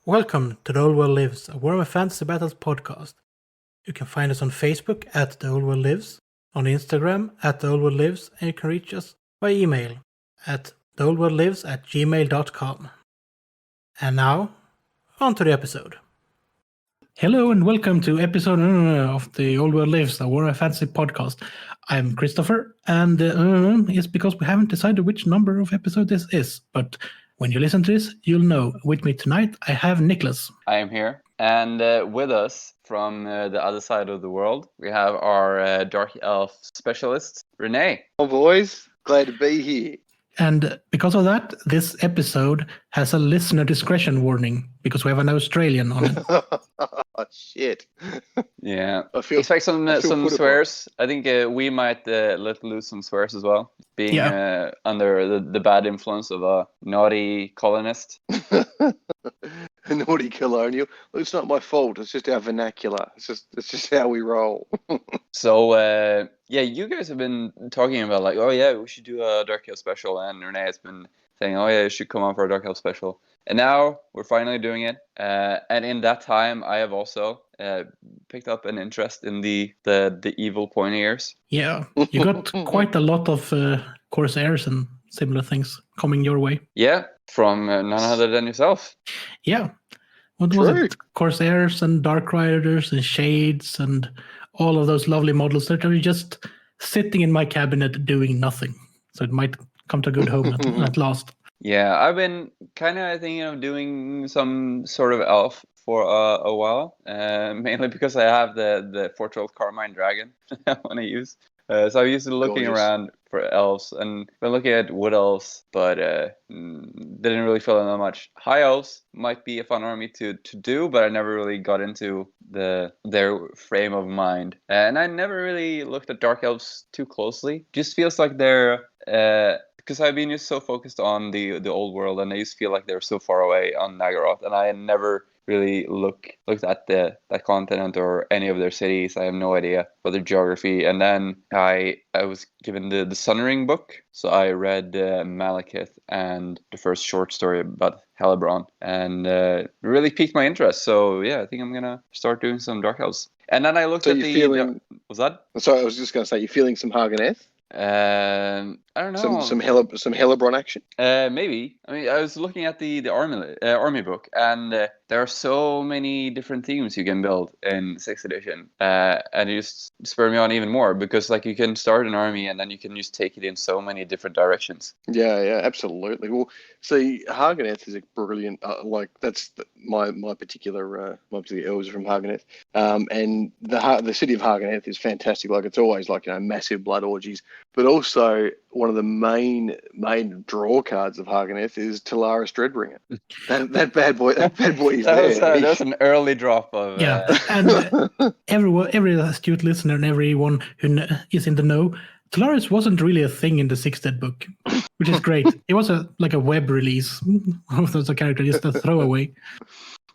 Welcome to The Old World Lives, a Warhammer Fantasy Battles podcast. You can find us on Facebook at The Old World Lives, on Instagram at The Old World Lives, and you can reach us by email at theoldworldlives@gmail.com. And now, on to the episode. Hello and welcome to episode of The Old World Lives, a Warhammer Fantasy podcast. I'm Christopher, and it's because we haven't decided which number of episode this is, but when you listen to this, you'll know. With me tonight, I have Niklas. I am here. And with us from the other side of the world, we have our Dark Elf specialist, Rene. Oh, boys. Glad to be here. And because of that, this episode has a listener discretion warning, because we have an Australian on it. Oh, shit. Yeah. I Expect some swears. I think we might let loose some swears as well, being under the bad influence of a naughty colonist. A naughty colonial. Well, it's not my fault. It's just our vernacular. It's just how we roll. So, you guys have been talking about like, oh yeah, we should do a Dark Elf special, and Rene has been saying, oh yeah, you should come on for a Dark Elf special. And now we're finally doing it. And in that time, I have also picked up an interest in the evil pointy ears. Yeah, you got quite a lot of Corsairs and similar things coming your way. Yeah, from none other than yourself. Yeah. What was it? Corsairs and Dark Riders and Shades and all of those lovely models that are just sitting in my cabinet doing nothing. So it might come to a good home at last. Yeah, I've been kind of thinking of doing some sort of elf for a while, mainly because I have the Foretold Carmine Dragon I want to use. So I'm used to looking around for elves, and been looking at wood elves, but didn't really feel that much. High elves might be a fun army to do, but I never really got into their frame of mind. And I never really looked at dark elves too closely. Just feels like they're because I've been just so focused on the old world, and I just feel like they're so far away on Nagaroth, and I never really looked at that continent or any of their cities. I have no idea about their geography. And then I was given the Sun Ring book, so I read Malekith and the first short story about Helebron, and really piqued my interest. So yeah, I think I'm gonna start doing some Dark Elves. And then I looked at was that? Sorry, I was just gonna say, you're feeling some Haganeth? I don't know. Some Helebron action? Maybe. I mean, I was looking at the army book, and there are so many different themes you can build in 6th edition, and it just spurred me on even more, because like you can start an army and then you can just take it in so many different directions. Yeah, absolutely. Well, see, Haganeth is a brilliant. That's my particular elves are from Haganeth, and the city of Haganeth is fantastic. Like, it's always like, massive blood orgies, but also one of the main draw cards of Haganeth is Talaris Dreadbringer. That bad boy is that was an early drop of... and every astute listener and everyone who is in the know, Talaris wasn't really a thing in the 6th Ed book, which is great. It was a web release of those character, just a throwaway.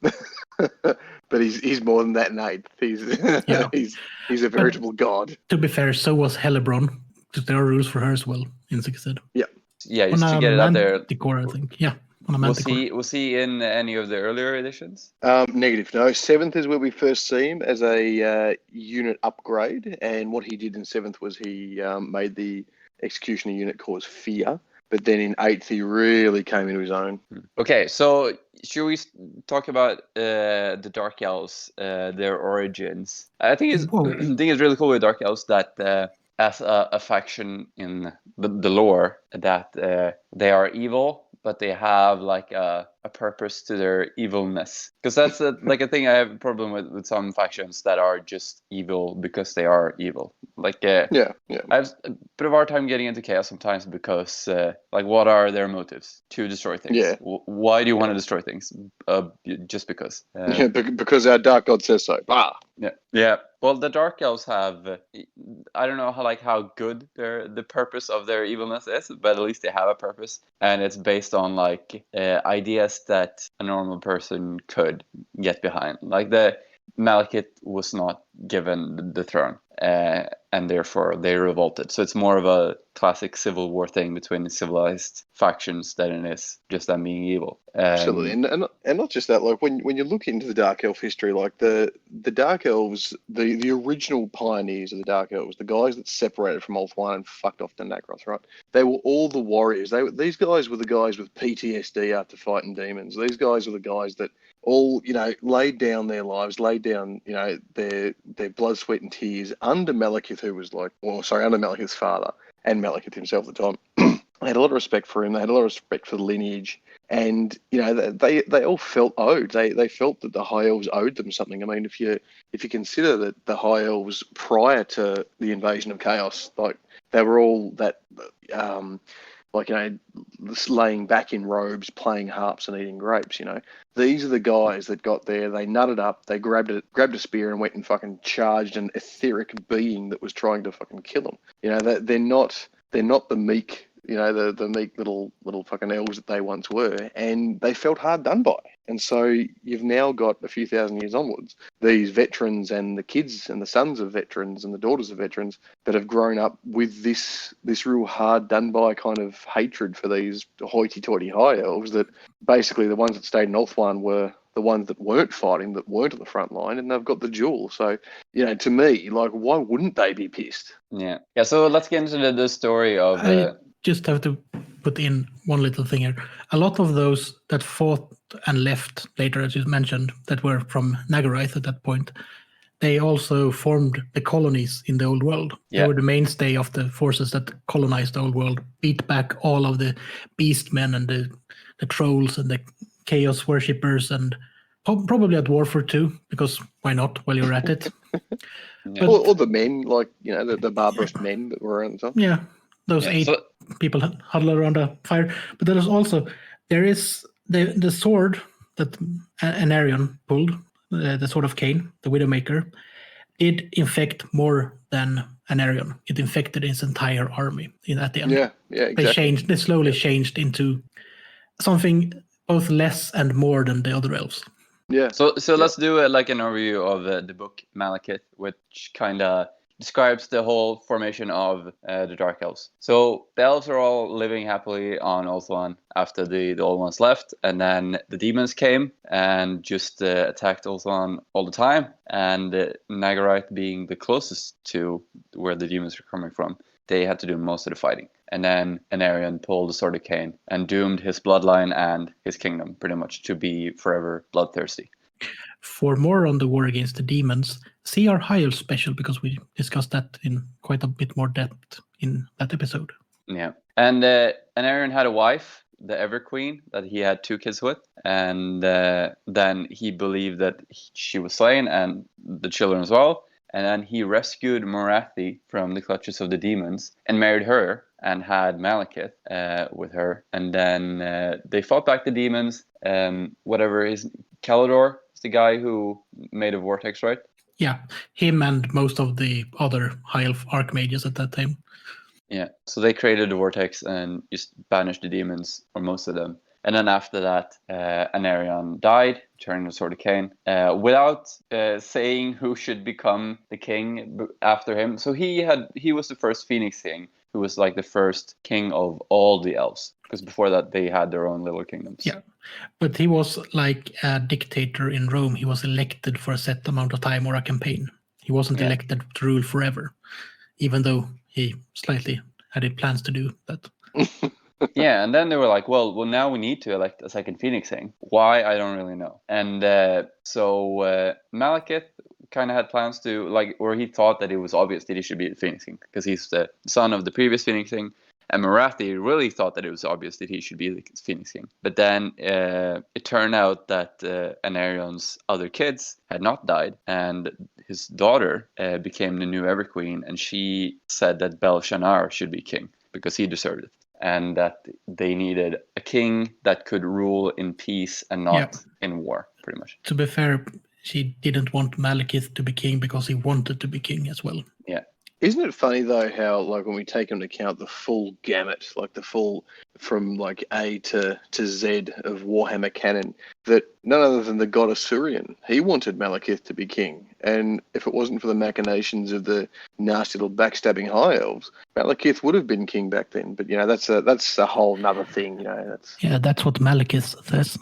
But he's more than that, Nate. He's a veritable god. To be fair, so was Helebron. There are rules for her as well in 6th Ed. Yeah, just to get it out there. Decor, I think. Yeah. Was he in any of the earlier editions? Negative. No, 7th is where we first see him as a unit upgrade, and what he did in 7th was he made the Executioner unit cause fear, but then in 8th he really came into his own. Okay, so should we talk about the Dark Elves, their origins? I think it's really cool with Dark Elves that as a faction in the lore, that they are evil, but they have like a purpose to their evilness. Because that's a thing I have a problem with some factions that are just evil because they are evil. Like I have a bit of a hard time getting into chaos sometimes, because what are their motives to destroy things? Yeah. Why do you want to destroy things? Just because. Because our dark god says so. Bah. Yeah. Well, the Dark Elves have, I don't know how good the purpose of their evilness is, but at least they have a purpose, and it's based on ideas that a normal person could get behind. Like the Malekith was not given the throne, and and therefore they revolted. So it's more of a classic civil war thing between civilized factions than it is just them being evil. Absolutely, and not just that. Like when you look into the Dark Elf history, like the Dark Elves, the original pioneers of the Dark Elves, the guys that separated from Ulthuan and fucked off to Nagros, right? They were all the warriors. These guys were the guys with PTSD after fighting demons. These guys were the guys that all, laid down their lives, laid down, their blood, sweat, and tears under Malekith, under Malekith's father and Malekith himself at the time. They had a lot of respect for him. They had a lot of respect for the lineage, and they all felt owed. They felt that the High Elves owed them something. I mean, if you consider that the High Elves prior to the invasion of Chaos, like they were all that, laying back in robes, playing harps, and eating grapes. These are the guys that got there. They nutted up. They grabbed a spear and went and fucking charged an etheric being that was trying to fucking kill them. They're not the meek. The meek little fucking elves that they once were, and they felt hard done by. And so you've now got a few thousand years onwards, these veterans and the kids and the sons of veterans and the daughters of veterans that have grown up with this real hard done by kind of hatred for these hoity-toity high elves, that basically the ones that stayed in Ulthuan were the ones that weren't fighting, that weren't on the front line, and they've got the jewel. So, to me, like, why wouldn't they be pissed? Yeah. So let's get into the story of... I just have to put in one little thing here. A lot of those that fought and left later, as you mentioned, that were from Nagorith at that point, they also formed the colonies in the old world. Yeah. They were the mainstay of the forces that colonized the old world, beat back all of the beastmen and the trolls and the chaos worshippers, and probably a dwarfer too, because why not while you're at it? Yeah. Or the men, like, the barbarous men that were around the time. Yeah, those 8 people huddle around a fire. But there is the sword that Anarion pulled, the sword of Cain, the Widowmaker, did infect more than Anarion. It infected his entire army at the end. Yeah, exactly. They slowly changed into something both less and more than the other elves. Yeah. So let's do an overview of the book Malekith, which kind of describes the whole formation of the Dark Elves. So the elves are all living happily on Ulthuan after the old ones left, and then the demons came and just attacked Ulthuan all the time. And Nagorith, being the closest to where the demons were coming from, they had to do most of the fighting. And then Anarion pulled the Sword of Cain and doomed his bloodline and his kingdom pretty much to be forever bloodthirsty. For more on the war against the demons, see our High Elf special, because we discussed that in quite a bit more depth in that episode. Yeah. And Anarion had a wife, the Ever Queen, that he had 2 kids with. And then he believed that she was slain, and the children as well. And then he rescued Morathi from the clutches of the demons and married her and had Malekith with her. And then they fought back the demons. Calador is the guy who made a vortex, right? Yeah, him and most of the other High Elf archmages at that time. Yeah, so they created a vortex and just banished the demons, or most of them. And then after that, Anarion died, turning the Sword of Cain, without saying who should become the king after him. So he was the first Phoenix King, who was like the first king of all the elves, because before that they had their own little kingdoms. Yeah, but he was like a dictator in Rome. He was elected for a set amount of time or a campaign. He wasn't elected to rule forever, even though he slightly had plans to do that. Yeah, and then they were like, well, now we need to elect a second Phoenix King. Why? I don't really know. And so Malekith kind of had plans to, or he thought that it was obvious that he should be the Phoenix King, because he's the son of the previous Phoenix King. And Morathi really thought that it was obvious that he should be the Phoenix King. But then it turned out that Anarion's other kids had not died, and his daughter became the new Ever Queen, and she said that Belshazzar should be king because he deserved it, and that they needed a king that could rule in peace and not in war, pretty much. To be fair, she didn't want Malekith to be king because he wanted to be king as well. Yeah. Isn't it funny though how like when we take into account the full gamut, like the full from like A to Z of Warhammer canon, that none other than the god Asurian, he wanted Malekith to be king, and if it wasn't for the machinations of the nasty little backstabbing high elves, Malekith would have been king back then. But that's a whole nother thing. That's what Malekith says.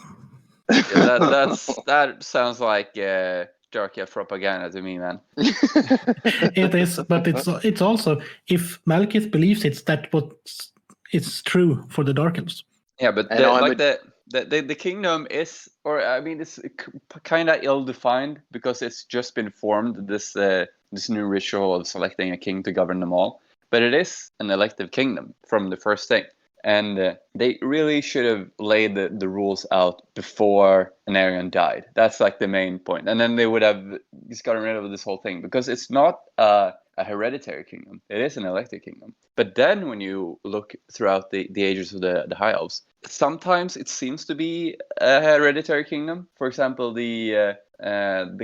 Yeah, that sounds like Dark Elf propaganda to me, man. It is, but it's also, if Malekith believes it's true for the Dark Elves. Yeah, but the kingdom is, or I mean, it's kind of ill-defined because it's just been formed, this new ritual of selecting a king to govern them all. But it is an elective kingdom from the first thing. And they really should have laid the rules out before Anarion died. That's like the main point. And then they would have just gotten rid of this whole thing, because it's not a hereditary kingdom. It is an elected kingdom. But then when you look throughout the ages of the High Elves, sometimes it seems to be a hereditary kingdom. For example, the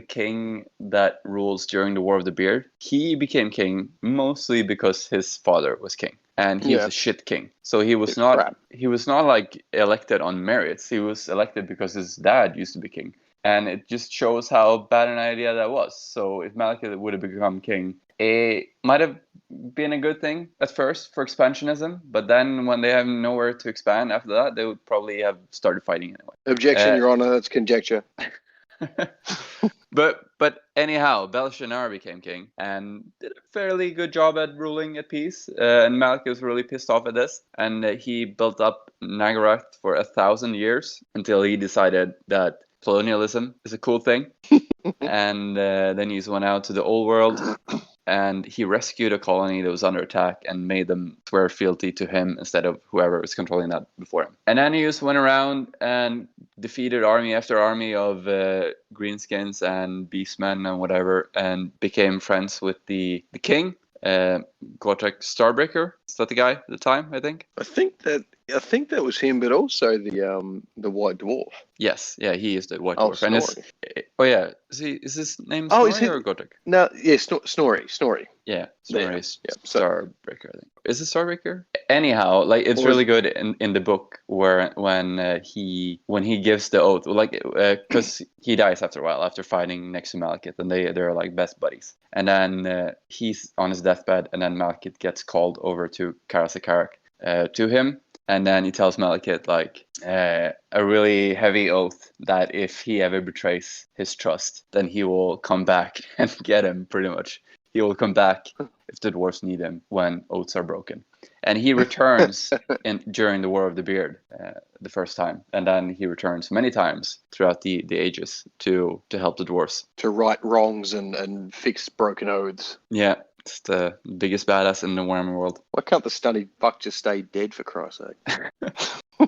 king that rules during the War of the Beard, he became king mostly because his father was king. And he was a shit king. So he was not like elected on merits. He was elected because his dad used to be king. And it just shows how bad an idea that was. So if Malekith would have become king, it might have been a good thing at first for expansionism. But then when they have nowhere to expand after that, they would probably have started fighting anyway. Objection, Your Honor, that's conjecture. But anyhow, Belshazzar became king and did a fairly good job at ruling at peace. And Malekith was really pissed off at this, and he built up Nagaroth for 1,000 years until he decided that colonialism is a cool thing. And then he went out to the old world, and he rescued a colony that was under attack and made them swear fealty to him instead of whoever was controlling that before him. And then he just went around and defeated army after army of greenskins and beastmen and whatever, and became friends with the king, Gortek Starbreaker. Is that the guy at the time, I think? I think that was him, but also the White Dwarf. Yes, yeah, he is the White Dwarf. And is his name Snorri or Gortek? No, yeah, Snorri. Yeah, Snorri is Starbreaker, I think. Is it Starbreaker? Anyhow, like it's really good in the book when he gives the oath, like because he dies after a while after fighting next to Malekith, and they're like best buddies. And then he's on his deathbed, and then Malekith gets called over to Karasakarak to him. And then he tells Malekith like a really heavy oath that if he ever betrays his trust, then he will come back and get him, pretty much. He will come back if the dwarves need him when oaths are broken. And he returns during the War of the Beard the first time. And then he returns many times throughout the ages to help the dwarves. To right wrongs and fix broken oaths. Yeah. It's the biggest badass in the Warhammer world. Why can't the stunty fuck just stay dead, for Christ's sake?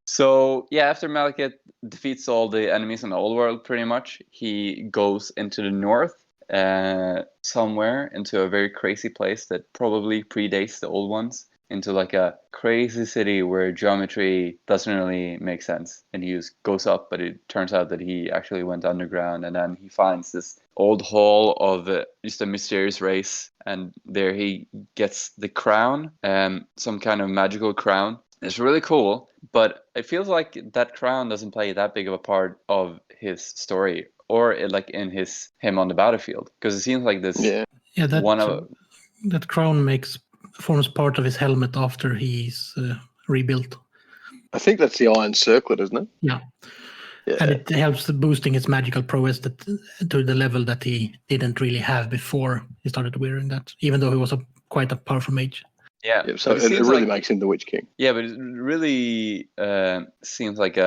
So, yeah, after Malekith defeats all the enemies in the old world, pretty much, he goes into the north, somewhere, into a very crazy place that probably predates the old ones, into like a crazy city where geometry doesn't really make sense. And he just goes up, but it turns out that he actually went underground, and then he finds this old hall of just a mysterious race, and there he gets the crown, some kind of magical crown. It's really cool, but it feels like that crown doesn't play that big of a part of his story, or like in him on the battlefield, because it seems like this. Yeah, that crown forms part of his helmet after he's rebuilt. I think that's the iron circlet, isn't it? Yeah. And it helps boosting his magical prowess to the level that he didn't really have before he started wearing that, even though he was quite a powerful mage. Yeah, so it really makes him the Witch King. Yeah, but it really seems like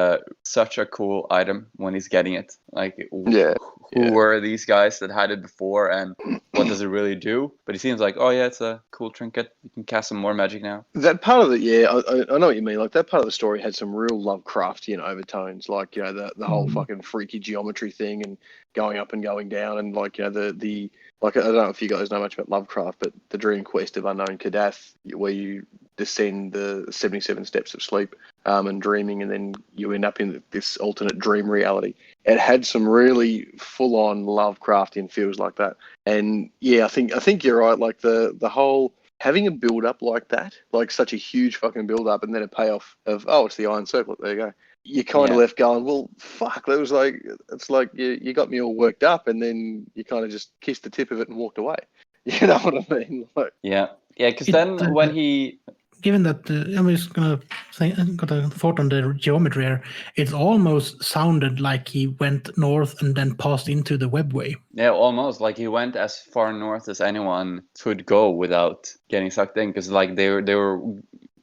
such a cool item when he's getting it. Like, who were these guys that had it before, and what does it really do? But it seems like, oh yeah, it's a cool trinket. You can cast some more magic now. That part of it, I know what you mean. Like, that part of the story had some real Lovecraftian overtones. Like, the whole fucking freaky geometry thing and going up and going down, and like, the like, I don't know if you guys know much about Lovecraft, but the Dream Quest of Unknown Kadath, where you descend the 77 steps of sleep, and dreaming, and then you end up in this alternate dream reality. It had some really full-on Lovecraftian feels like that. And yeah, I think you're right. Like the whole having a build-up like that, like such a huge fucking build-up, and then a payoff of, oh, it's the Iron Circlet. There you go. You kind of left going, well, fuck. That was like, it's like you got me all worked up, and then you kind of just kissed the tip of it and walked away. You know what I mean? Like, yeah, because then when he, given that I'm just gonna say, got a thought on the geometry here. It almost sounded like he went north and then passed into the webway. yeah, almost like he went as far north as anyone could go without getting sucked in, because like they were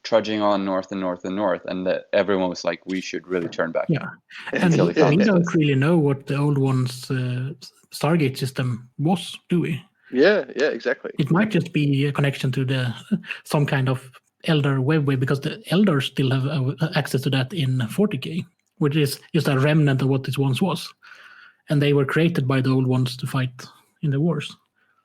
trudging on north and north and north, and everyone was like, we should really turn back. Yeah, and Until we he found don't this. really know what the old one's Stargate system was, do we? yeah, exactly. It might just be a connection to the some kind of Elder webway, because the Elders still have access to that in 40K, which is just a remnant of what it once was. And they were created by the old ones to fight in the wars.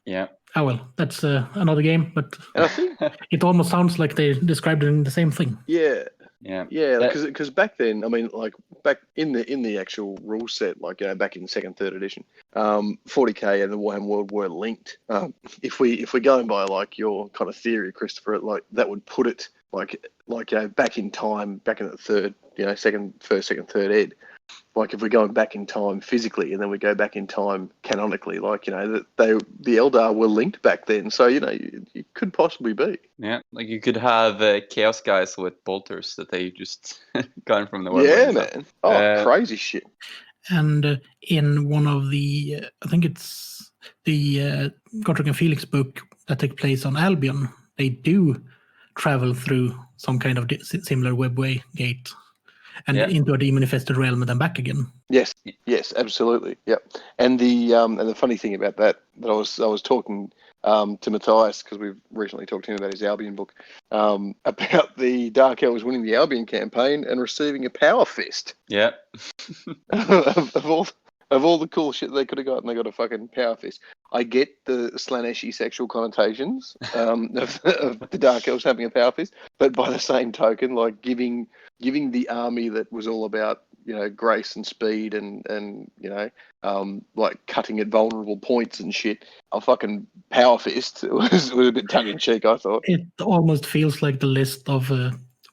Yeah. Oh, well, that's another game, but And I think, it almost sounds like they described it in the same thing. yeah, Yeah. because back then, I mean, like back in the actual rule set, like back in second, third edition, 40K and the Warhammer world were linked. If we're going by like your kind of theory, Christopher, like that would put it like back in time, back in the third, first, second, third ed. Like if we're going back in time physically, and then we go back in time canonically, like the Eldar were linked back then, so you could possibly be. Yeah, like you could have Chaos guys with bolters that they just got from the Yeah, webway. man. Oh, crazy shit. And in one of the, I think it's the Gotrek and Felix book that takes place on Albion, they do travel through some kind of similar webway gate and into a demon-infested realm and then back again. Yes, absolutely. Yep. And the funny thing about that I was talking to Matthias, because we've recently talked to him about his Albion book, about the Dark Elves winning the Albion campaign and receiving a power fist. Yeah. of all the cool shit they could have gotten, they got a fucking power fist. I get the Slaneshi sexual connotations of the Dark Elves having a power fist, but by the same token, like giving the army that was all about grace and speed and like cutting at vulnerable points and shit, a fucking power fist was a bit tongue in cheek, I thought. It almost feels like the list of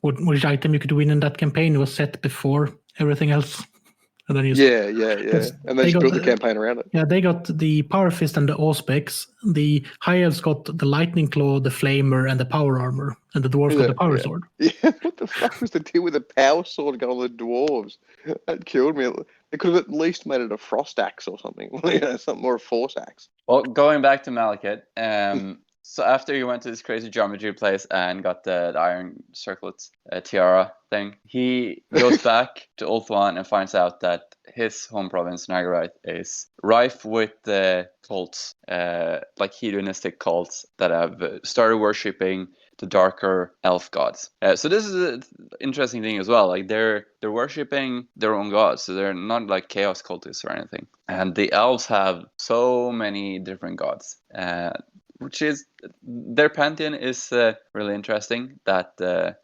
which item you could win in that campaign was set before everything else. And then And they just built the campaign around it. Yeah, they got the Power Fist and the Auspex. The High Elves got the Lightning Claw, the Flamer, and the Power Armor. And the Dwarves got the Power Sword. Yeah, what the fuck was the deal with the Power Sword going on the Dwarves? That killed me. They could have at least made it a Frost Axe or something. Something more a Force Axe. Well, going back to Malekith, so after he went to this crazy geometry place and got the Iron Circlet tiara thing, he goes back to Ulthuan and finds out that his home province, Nagarite, is rife with cults, like hedonistic cults that have started worshipping the darker elf gods. So this is an interesting thing as well. Like they're worshipping their own gods, so they're not like chaos cultists or anything. And the elves have so many different gods. Which is, their pantheon is really interesting, that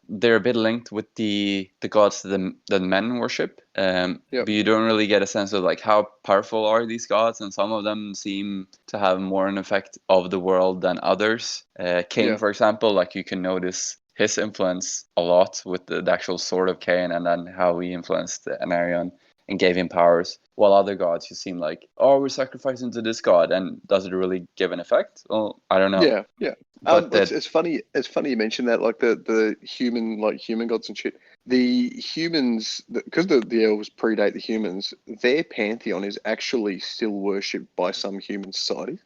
they're a bit linked with the gods that men worship. But you don't really get a sense of like how powerful are these gods, and some of them seem to have more an effect of the world than others. Cain, for example, like you can notice his influence a lot with the actual sword of Cain, and then how he influenced Anarion and gave him powers, while other gods who seem like, oh, we're sacrificing to this god, and does it really give an effect? Well, I don't know. Yeah. But it's funny you mentioned that, like the human gods and shit. The humans, because the elves predate the humans, their pantheon is actually still worshipped by some human societies.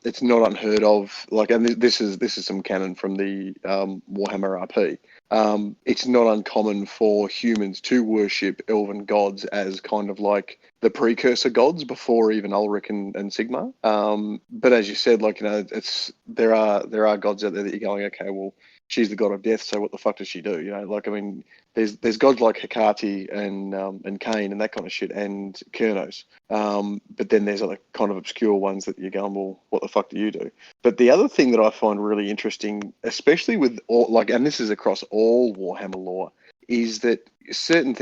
It's not unheard of. Like, and this is some canon from the Warhammer RP. It's not uncommon for humans to worship elven gods as kind of like the precursor gods before even Ulrich and Sigmar. But as you said, like there are gods out there that you're going, okay, well, she's the god of death, so what the fuck does she do? Like, I mean, there's gods like Hecate and Cain and that kind of shit, and Kurnos. But then there's other kind of obscure ones that you're going, well, what the fuck do you do? But the other thing that I find really interesting, especially with all, like, and this is across all Warhammer lore, is that certain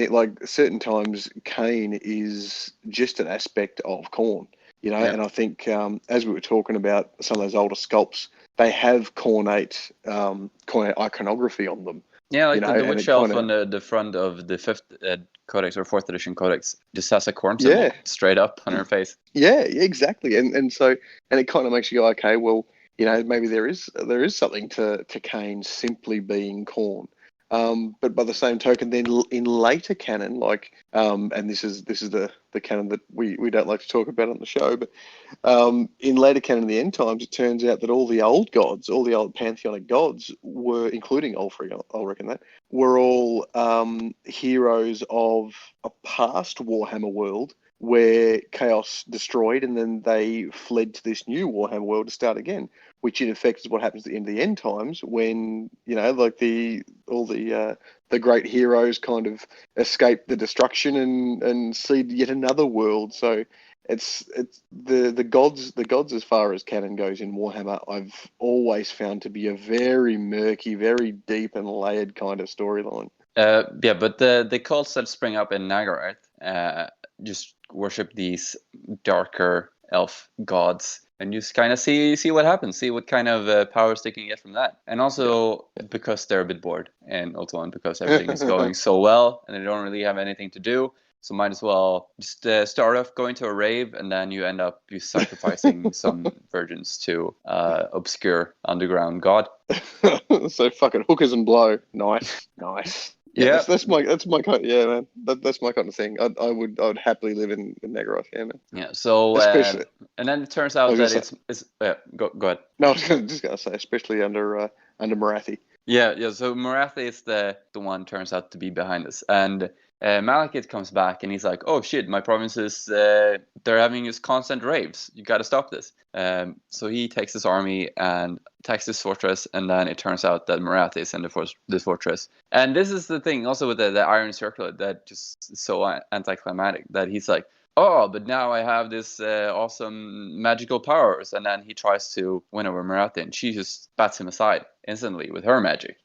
times Cain is just an aspect of Khorne, Yeah. and I think as we were talking about some of those older sculpts, they have Khornate iconography on them. Yeah, like the and witch it elf kinda, on the front of the 5th codex or 4th edition codex just has a corn symbol yeah, straight up on her face. yeah, exactly, and so it kind of makes you go, okay, well, maybe there is something to Cain simply being Khorne. But by the same token, then in later canon, and this is the canon that we don't like to talk about on the show, but in later canon, in the end times, it turns out that all the old gods, all the old pantheonic gods, were, including Ulfric, I'll reckon that, were all heroes of a past Warhammer world where chaos destroyed, and then they fled to this new Warhammer world to start again, which in effect is what happens at the end times when all the great heroes kind of escape the destruction and see yet another world. So it's the gods as far as canon goes in Warhammer, I've always found to be a very murky, very deep and layered kind of storyline. Yeah, but the cults that spring up in Nagaroth just worship these darker elf gods, and you just kind of see what happens, see what kind of powers they can get from that. And also because they're a bit bored in Ultron, because everything is going so well and they don't really have anything to do. So might as well just start off going to a rave, and then you end up sacrificing some virgins to obscure underground god. So fucking hookers and blow, nice. Yeah. That's my kind. Yeah, man. That's my kind of thing. I would happily live in Nagaroth. Yeah, man. Yeah. So Especially, and then it turns out that it's go ahead. No, I was just gonna say, especially under Marathi. Yeah. So Marathi is the one turns out to be behind this, and Malekith comes back and he's like, "Oh shit, my province is they're having these constant raves. You got to stop this." So he takes his army and attacks this fortress, and then it turns out that Marathi is in this fortress. And this is the thing also with the Iron Circlet that just is so anticlimactic, that he's like, "Oh, but now I have this awesome magical powers," and then he tries to win over Marathi, and she just bats him aside instantly with her magic.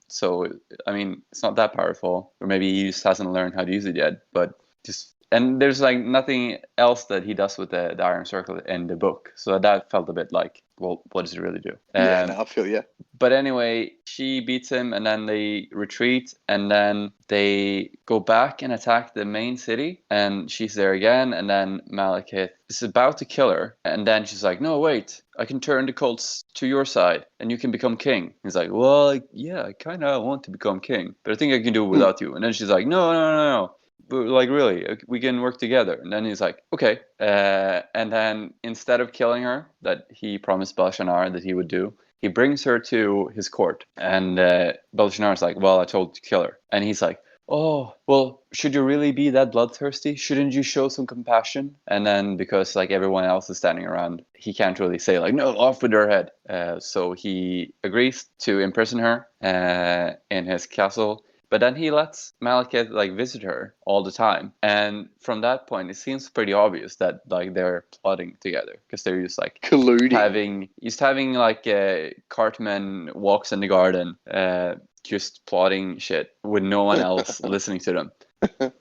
So I mean, it's not that powerful, or maybe he just hasn't learned how to use it yet. But and there's like nothing else that he does with the Iron Circle in the book, so that felt a bit like, well, what does it really do? Yeah, no, I feel you. But anyway, she beats him, and then they retreat, and then they go back and attack the main city, and she's there again, and then Malekith is about to kill her, and then she's like, "No, wait, I can turn the cults to your side, and you can become king." He's like, "Well, yeah, I kind of want to become king, but I think I can do it without you." And then she's like, No. But like, really, we can work together. And then he's like, okay. And then instead of killing her, that he promised Belshazzar that he would do, he brings her to his court. And Belshazzar's like, well, I told you to kill her. And he's like, oh, well, should you really be that bloodthirsty? Shouldn't you show some compassion? And then because like everyone else is standing around, he can't really say like, no, off with her head. So he agrees to imprison her in his castle. But then he lets Malekith like visit her all the time, and from that point, it seems pretty obvious that like they're plotting together, because they're just like colluding, having like cartman walks in the garden, just plotting shit with no one else listening to them.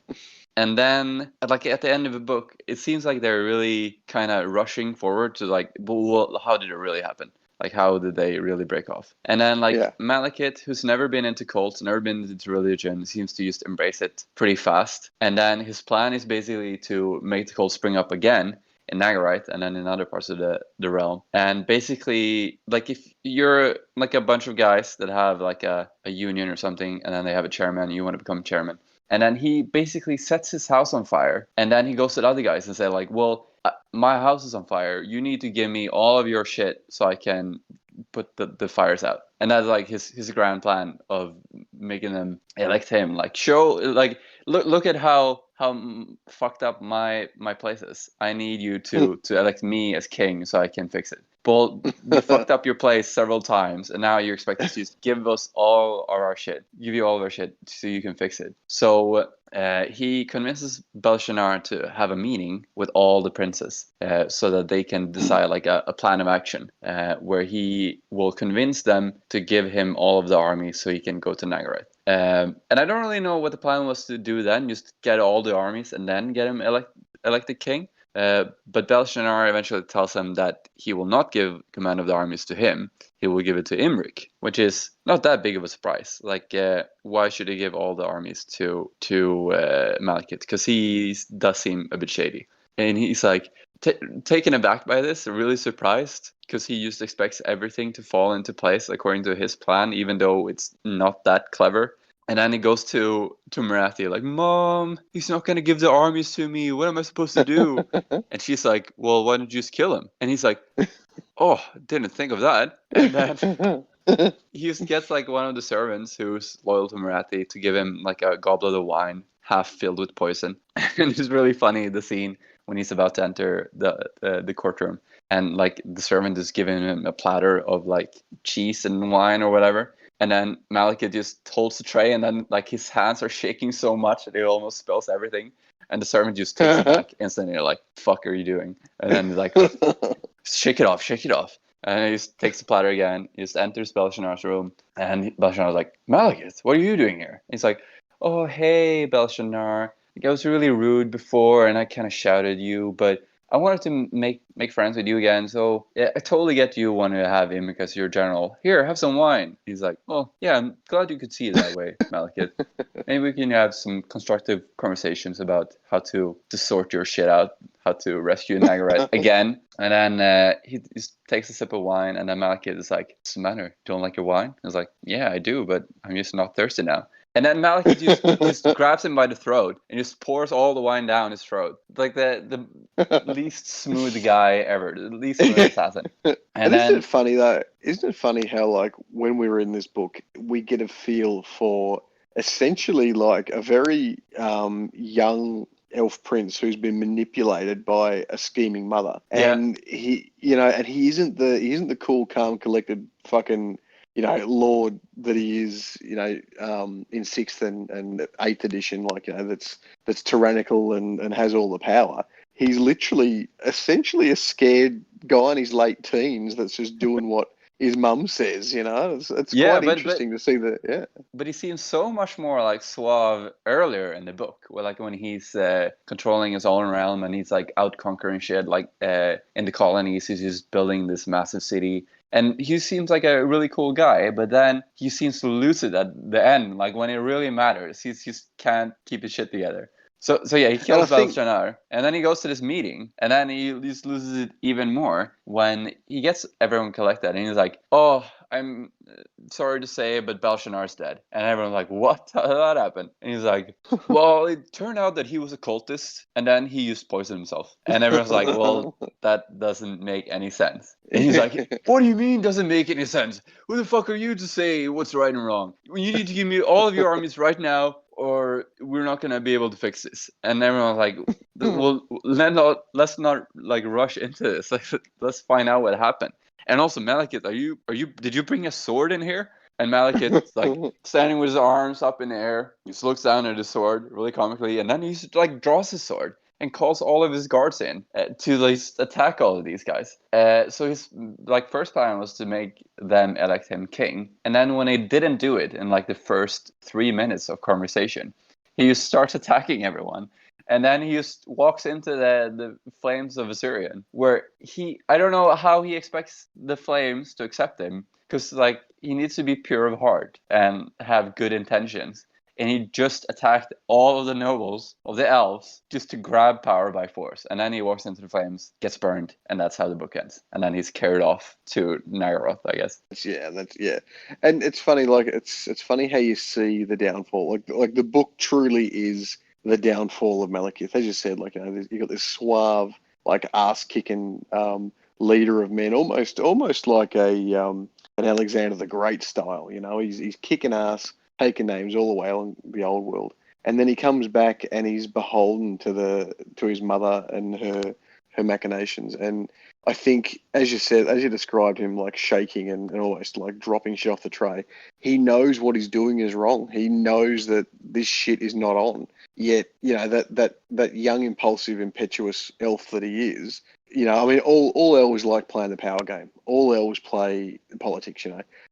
And then, like at the end of the book, it seems like they're really kind of rushing forward to like, well, how did it really happen? Like, how did they really break off? And then, like, Malekith, who's never been into cults, never been into religion, seems to just embrace it pretty fast. And then his plan is basically to make the cult spring up again in Nagaroth and then in other parts of the realm. And basically, like, if you're like a bunch of guys that have like a union or something, and then they have a chairman, and you want to become chairman. And then he basically sets his house on fire. And then he goes to the other guys and say, like, well, my house is on fire. You need to give me all of your shit so I can put the fires out. And that's like his grand plan of making them elect him. Like, show, like, look at how fucked up my place is. I need you to elect me as king so I can fix it. Well, you fucked up your place several times, and now you expect us to just give us all of our shit, give you all of our shit so you can fix it. So he convinces Belshazzar to have a meeting with all the princes so that they can decide like a plan of action where he will convince them to give him all of the army so he can go to Nagaroth. And I don't really know what the plan was to do then, just get all the armies and then get him elected king. But Belshazzar eventually tells him that he will not give command of the armies to him. He will give it to Imric, which is not that big of a surprise. Like, why should he give all the armies to Malekith? Because he does seem a bit shady. And he's like taken aback by this, really surprised, because he just expects everything to fall into place according to his plan, even though it's not that clever. And then he goes to Marathi, like, Mom, he's not going to give the armies to me. What am I supposed to do? And she's like, well, why don't you just kill him? And he's like, oh, didn't think of that. And then he just gets like one of the servants who's loyal to Marathi to give him like a goblet of wine, half filled with poison. And it's really funny, the scene when he's about to enter the courtroom. And like the servant is giving him a platter of like cheese and wine or whatever. And then Malekith just holds the tray, and then like his hands are shaking so much that it almost spills everything. And the servant just takes it back instantly. Like, fuck are you doing? And then he's like, shake it off. And he just takes the platter again. He just enters Belshazzar's room. And Belshazzar's like, Malekith, what are you doing here? And he's like, oh, hey, Belshazzar. Like, I was really rude before, and I kind of shouted you, but I wanted to make friends with you again, so yeah, I totally get you want to have him because you're general. Here, have some wine. He's like, well, yeah, I'm glad you could see it that way, Malekith. Maybe we can have some constructive conversations about how to sort your shit out, how to rescue Nagaroth again. And then he just takes a sip of wine, and then Malekith is like, what's the matter? Don't like your wine? He's like, yeah, I do, but I'm just not thirsty now. And then Malekith just grabs him by the throat and just pours all the wine down his throat. Like the least smooth guy ever, the least smooth assassin. And then, isn't it funny though? Isn't it funny how like when we were in this book, we get a feel for essentially like a very young elf prince who's been manipulated by a scheming mother, and he isn't the cool, calm, collected fucking lord that he is, in 6th and 8th edition, like, that's tyrannical and has all the power. He's literally essentially a scared guy in his late teens that's just doing what his mum says, It's quite interesting to see that, yeah. But he seems so much more like suave earlier in the book, like when he's controlling his own realm and he's like out conquering shit, like in the colonies, he's just building this massive city. And he seems like a really cool guy, but then he seems to lose it at the end. Like when it really matters, he just can't keep his shit together. So yeah, he kills Belshazzar, and then he goes to this meeting, and then he just loses it even more when he gets everyone collected, and he's like, oh, I'm sorry to say, but Belshazzar's dead. And everyone's like, what? How did that happen? And he's like, well, it turned out that he was a cultist, and then he used poison himself. And everyone's like, well, that doesn't make any sense. And he's like, what do you mean doesn't make any sense? Who the fuck are you to say what's right and wrong? You need to give me all of your armies right now, or we're not going to be able to fix this. And everyone's like, well, let's not like rush into this. Like, let's find out what happened. And also, Malekith, did you bring a sword in here? And Malekith's like standing with his arms up in the air. He just looks down at his sword really comically, and then he like draws his sword and calls all of his guards in to like attack all of these guys. So his like first plan was to make them elect him king, and then when he didn't do it in like the first 3 minutes of conversation, he just starts attacking everyone. And then he just walks into the flames of Assyrian, where I don't know how he expects the flames to accept him, because like he needs to be pure of heart and have good intentions. And he just attacked all of the nobles of the elves just to grab power by force. And then he walks into the flames, gets burned, and that's how the book ends. And then he's carried off to Nagaroth, I guess. Yeah, and it's funny, like it's funny how you see the downfall. Like the book truly is the downfall of Malekith. As you said, like you got this suave, like ass kicking leader of men, almost like an Alexander the Great style. He's kicking ass, taking names all the way along the old world. and then he comes back and he's beholden to his mother and her machinations. And I think, as you said, as you described him, like shaking and almost like dropping shit off the tray, he knows what he's doing is wrong. He knows that this shit is not on. Yet, that young, impulsive, impetuous elf that he is, I mean, all elves like playing the power game. All elves play politics,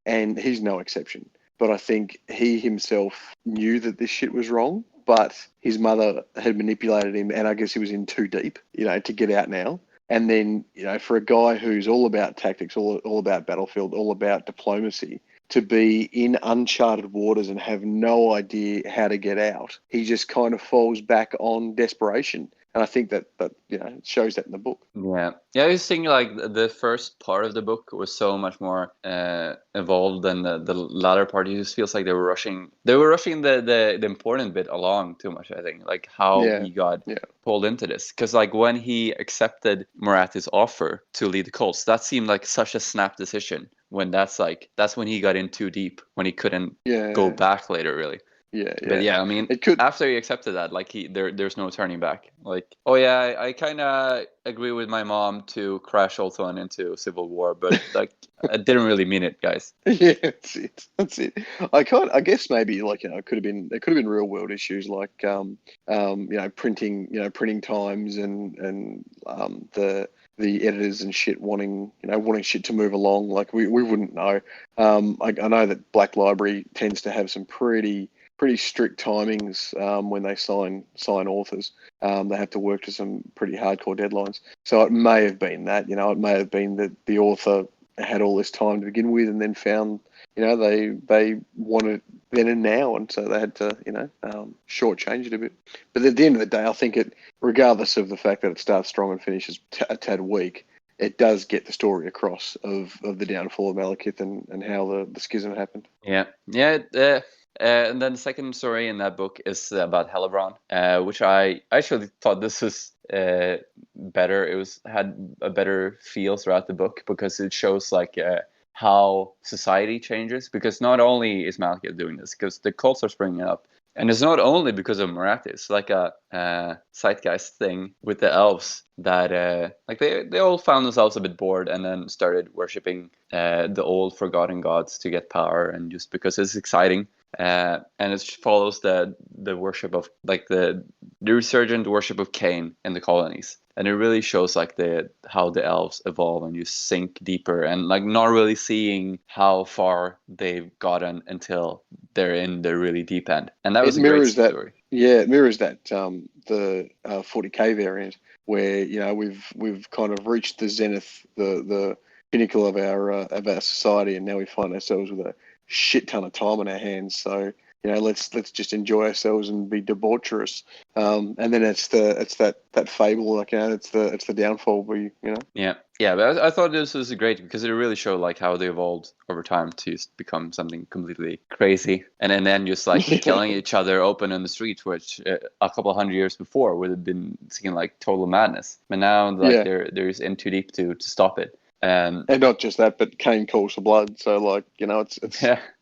and he's no exception. But I think he himself knew that this shit was wrong, but his mother had manipulated him, and I guess he was in too deep, to get out now. And then, for a guy who's all about tactics, all about battlefield, all about diplomacy, to be in uncharted waters and have no idea how to get out, he just kind of falls back on desperation. And I think that it shows that in the book. Yeah, I was thinking like the first part of the book was so much more involved than the latter part. It just feels like they were rushing the important bit along too much. I think like how he got pulled into this, because like when he accepted Morathi's offer to lead the Colts, that seemed like such a snap decision. When that's when he got in too deep, when he couldn't go back later, really. Yeah. But I mean, after he accepted that, like there's no turning back. Like, I kind of agree with my mom to crash Ultron into Civil War, but like I didn't really mean it, guys. Yeah, that's it. I guess maybe like it could have been real world issues like printing times and the editors and shit wanting shit to move along. Like we wouldn't know. I know that Black Library tends to have some pretty strict timings when they sign authors. They have to work to some pretty hardcore deadlines. So it may have been that, it may have been that the author had all this time to begin with and then found, they wanted it then and now, and so they had to, shortchange it a bit. But at the end of the day, I think regardless of the fact that it starts strong and finishes a tad weak, it does get the story across of the downfall of Malekith and how the schism happened. Yeah. And then the second story in that book is about Hellebron, which I actually thought this was better. It had a better feel throughout the book because it shows like how society changes. Because not only is Malekith doing this, because the cults are springing up, and it's not only because of Morathi. It's like a zeitgeist thing with the elves that like they all found themselves a bit bored and then started worshipping the old forgotten gods to get power, and just because it's exciting. And it follows the worship of like the resurgent worship of Cain in the colonies, and it really shows like how the elves evolve and you sink deeper and like not really seeing how far they've gotten until they're in the really deep end. And that was a great story. Yeah, it mirrors that the 40k variant where we've kind of reached the zenith, the pinnacle of our society, and now we find ourselves with a shit ton of time on our hands. So let's just enjoy ourselves and be debaucherous. And then it's that fable, like it's the downfall where Yeah. But I thought this was great because it really showed like how they evolved over time to become something completely crazy, and then just like killing each other open on the street, which a couple 100 years before would have been seen like total madness. But now like they're just in too deep to stop it. And not just that, but Cain calls for blood. So like it's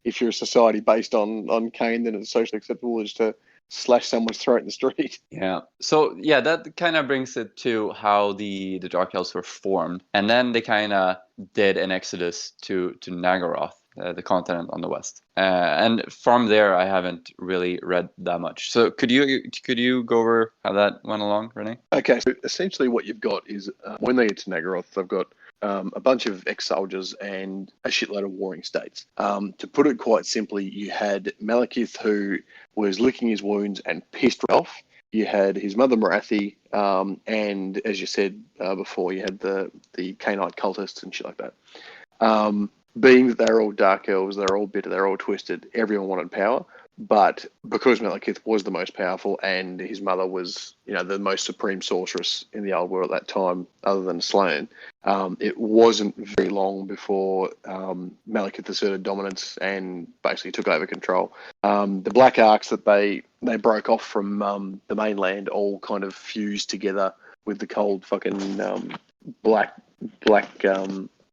if you're a society based on Cain, then it's socially acceptable is to slash someone's throat in the street. Yeah. So that kind of brings it to how the Dark Elves were formed, and then they kind of did an exodus to Nagaroth, the continent on the west. And from there, I haven't really read that much. So could you go over how that went along, Rene? Okay. So essentially, what you've got is when they get to Nagaroth, they've got a bunch of ex-soldiers and a shitload of warring states. To put it quite simply, you had Malekith, who was licking his wounds and pissed off. You had his mother Morathi, and as you said before, you had the Cainite cultists and shit like that. Being that they're all Dark Elves, they're all bitter, they're all twisted, everyone wanted power. But because Malekith was the most powerful and his mother was, the most supreme sorceress in the old world at that time, other than Sloane, it wasn't very long before Malekith asserted dominance and basically took over control. The Black Arcs that they broke off from the mainland all kind of fused together with the cold fucking black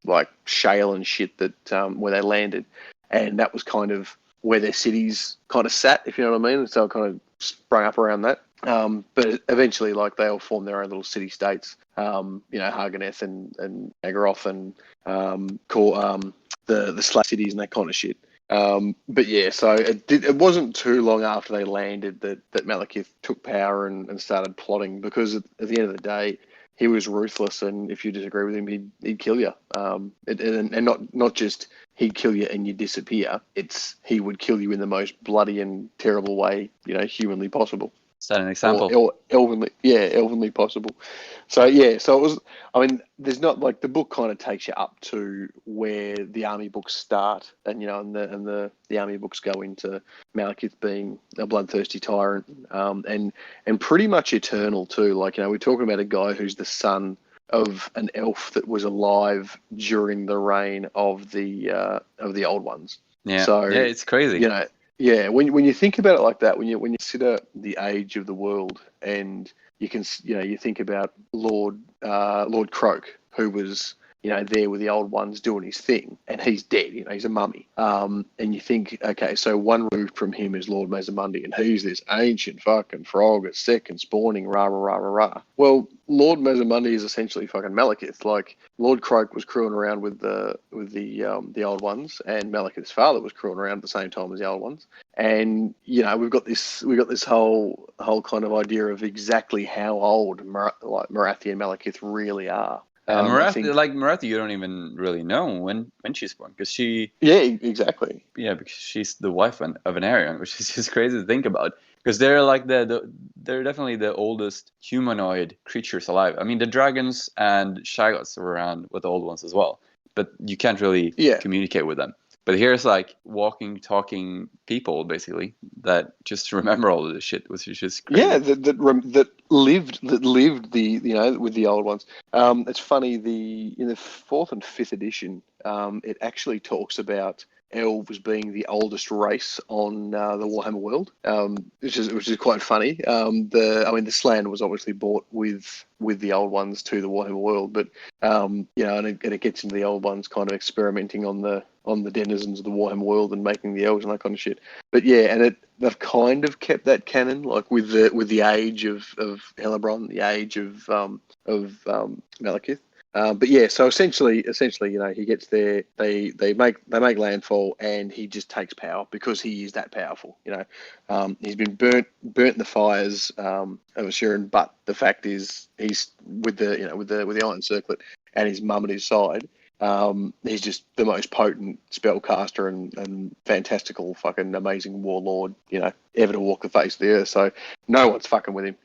like shale and shit that where they landed, and that was kind of where their cities kind of sat, if you know what I mean. So it kind of sprung up around that. But eventually, like, they all form their own little city states. Haganeth and Nagaroth and the Slack cities and that kind of shit. But yeah, so it wasn't too long after they landed that Malekith took power and started plotting, because at the end of the day, he was ruthless, and if you disagree with him, he'd kill you. And not just he'd kill you and you disappear. It's he would kill you in the most bloody and terrible way, humanly possible. Set an example. Or elvenly possible. So yeah, so it was. I mean, there's not, like, the book kind of takes you up to where the army books start, and the army books go into Malekith being a bloodthirsty tyrant, and pretty much eternal too. Like, we're talking about a guy who's the son of an elf that was alive during the reign of the old ones. Yeah. So yeah, it's crazy. Yeah, when you think about it like that, when you consider the age of the world, and you think about Lord Croak, who was there with the old ones doing his thing, and he's dead. He's a mummy. And you think, okay, so one removed from him is Lord Mazamundi, and he's this ancient fucking frog at second spawning, rah rah rah rah rah. Well, Lord Mazamundi is essentially fucking Malekith. Like, Lord Croak was crewing around with the old ones, and Malekith's father was crewing around at the same time as the old ones. And we've got this whole kind of idea of exactly how old Marathi and Malekith really are. Marathi, you don't even really know when she's born, because she. Yeah, exactly. Yeah, because she's the wife of an Aryan, which is just crazy to think about. Because they're like they're definitely the oldest humanoid creatures alive. I mean, the dragons and Shaggoths were around with the old ones as well, but you can't really communicate with them. But here's like walking, talking people, basically, that just remember all of this shit, which is just crazy. Yeah, that lived with the old ones. It's funny, in the 4th and 5th edition, it actually talks about elves being the oldest race on the Warhammer world, which is quite funny. The Slan was obviously bought with the old ones to the Warhammer world, but and it gets into the old ones kind of experimenting on the denizens of the Warhammer world and making the elves and that kind of shit. But yeah, and they've kind of kept that canon, like with the age of Hellebrand, the age of Malekith. But yeah, so essentially, he gets there. They make landfall, and he just takes power because he is that powerful. He's been burnt in the fires of Assurin, but the fact is, he's with the Iron Circlet and his mum at his side. He's just the most potent spellcaster and fantastical fucking amazing warlord, ever to walk the face of the earth. So no one's fucking with him.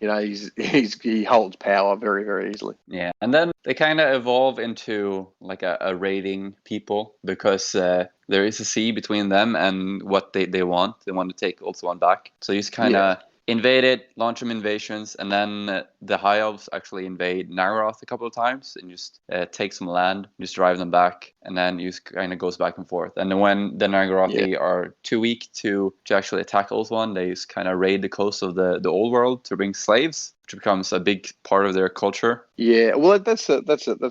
He holds power very, very easily. Yeah, and then they kind of evolve into like a raiding people, because there is a sea between them and what they want. They want to take Ulthuan back. So you just kind of invade it, launch some invasions, and then the High Elves actually invade Nagaroth a couple of times and just take some land, just drive them back, and then you kind of goes back and forth. And then when the Nagarothi are too weak to actually attack Ulthuan, they just kind of raid the coast of the old world to bring slaves, which becomes a big part of their culture. Yeah, well, that's a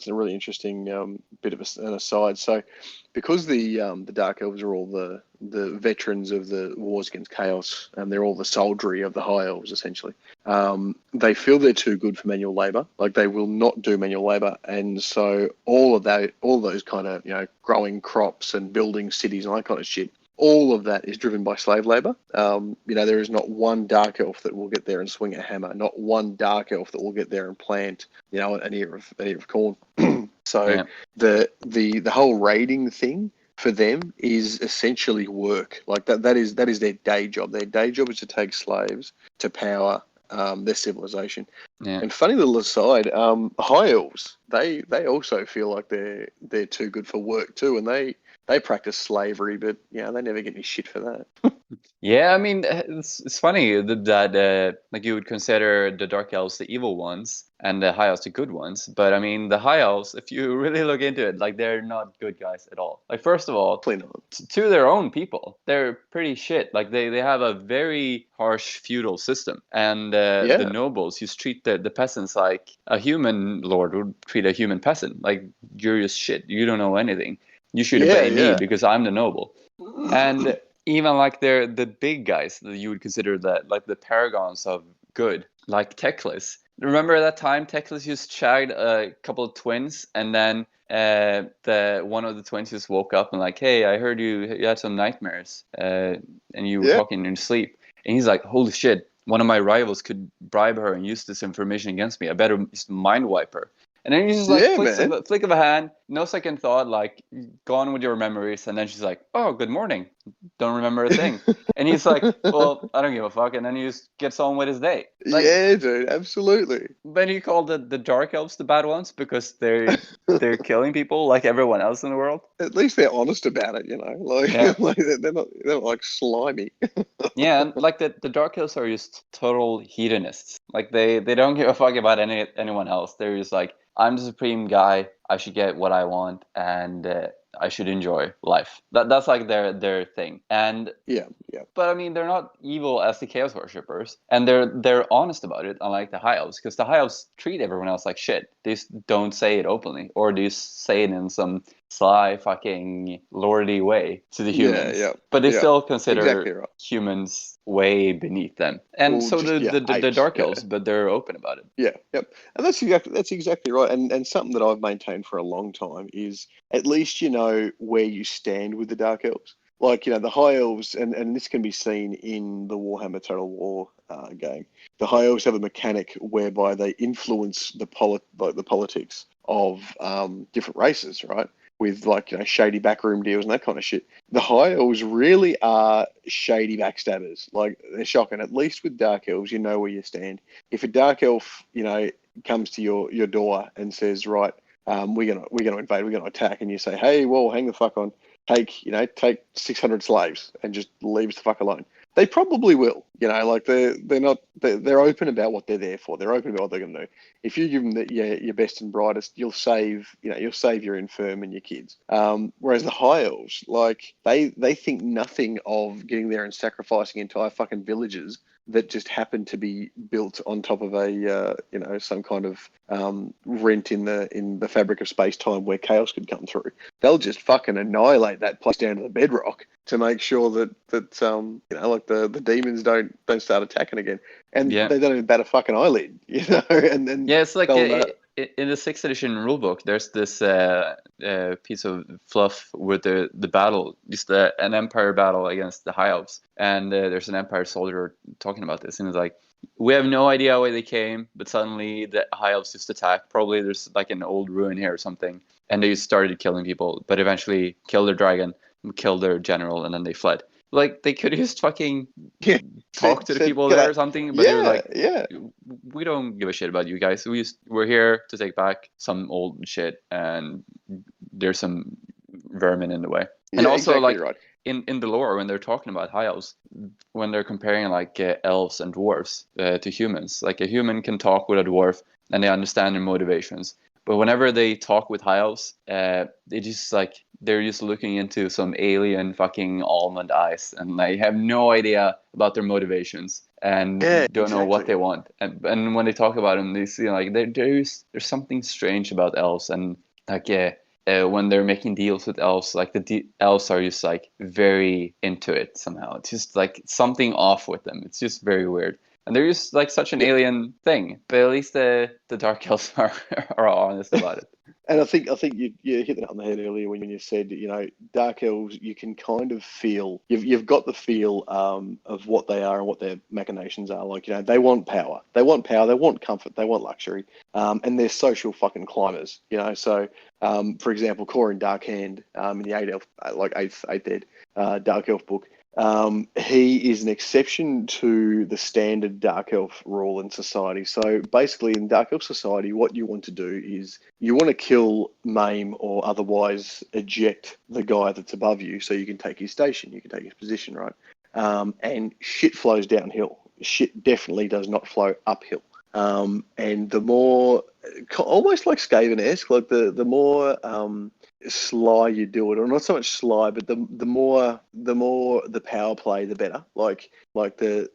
really interesting bit of an aside. So, because the Dark Elves are all the veterans of the wars against chaos, and they're all the soldiery of the High Elves, essentially, they feel they're too good for manual labor. Like, they will not do manual labor, and so all those kind of growing crops and building cities and that kind of shit, all of that is driven by slave labor. There is not one Dark Elf that will get there and swing a hammer. Not one Dark Elf that will get there and plant, an ear of corn. So the whole raiding thing for them is essentially work. Like that is their day job. Their day job is to take slaves to power their civilization. Yeah. And funny little aside, High Elves, they also feel like they're too good for work too, and they practice slavery, but they never get any shit for that. Yeah, I mean, it's funny that like you would consider the Dark Elves the evil ones and the High Elves the good ones. But I mean, the High Elves, if you really look into it, like, they're not good guys at all. Like, first of all, to their own people, they're pretty shit. Like, they have a very harsh feudal system. And the nobles used to treat the peasants like a human lord would treat a human peasant. Like, you're just shit. You don't know anything. You should obey me because I'm the noble. And even like they're the big guys that you would consider that like the paragons of good, like Teclis. Remember that time Teclis just shagged a couple of twins, and then the one of the twins just woke up and like, hey, I heard you had some nightmares, and you were talking in your sleep, and he's like, holy shit, one of my rivals could bribe her and use this information against me. I better just mind wipe her. And then he's just like, flick of a hand, no second thought, like, gone with your memories. And then she's like, oh, good morning. Don't remember a thing. And he's like, well, I don't give a fuck. And then he just gets on with his day. Like, yeah, dude, absolutely. Then you call the Dark Elves the bad ones because they're killing people like everyone else in the world. At least they're honest about it, you know. Like, like they're not like slimy. Yeah, and like the Dark Elves are just total hedonists. Like they don't give a fuck about anyone else. They're just like, I'm the supreme guy. I should get what I want, and I should enjoy life. That's like their thing. And yeah. But I mean, they're not evil as the Chaos Worshippers, and they're honest about it. Unlike the High Elves, because the High Elves treat everyone else like shit. They just don't say it openly, or they just say it in some sly fucking lordy way to the humans. But they still consider humans way beneath them, and so the Dark Elves, but they're open about it. And that's exactly right. And something that I've maintained for a long time is at least you know where you stand with the Dark Elves. Like, you know, the High Elves, and this can be seen in the Warhammer Total War game. The High Elves have a mechanic whereby they influence the politics of different races, right? With, like, you know, shady backroom deals and that kind of shit. The High Elves really are shady backstabbers. Like, they're shocking. At least with Dark Elves, you know where you stand. If a Dark Elf, you know, comes to your door and says, right, we're gonna invade, we're gonna attack, and you say, hey, well, hang the fuck on. Take 600 slaves and just leave us the fuck alone. They probably will, you know, like they're open about what they're there for. They're open about what they're going to do. If you give them your best and brightest, you'll save your infirm and your kids. Whereas the High Elves, like they think nothing of getting there and sacrificing entire fucking villages that just happen to be built on top of a some kind of rent in the fabric of space time where chaos could come through. They'll just fucking annihilate that place down to the bedrock to make sure that like the demons don't start attacking again, and they don't even bat a fucking eyelid, you know. And then it's like in the 6th edition rulebook, there's this piece of fluff with the battle, just an Empire battle against the High Elves, and there's an Empire soldier talking about this, and it's like, we have no idea where they came, but suddenly the High Elves just attacked. Probably there's like an old ruin here or something, and they started killing people, but eventually killed their dragon, killed their general, and then they fled. Like, they could just fucking talk to the people there or something, but they were like, we don't give a shit about you guys. We're here to take back some old shit, and there's some vermin in the way. And also, exactly, like, right. In the lore, when they're talking about High Elves, when they're comparing like elves and dwarves to humans, like a human can talk with a dwarf and they understand their motivations. But whenever they talk with High Elves, they just like, they're just looking into some alien fucking almond eyes, and they have no idea about their motivations and don't know what they want. And when they talk about them, they see like there's something strange about elves, and like when they're making deals with elves, like the elves are just like very into it somehow. It's just like something off with them. It's just very weird. And they're just like such an alien thing, but at least the Dark Elves are honest about it. And I think you hit that on the head earlier when you said, you know, Dark Elves, you can kind of feel, you've got the feel of what they are and what their machinations are. Like, you know, they want power, they want comfort, they want luxury, and they're social fucking climbers, you know. So, for example, Corin Darkhand in the 8th Ed Dark Elf book, he is an exception to the standard Dark Elf rule in society. So basically in Dark Elf society, what you want to do is you want to kill, maim, or otherwise eject the guy that's above you so you can take his station, you can take his position, right? And shit flows downhill. Shit definitely does not flow uphill. And the more, almost like Skaven-esque, like the more sly you do it, or not so much sly, but the more the power play, the better. Like the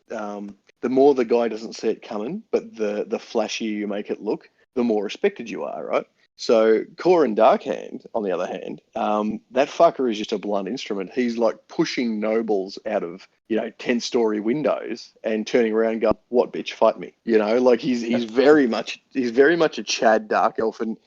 more the guy doesn't see it coming, but the flashier you make it look, the more respected you are, right? So Corin Darkhand, on the other hand, that fucker is just a blunt instrument. He's like pushing nobles out of 10-story windows and turning around and going, "What, bitch, fight me?" Like he's very much a Chad Dark Elf, and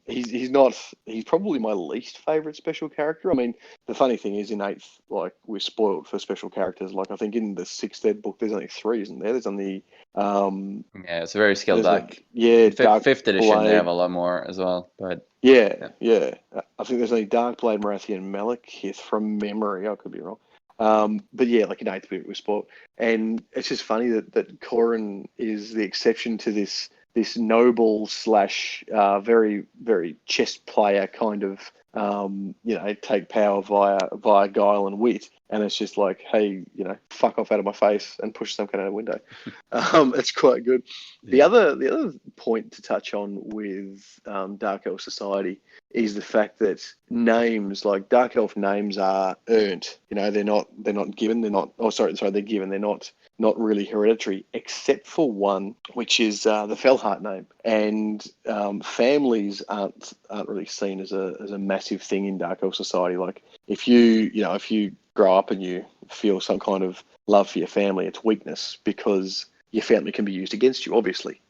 he's probably my least favorite special character. I mean, the funny thing is, in 8th, like, we're spoiled for special characters. Like, I think in the 6th ed book, there's only 3, isn't there? There's only yeah, it's very scaled back. Dark Fifth edition, Blade. they have a lot more as well. But yeah. I think there's only Dark Blade, Marathi, and Malekith from memory. I could be wrong. But yeah, like in 8th bit we sport, and it's just funny that Corin is the exception to this noble / very, very chess player kind of take power via guile and wit, and it's just like, hey, fuck off out of my face and push some kind of window. It's quite good. Yeah. The other point to touch on with Dark Elf Society is the fact that names, like Dark Elf names, are earned. They're not given. They're not. Oh, sorry, they're given. They're not really hereditary, except for one, which is the Fellheart name. And families aren't really seen as a massive thing in Dark Elf Society. Like, if you grow up and you feel some kind of love for your family, it's weakness, because your family can be used against you, obviously.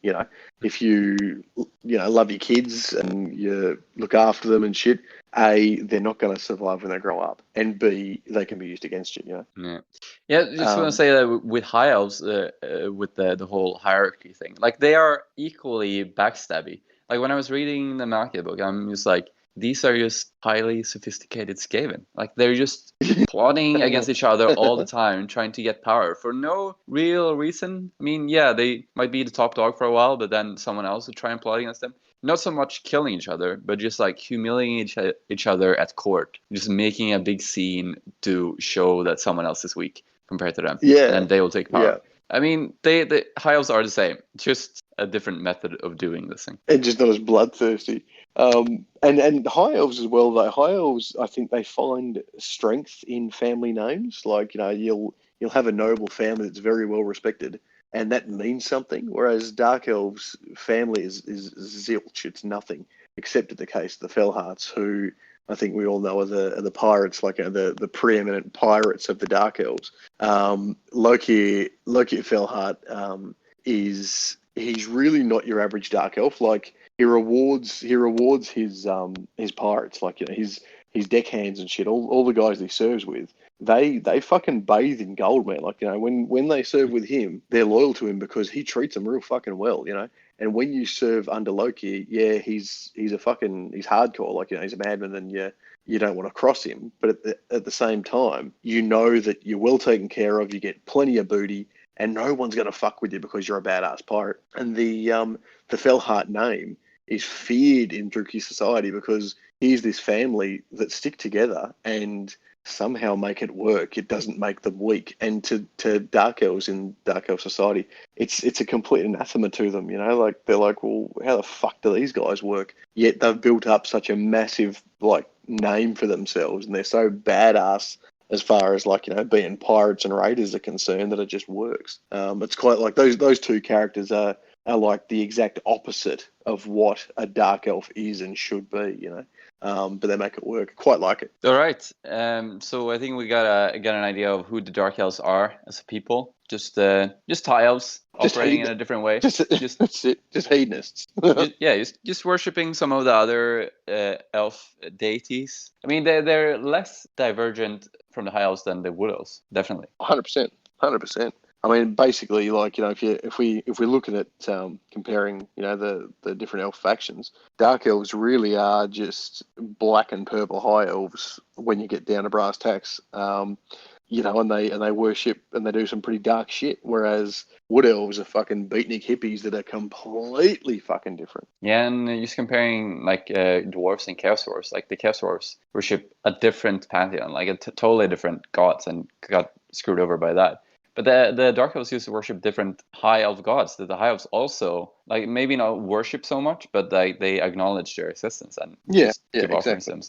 If you love your kids and you look after them and shit, A, they're not going to survive when they grow up, and B, they can be used against you. Yeah. Just want to say that with high elves, with the whole hierarchy thing, like, they are equally backstabby. Like, when I was reading the Malekith book, I'm just like, these are just highly sophisticated Skaven. Like, they're just plotting against each other all the time, trying to get power for no real reason. I mean, yeah, they might be the top dog for a while, but then someone else would try and plot against them. Not so much killing each other, but just like humiliating each other at court, just making a big scene to show that someone else is weak compared to them. Yeah. And then they will take power. Yeah. I mean, the high elves are the same, just a different method of doing this thing. And just not as bloodthirsty. And high elves as well, though. High elves, I think they find strength in family names. Like, you'll have a noble family that's very well respected, and that means something. Whereas Dark Elves' family is zilch. It's nothing, except in the case of the Fellhearts, who I think we all know are the pirates, like the preeminent pirates of the Dark Elves. Loki Fellheart he's really not your average Dark Elf. Like, he rewards his pirates, like, his deckhands and shit. All the guys he serves with, they fucking bathe in gold, man. Like, when they serve with him, they're loyal to him because he treats them real fucking well, And when you serve under Loki, yeah, he's hardcore. Like, he's a madman, and you don't want to cross him. But at the same time, that you're well taken care of. You get plenty of booty, and no one's going to fuck with you because you're a badass pirate. And the Fellheart name is feared in Druchii society because he's this family that stick together and somehow make it work. It doesn't make them weak. And to Dark Elves in Dark Elf society, it's a complete anathema to them. Like, they're like, well, how the fuck do these guys work? Yet they've built up such a massive, like, name for themselves, and they're so badass as far as, like, being pirates and raiders are concerned, that it just works. It's quite like those two characters are like the exact opposite of what a Dark Elf is and should be, but they make it work. Quite like it. All right. So I think we got an idea of who the Dark Elves are as a people. Just high elves operating in a different way. That's it. Just hedonists. just worshipping some of the other elf deities. I mean, they're less divergent from the high elves than the wood elves, definitely. 100%. I mean, basically, like, if we're looking at comparing, the different elf factions, Dark Elves really are just black and purple high elves when you get down to brass tacks. And they worship and they do some pretty dark shit. Whereas Wood Elves are fucking beatnik hippies that are completely fucking different. Yeah, and just comparing, like, dwarves and chaos dwarves, like, the chaos dwarves worship a different pantheon, like totally different gods, and got screwed over by that. But the Dark Elves used to worship different high elf gods that the high elves also, like, maybe not worship so much, but they acknowledge their existence and give offerings to them.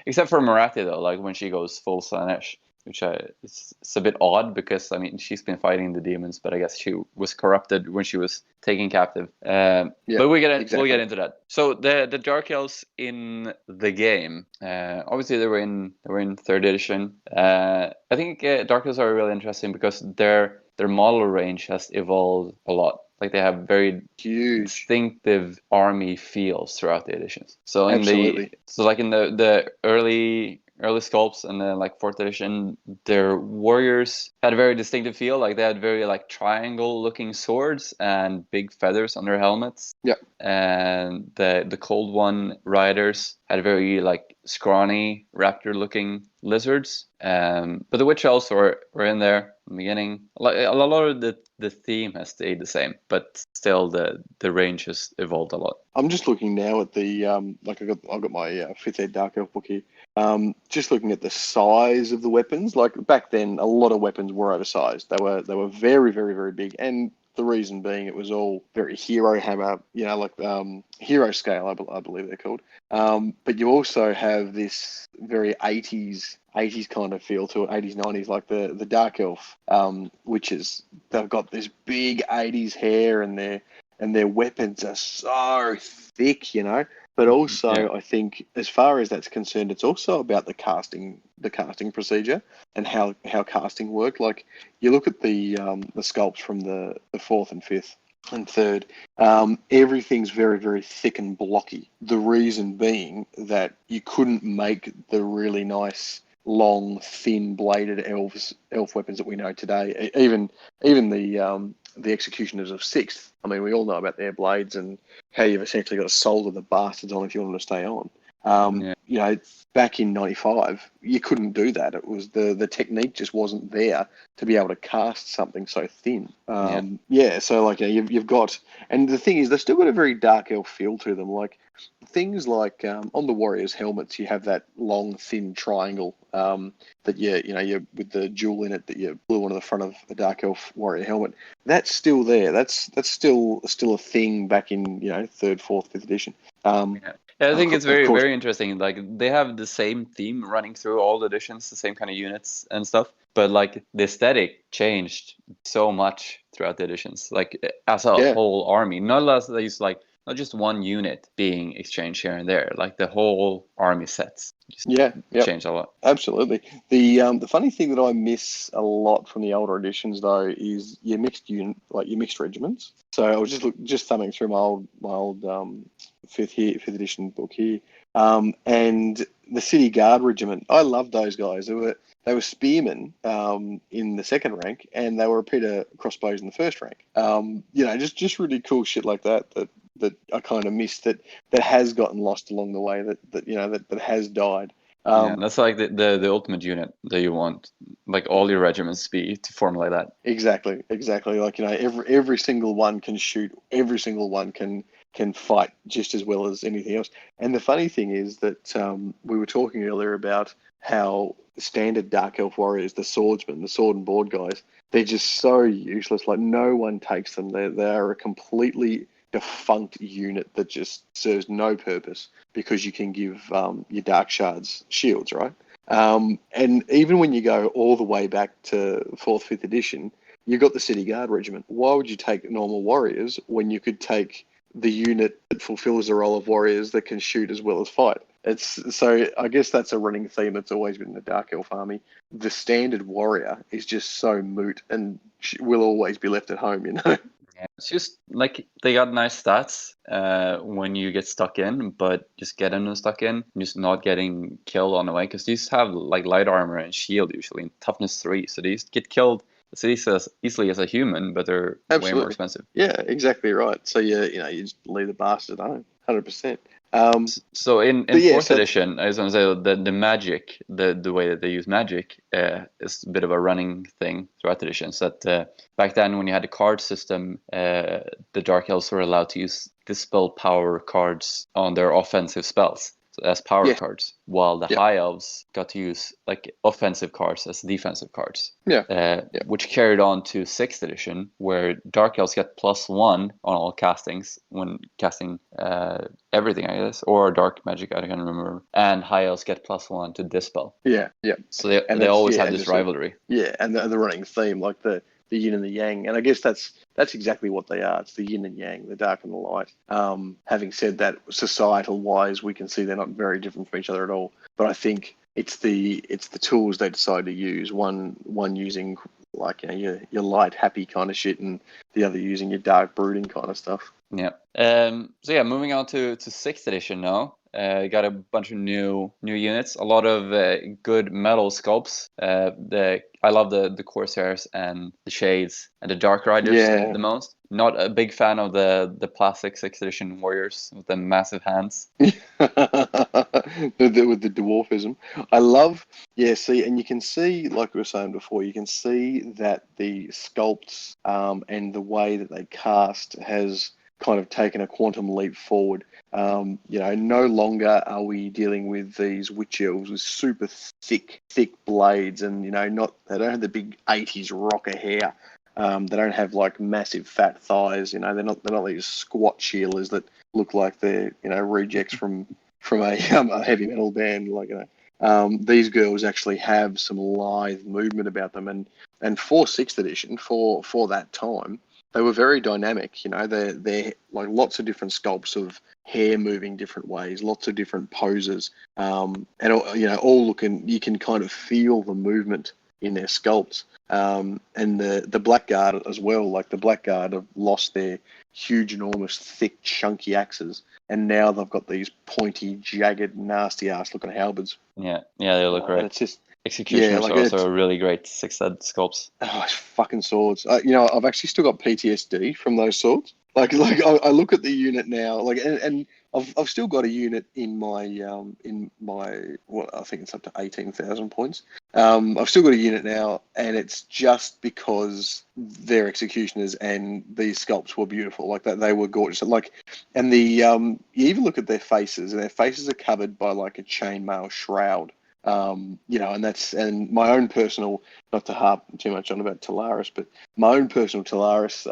Except for Marathi, though, like, when she goes full Slaanesh. it's a bit odd because I mean she's been fighting the demons, but I guess she was corrupted when she was taken captive. But we'll get into that. So the Dark Elves in the game, obviously they were in 3rd edition. I think Dark Elves are really interesting because their model range has evolved a lot. Like they have very distinctive army feels throughout the editions. So in the early sculpts and then like 4th edition, their warriors had a very distinctive feel. Like they had very like triangle looking swords and big feathers on their helmets. Yeah. And the Cold One riders had very like scrawny raptor looking lizards. But the Witch Elves were in there in the beginning. Like a lot of the theme has stayed the same, but still the range has evolved a lot. I'm just looking now at the I've got my 5th ed Dark Elf book here. Just looking at the size of the weapons. Like back then, a lot of weapons were oversized. They were very, very, very big, and the reason being it was all very hero hammer, like hero scale, I believe they're called. But you also have this very 80s kind of feel to it, 80s, 90s, like the Dark Elf witches. They've got this big 80s hair and their weapons are so thick, But also, I think, as far as that's concerned, it's also about the casting procedure and how casting worked. Like you look at the sculpts from the 4th and 5th and 3rd, everything's very, very thick and blocky. The reason being that you couldn't make the really nice, long, thin bladed elf weapons that we know today. Even the executioners of 6th. I mean, we all know about their blades and how you've essentially got to solder the bastards on if you want them to stay on. Back in 95, you couldn't do that. It was the technique just wasn't there to be able to cast something so thin. So like you've got, and the thing is, they've still got a very Dark Elf feel to them. Like things like on the warriors' helmets, you have that long, thin triangle that you with the jewel in it that you glue onto the front of a Dark Elf warrior helmet. That's still there. That's still a thing back in 3rd, 4th, 5th edition. I think it's very, very interesting. Like they have the same theme running through all the editions, the same kind of units and stuff. But like the aesthetic changed so much throughout the editions, like as a whole army. Not just one unit being exchanged here and there. Like the whole army sets changed a lot. Absolutely. The funny thing that I miss a lot from the older editions though is your mixed regiments. So I was just thumbing through my old 5th edition book here, and the City Guard Regiment. I love those guys. They were spearmen in the 2nd rank, and they were repeater crossbows in the 1st rank. Just really cool shit like that I kind of missed that has gotten lost along the way that has died. That's like the ultimate unit that you want, like all your regiments to form like that. Exactly. Like every single one can shoot. Every single one can fight just as well as anything else. And the funny thing is that we were talking earlier about how standard Dark Elf warriors, the swordsmen, the sword and board guys, they're just so useless. Like no one takes them. They are a completely defunct unit that just serves no purpose because you can give your Dark Shards shields, right? And even when you go all the way back to 4th, 5th edition, you've got the City Guard Regiment. Why would you take normal warriors when you could take the unit that fulfills the role of warriors that can shoot as well as fight? So I guess that's a running theme that's always been in the Dark Elf army. The standard warrior is just so moot and will always be left at home, Yeah, it's just like they got nice stats when you get stuck in, but just getting them stuck in, just not getting killed on the way, because these have like light armor and shield usually, and toughness 3, so these get killed as easily as a human, but they're way more expensive. Yeah, exactly right. So you just leave the bastard at home, 100%. So in 4th edition, I was going to say the magic, the way that they use magic is a bit of a running thing throughout the editions. That back then, when you had the card system, the Dark Elves were allowed to use dispel power cards on their offensive spells. as power Yes. cards, while the Yep. High Elves got to use like offensive cards as defensive cards. Yeah. Which carried on to 6th edition, where Dark Elves get +1 on all castings when casting everything, I guess, or dark magic, I can't remember. And High Elves get +1 to dispel. Yeah. So they always have this rivalry. And the running theme, like the yin and the yang, and I guess that's exactly what they are. It's the yin and yang, the dark and the light. Having said that, societal wise, we can see they're not very different from each other at all. But I think it's the tools they decide to use. One using like your light happy kind of shit, and the other using your dark brooding kind of stuff. Yeah. So yeah, moving on to 6th edition now. Got a bunch of new units, a lot of good metal sculpts. I love the Corsairs and the Shades and the Dark Riders the most. Not a big fan of the plastic 6th edition warriors with the massive hands. With the dwarfism. I love, and you can see, like we were saying before, you can see that the sculpts and the way that they cast has kind of taken a quantum leap forward. No longer are we dealing with these witch elves with super thick blades, and they don't have the big 80s rocker hair. They don't have like massive fat thighs. They're not these squat Sheilas that look like they're rejects from a heavy metal band. These girls actually have some lithe movement about them, and for 6th edition, for that time, they were very dynamic. They're like lots of different sculpts of hair moving different ways, lots of different poses, and all looking. You can kind of feel the movement in their sculpts, and the Blackguard as well. Like the Blackguard have lost their huge, enormous, thick, chunky axes, and now they've got these pointy, jagged, nasty ass looking halberds. Yeah, they look great. It's just. Executioners are also really great 6th sculpts. Oh, fucking swords! I've actually still got PTSD from those swords. I look at the unit now, and I've still got a unit in my I think it's up to 18,000 points. I've still got a unit now, and it's just because their executioners and these sculpts were beautiful. Like that, they were gorgeous. And you even look at their faces, and their faces are covered by like a chainmail shroud. And my own personal, not to harp too much on about Talaris, but my own personal Talaris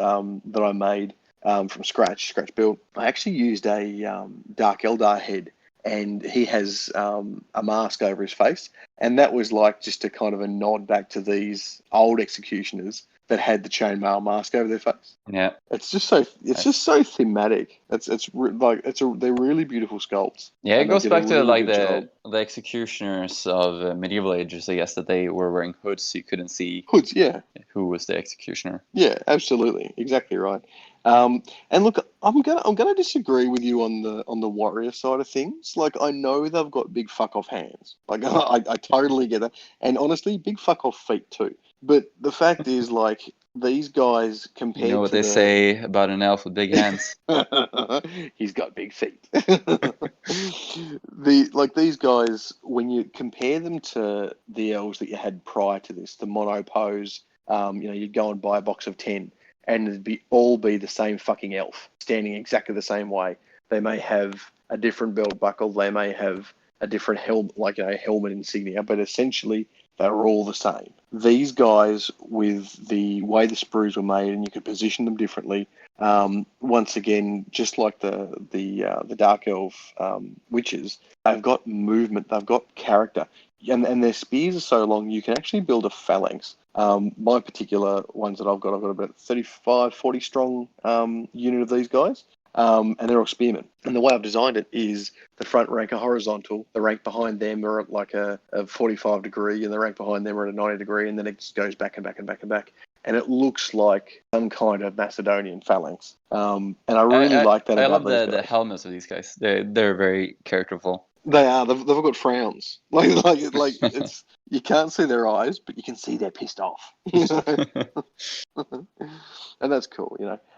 that I made from scratch built. I actually used a Dark Eldar head, and he has a mask over his face, and that was like just a kind of a nod back to these old executioners that had the chainmail mask over their face. Yeah, it's just so thematic. They're really beautiful sculpts. Yeah, it goes back to like the executioners of medieval ages. I guess that they were wearing hoods, so you couldn't see hoods. Yeah, who was the executioner? Yeah, absolutely, exactly right. And look, I'm gonna disagree with you on the warrior side of things. Like, I know they've got big fuck off hands. Like, I totally get that, and honestly, big fuck off feet too. But the fact is, like, these guys compared to you know what they say about an elf with big hands? He's got big feet. These guys, when you compare them to the elves that you had prior to this, the monopose, you'd go and buy a box of 10, and it'd all be the same fucking elf, standing exactly the same way. They may have a different belt buckle, they may have a different helmet, like a helmet insignia, but essentially they're all the same. These guys, with the way the sprues were made, and you could position them differently. Once again, just like the Dark Elf witches, they've got movement, they've got character, and their spears are so long you can actually build a phalanx. My particular ones that I've got about 35, 40 strong unit of these guys. And they're all spearmen. And the way I've designed it is the front rank are horizontal, the rank behind them are at like a 45 degree, and the rank behind them are at a 90 degree, and then it just goes back and back and back and back. And it looks like some kind of Macedonian phalanx. And I really like that about these guys. I love the helmets of these guys. They're very characterful. They are. They've got frowns. Like it's, you can't see their eyes, but you can see they're pissed off. And that's cool,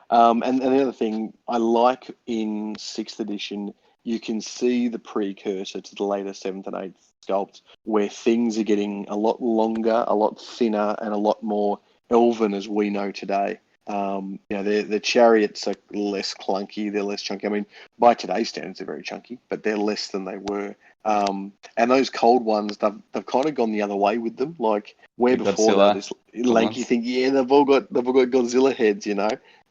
And the other thing I like in 6th edition, you can see the precursor to the later 7th and 8th sculpts, where things are getting a lot longer, a lot thinner, and a lot more elven as we know today. their chariots are less clunky. They're less chunky. I mean, by today's standards, they're very chunky, but they're less than they were. And those cold ones, they've kind of gone the other way with them. Like where The before they were Godzilla this lanky ones. thing. Yeah, they've all got Godzilla heads,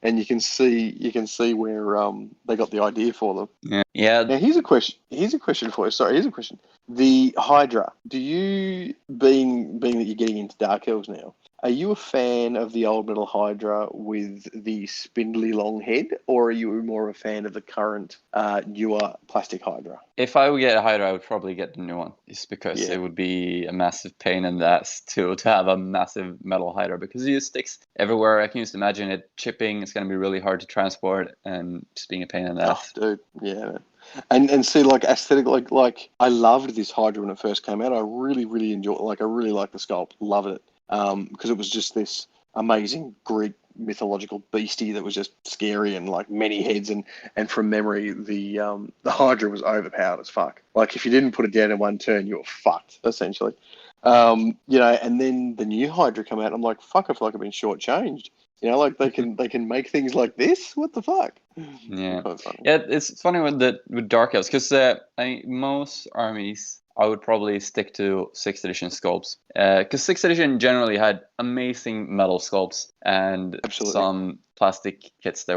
and you can see where they got the idea for them. Yeah. Now here's a question. Here's a question for you. Sorry, here's a question. The Hydra. Do you, being that you're getting into Dark Elves now, are you a fan of the old metal Hydra with the spindly long head, or are you more a fan of the current newer plastic Hydra? If I would get a Hydra, I would probably get the new one, just because Yeah. it would be a massive pain in the ass to have a massive metal Hydra, because it sticks everywhere. I can just imagine it chipping. It's going to be really hard to transport and just being a pain in the Oh, ass. dude, yeah. And see, like aesthetic, like I loved this Hydra when it first came out. I really enjoyed it. Like I really liked the sculpt, loved it, because it was just this amazing Greek mythological beastie that was just scary and like many heads, and from memory, the Hydra was overpowered as fuck. Like if you didn't put it down in one turn, you were fucked essentially. And then the new Hydra come out. And I'm like, fuck, I feel like I've been shortchanged. Like they can make things like this. What the fuck? Yeah. Quite funny. Yeah, it's funny with Dark Elves, because most armies I would probably stick to 6th edition sculpts, because 6th edition generally had amazing metal sculpts and Absolutely. some plastic kits they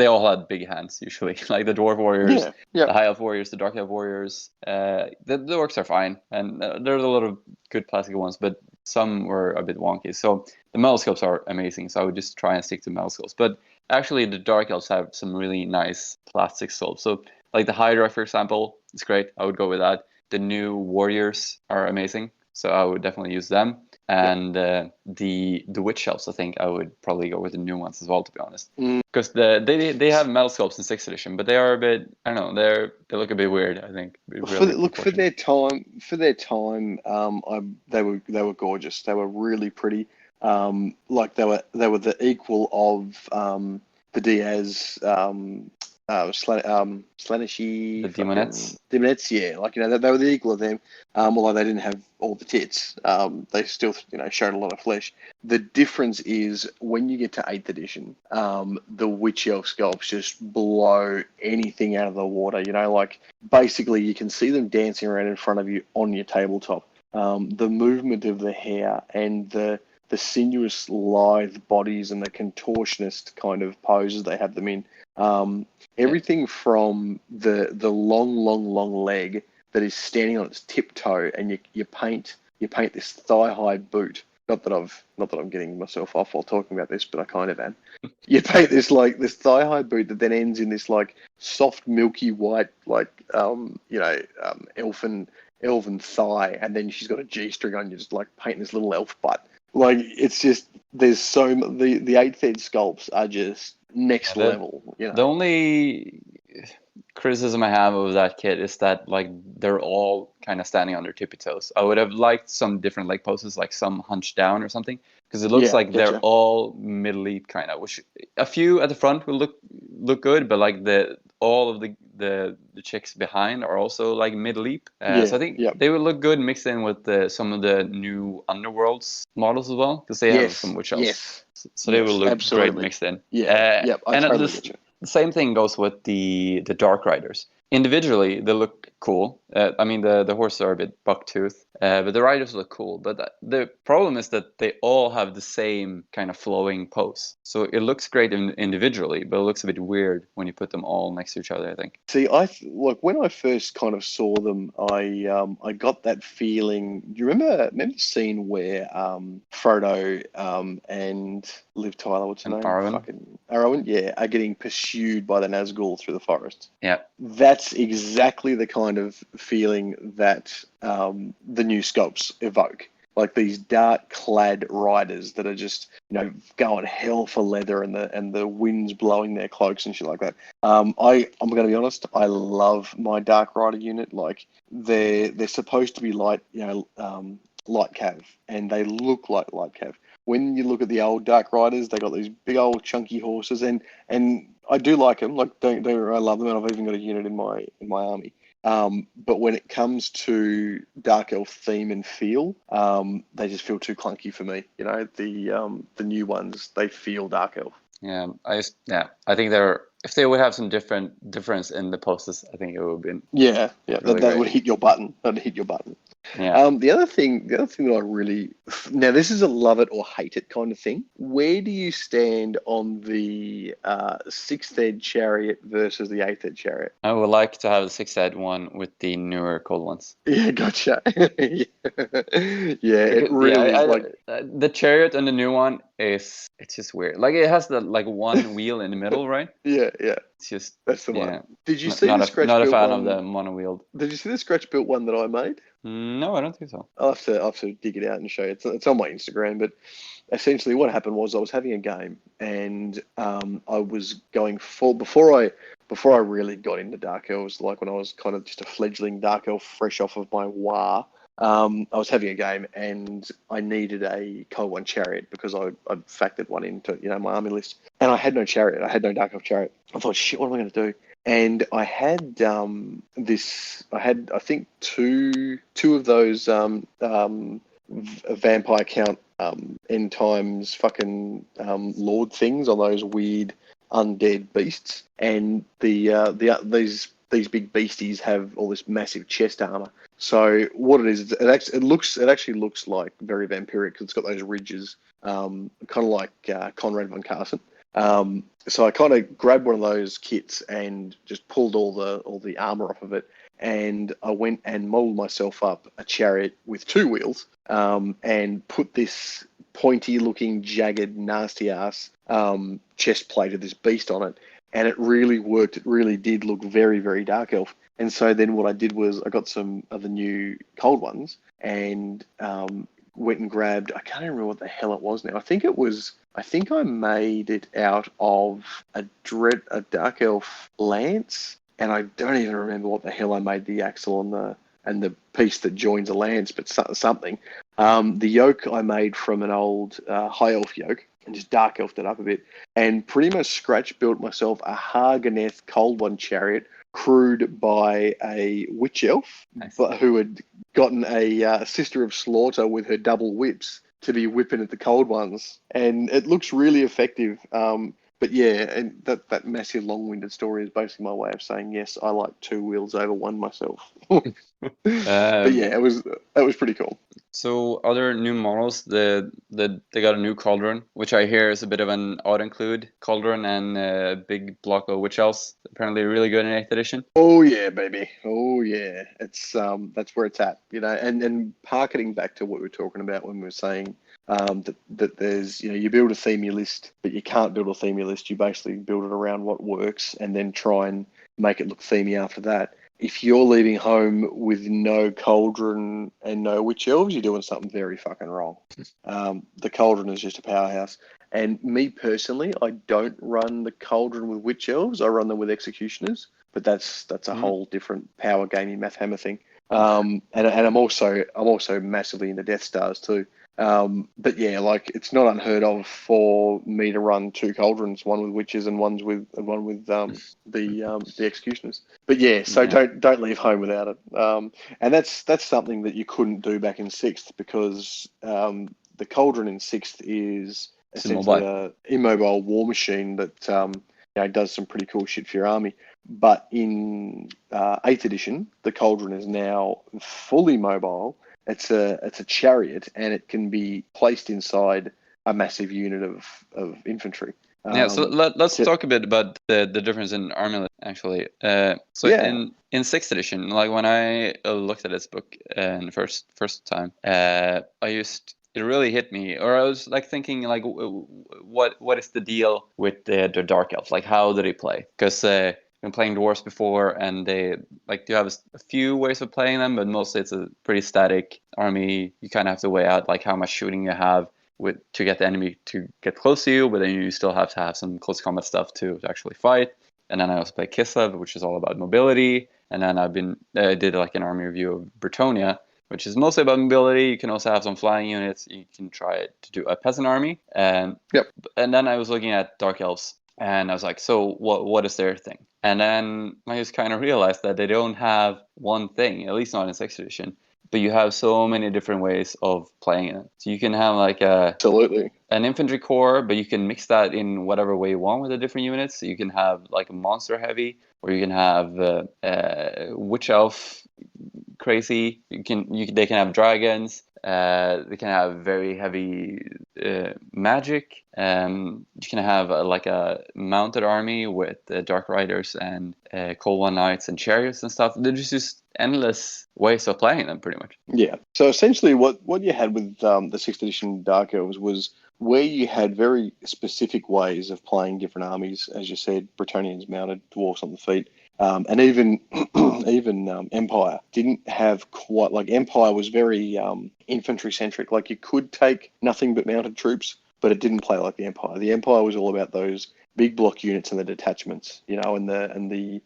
all had big hands usually, like the Dwarf Warriors, Yeah. the High Elf Warriors, the Dark Elf Warriors. The orcs are fine, and there's a lot of good plastic ones, but some were a bit wonky. So the metal sculpts are amazing, so I would just try and stick to metal sculpts. But actually, the Dark Elves have some really nice plastic sculpts. So, like the Hydra, for example, it's great. I would go with that. The new Warriors are amazing, so I would definitely use them. And the Witch Elves, I think I would probably go with the new ones as well, to be honest. Because they have metal sculpts in 6th edition, but they are a bit, I don't know, they look a bit weird, I think. For their time, they were gorgeous. They were really pretty. Like they were the equal of the Diaz, Slanishi, The Demonettes. Demonettes, yeah. Like they were the equal of them. Although they didn't have all the tits, they still showed a lot of flesh. The difference is when you get to 8th edition, the Witch Elf sculpts just blow anything out of the water. Like basically you can see them dancing around in front of you on your tabletop. The movement of the hair and the sinuous, lithe bodies and the contortionist kind of poses they have them in. Everything from the long leg that is standing on its tiptoe, and you paint this thigh-high boot. Not that I'm getting myself off while talking about this, but I kind of am. You paint this thigh-high boot that then ends in this like soft, milky white, elven thigh, and then she's got a G-string on. You just like painting this little elf butt. Like it's just the 8th ed sculpts are just next level. The only criticism I have of that kit is that like they're all kind of standing on their tippy toes. I would have liked some different leg poses, like some hunched down or something, because it looks like they're all middle leap kind of. Which a few at the front will look good, but like all of the chicks behind are also like mid leap. So I think they would look good mixed in with some of the new Underworlds models as well, because they have some Witch Elves. Yes. So they will look great mixed in. I totally get you. The same thing goes with the Dark Riders. Individually, they look cool. I mean, the horses are a bit buck-toothed, but the riders look cool. But the problem is that they all have the same kind of flowing pose. So it looks great individually, but it looks a bit weird when you put them all next to each other, I think. See, when I first kind of saw them, I got that feeling. Do you remember the scene where Frodo and Liv Tyler, what's her name? Arwen, yeah, are getting pursued by the Nazgul through the forest. Yeah. That's exactly the kind of feeling that the new sculpts evoke. Like these dark-clad riders that are just, going hell for leather, and the wind's blowing their cloaks and shit like that. I'm going to be honest. I love my Dark Rider unit. Like they're supposed to be light, light cav, and they look like light cav. When you look at the old Dark Riders, they got these big old chunky horses, and I do like them. Like I love them, and I've even got a unit in my army. But when it comes to Dark Elf theme and feel, they just feel too clunky for me. You know, the new ones, they feel Dark Elf. Yeah, I think if they would have some difference in the poses, I think it would have been Yeah, really that great. would hit your button. That'd hit your button. Yeah. The other thing that I really, now this is a love it or hate it kind of thing. Where do you stand on the 6th Ed chariot versus the 8th Ed chariot? I would like to have the 6th one with the newer cold ones. Yeah, gotcha. Yeah, it really the chariot and the new one it's just weird. Like it has the one wheel in the middle, right? Yeah. It's just That's the one. Did you see not the a scratch not a built fan one? of the mono wheeled. Did you see the scratch built one that I made? No, I don't think so. I'll have to dig it out and show you. It's on my Instagram, but essentially what happened was I was having a game and I was going full before I really got into Dark Elves, like when I was kind of just a fledgling Dark Elf fresh off of my WAR. I was having a game and I needed a Cold One chariot because I'd factored one into my army list, and I had no chariot. I had no Dark Elf chariot. I thought, shit, what am I going to do? And I had I think two of those vampire count end times fucking lord things on those weird undead beasts, and these big beasties have all this massive chest armor. So what it is, it actually looks like very vampiric because it's got those ridges, kind of like Conrad von Carson. So I kind of grabbed one of those kits and just pulled all the armor off of it, and I went and molded myself up a chariot with 2 wheels, and put this pointy-looking, jagged, nasty-ass chest plate of this beast on it, and it really worked. It really did look very, very Dark Elf. And so then what I did was I got some of the new cold ones and went and grabbed, I can't even remember what the hell it was now. I think I made it out of a Dark Elf lance, and I don't even remember what the hell I made the axle and the piece that joins a lance, but something. The yoke I made from an old High Elf yoke and just Dark Elfed it up a bit, and pretty much scratch built myself a Harganeth Cold One chariot crewed by a witch elf, nice. who had gotten a Sister of Slaughter with her double whips to be whipping at the cold ones, and it looks really effective. But yeah, and that massive long-winded story is basically my way of saying yes, I like 2 wheels over one myself. But yeah, that was pretty cool. So other new models, they got a new cauldron, which I hear is a bit of an odd include cauldron and a big block of witch elves. Apparently really good in 8th edition. Oh yeah, baby. Oh yeah. It's that's where it's at, and harkening back to what we were talking about when we were saying that there's, you build a theming list, but you can't build a theming list. You basically build it around what works and then try and make it look themey after that. If you're leaving home with no cauldron and no witch elves, you're doing something very fucking wrong. The cauldron is just a powerhouse. And me personally, I don't run the cauldron with witch elves. I run them with executioners, but that's a whole different power gaming math hammer thing. And I'm also massively into Death Stars too. But yeah, like it's not unheard of for me to run 2 cauldrons, one with witches and one with the executioners. But yeah, so don't leave home without it. And that's something that you couldn't do back in 6th because the cauldron in 6th is essentially an immobile war machine that does some pretty cool shit for your army. But in 8th edition, the cauldron is now fully mobile. It's a chariot, and it can be placed inside a massive unit of infantry. So let's talk a bit about the difference in army list, actually. In 6th edition, like when I looked at this book in the first time, it really hit me, or I was like thinking like, what is the deal with the Dark Elves? Like, how do they play? Because been playing dwarves before, and they you have a few ways of playing them, but mostly it's a pretty static army. You kind of have to weigh out like how much shooting you have to get the enemy to get close to you, but then you still have to have some close combat stuff to actually fight. And then I also play Kislev, which is all about mobility. And then I did like an army review of Bretonia, which is mostly about mobility. You can also have some flying units. You can try to do a peasant army. And then I was looking at Dark Elves, and I was like, so what is their thing? And then I just kind of realized that they don't have one thing, at least not in 6th edition. But you have so many different ways of playing it. So you can have like Absolutely. an infantry corps, but you can mix that in whatever way you want with the different units. So you can have like a monster heavy, or you can have witch elf crazy. They can have dragons. They can have very heavy magic. You can have like a mounted army with dark riders and cold one knights and chariots and stuff. There's just endless ways of playing them, pretty much. Yeah. So essentially, what you had with the 6th edition Dark Elves was where you had very specific ways of playing different armies, as you said, Bretonnians mounted, dwarfs on the feet, and even Empire didn't have quite like Empire was very infantry centric. Like you could take nothing but mounted troops, but it didn't play like the Empire. The Empire was all about those big block units and the detachments, you know, and the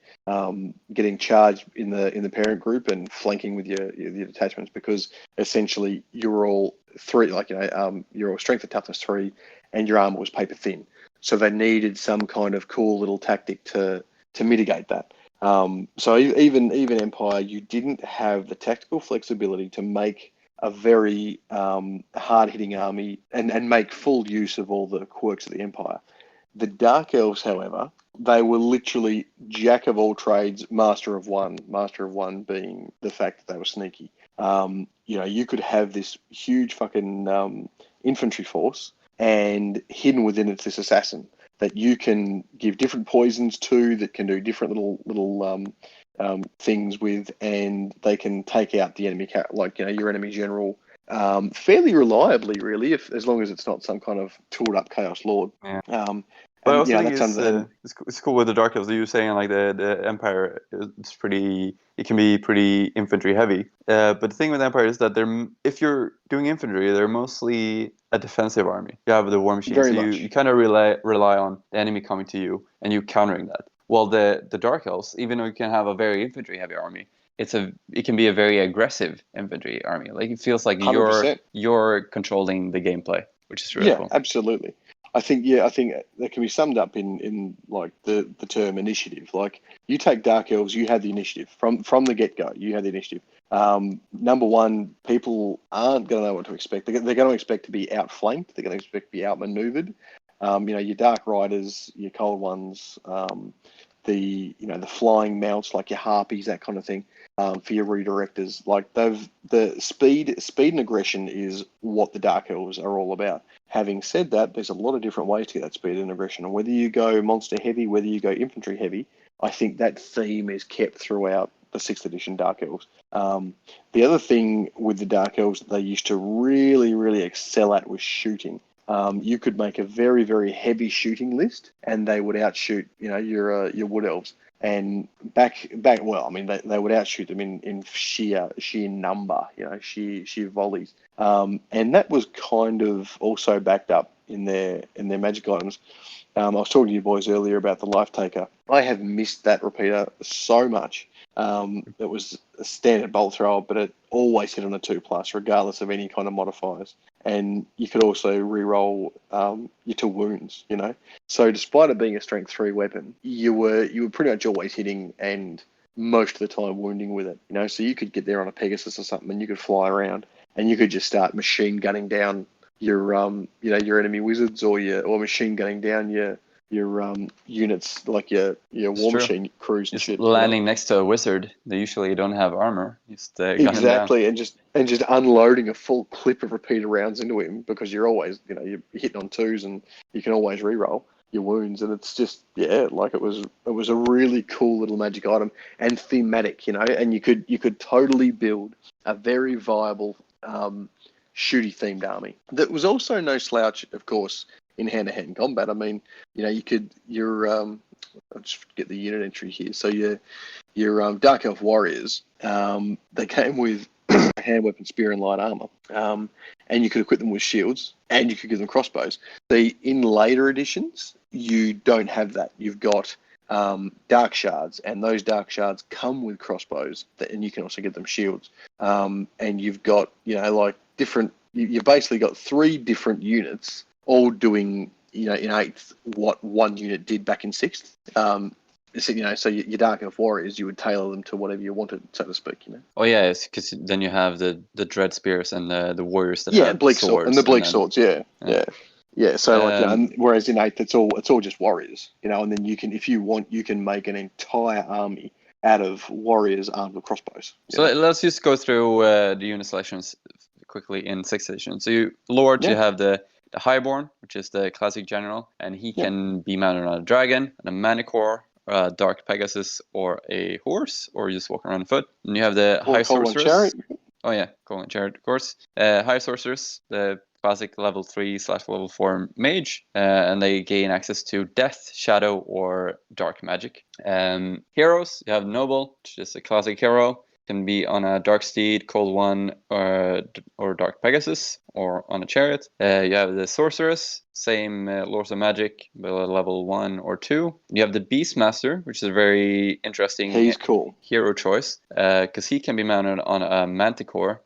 getting charged in the parent group and flanking with your detachments, because essentially you're all three, like, you know, you're all strength and toughness 3, and your armor was paper thin. So they needed some kind of cool little tactic to mitigate that. So even Empire, you didn't have the tactical flexibility to make a very hard-hitting army and make full use of all the quirks of the Empire. The Dark Elves, however, they were literally jack of all trades, master of one being the fact that they were sneaky. You know, you could have this huge fucking infantry force, and hidden within it's this assassin that you can give different poisons to, that can do different little things with, and they can take out the enemy, like, you know, your enemy general, fairly reliably, really, as long as it's not some kind of tooled up Chaos Lord. Yeah. But I also think it's cool with the Dark Elves. You were saying like the Empire is it can be pretty infantry heavy. But the thing with Empire is that if you're doing infantry, they're mostly a defensive army. You have the war machine, Very so much. you kind of rely on the enemy coming to you and you countering that. Well, the Dark Elves, even though you can have a very infantry heavy army, it can be a very aggressive infantry army. Like it feels like 100%. you're controlling the gameplay, which is really cool. Absolutely. I think that can be summed up in like the term initiative. Like, you take Dark Elves, you had the initiative from the get go. You had the initiative. Number one, people aren't going to know what to expect. They're going to expect to be outflanked. They're going to expect to be outmaneuvered. You know, your Dark Riders, your Cold Ones, the flying mounts like your Harpies, that kind of thing. For your redirectors, like the speed and aggression is what the Dark Elves are all about. Having said that, there's a lot of different ways to get that speed and aggression, and whether you go monster heavy, whether you go infantry heavy, I think that theme is kept throughout the 6th edition Dark Elves. The other thing with the Dark Elves that they used to really, really excel at was shooting. You could make a very, very heavy shooting list, and they would outshoot, you know, your Wood Elves. And back, well, I mean, they would outshoot them in sheer number, you know, sheer volleys. And that was kind of also backed up in their magic items. I was talking to you boys earlier about the Life Taker. I have missed that repeater so much. It was a standard bolt thrower, but it always hit on a 2+, regardless of any kind of modifiers. And you could also re-roll your 2 wounds, you know. So despite it being a strength 3 weapon, you were pretty much always hitting and most of the time wounding with it, you know. So you could get there on a Pegasus or something, and you could fly around, and you could just start machine gunning down your your enemy wizards, or machine gunning down your units, like your war machine crews and just shit. landing next to a wizard. They usually don't have armor. Just exactly, and just unloading a full clip of repeater rounds into him, because you're always, you know, you're hitting on 2s, and you can always re-roll your wounds, and it's just, yeah, like it was a really cool little magic item and thematic, you know. And you could totally build a very viable shooty themed army that was also no slouch, of course, in hand-to-hand combat. I mean, you know, I'll just get the unit entry here. So your Dark Elf warriors, they came with hand weapon, spear, and light armor, and you could equip them with shields, and you could give them crossbows. In later editions, you don't have that. You've got dark shards, and those dark shards come with crossbows, and you can also get them shields. And you've got, you know, like different. You've basically got 3 different units, all doing, you know, in 8th what one unit did back in 6th. So, so your Dark Elf warriors, you would tailor them to whatever you wanted, so to speak. Oh yeah, because then you have the dread spears and the warriors that Yeah, have bleak swords and the bleak then, swords. Yeah. So Um, whereas in 8th, it's all just warriors. And then you can, if you want, you can make an entire army out of warriors armed with crossbows. So let's just go through the unit selections quickly in 6th edition. So you have the Highborn, which is the classic general, and he can be mounted on a dragon, and a Manicore, a Dark Pegasus, or a horse, or just walk around on foot. And you have the High Sorceress. Chariot. Oh yeah, Colin Chariot, of course. High Sorceress, the classic level 3/level 4 mage, and they gain access to death, shadow, or dark magic. Heroes, you have Noble, which is a classic hero. Can be on a Dark Steed, Cold One, or Dark Pegasus, or on a chariot. You have the Sorceress, same Lords of Magic, but level 1 or 2. You have the Beastmaster, which is a very interesting hero choice, because he can be mounted on a Manticore,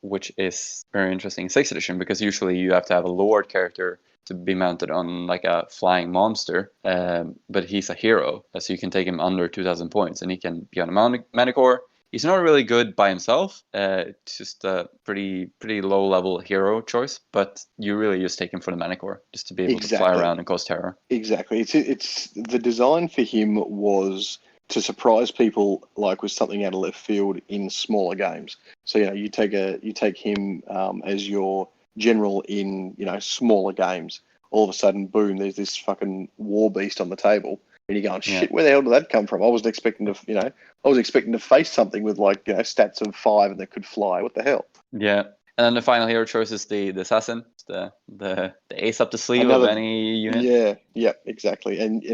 which is very interesting in 6th edition, because usually you have to have a Lord character to be mounted on like a flying monster, but he's a hero, so you can take him under 2,000 points, and he can be on a Manticore. He's not really good by himself. It's just a pretty low level hero choice, but you really just take him for the Manicore just to be able to fly around and cause terror. Exactly. It's the design for him was to surprise people, like with something out of left field in smaller games. So you take him as your general in smaller games. All of a sudden, boom! There's this fucking war beast on the table. And you're going, shit, where the hell did that come from? I wasn't expecting to, face something with stats of 5 and that could fly. What the hell? Yeah. And then the final hero choice is the assassin, the ace up the sleeve of any unit. Yeah, exactly. And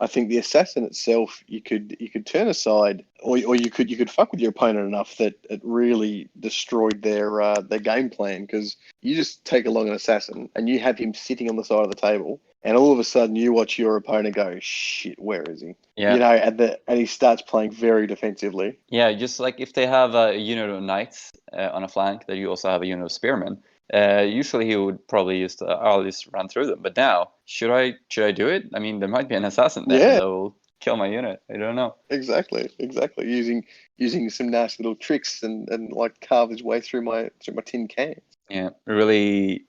I think the assassin itself, you could turn aside, or you could fuck with your opponent enough that it really destroyed their game plan, because you just take along an assassin and you have him sitting on the side of the table, and all of a sudden you watch your opponent go, shit, where is he? Yeah. And he starts playing very defensively. Yeah, just like if they have a unit of knights on a flank, that you also have a unit of spearmen. Usually he would probably I'll just run through them. But now, should I do it? I mean, there might be an assassin there that will kill my unit. I don't know. Exactly. Using some nasty little tricks and like carve his way through my tin cans. Yeah, really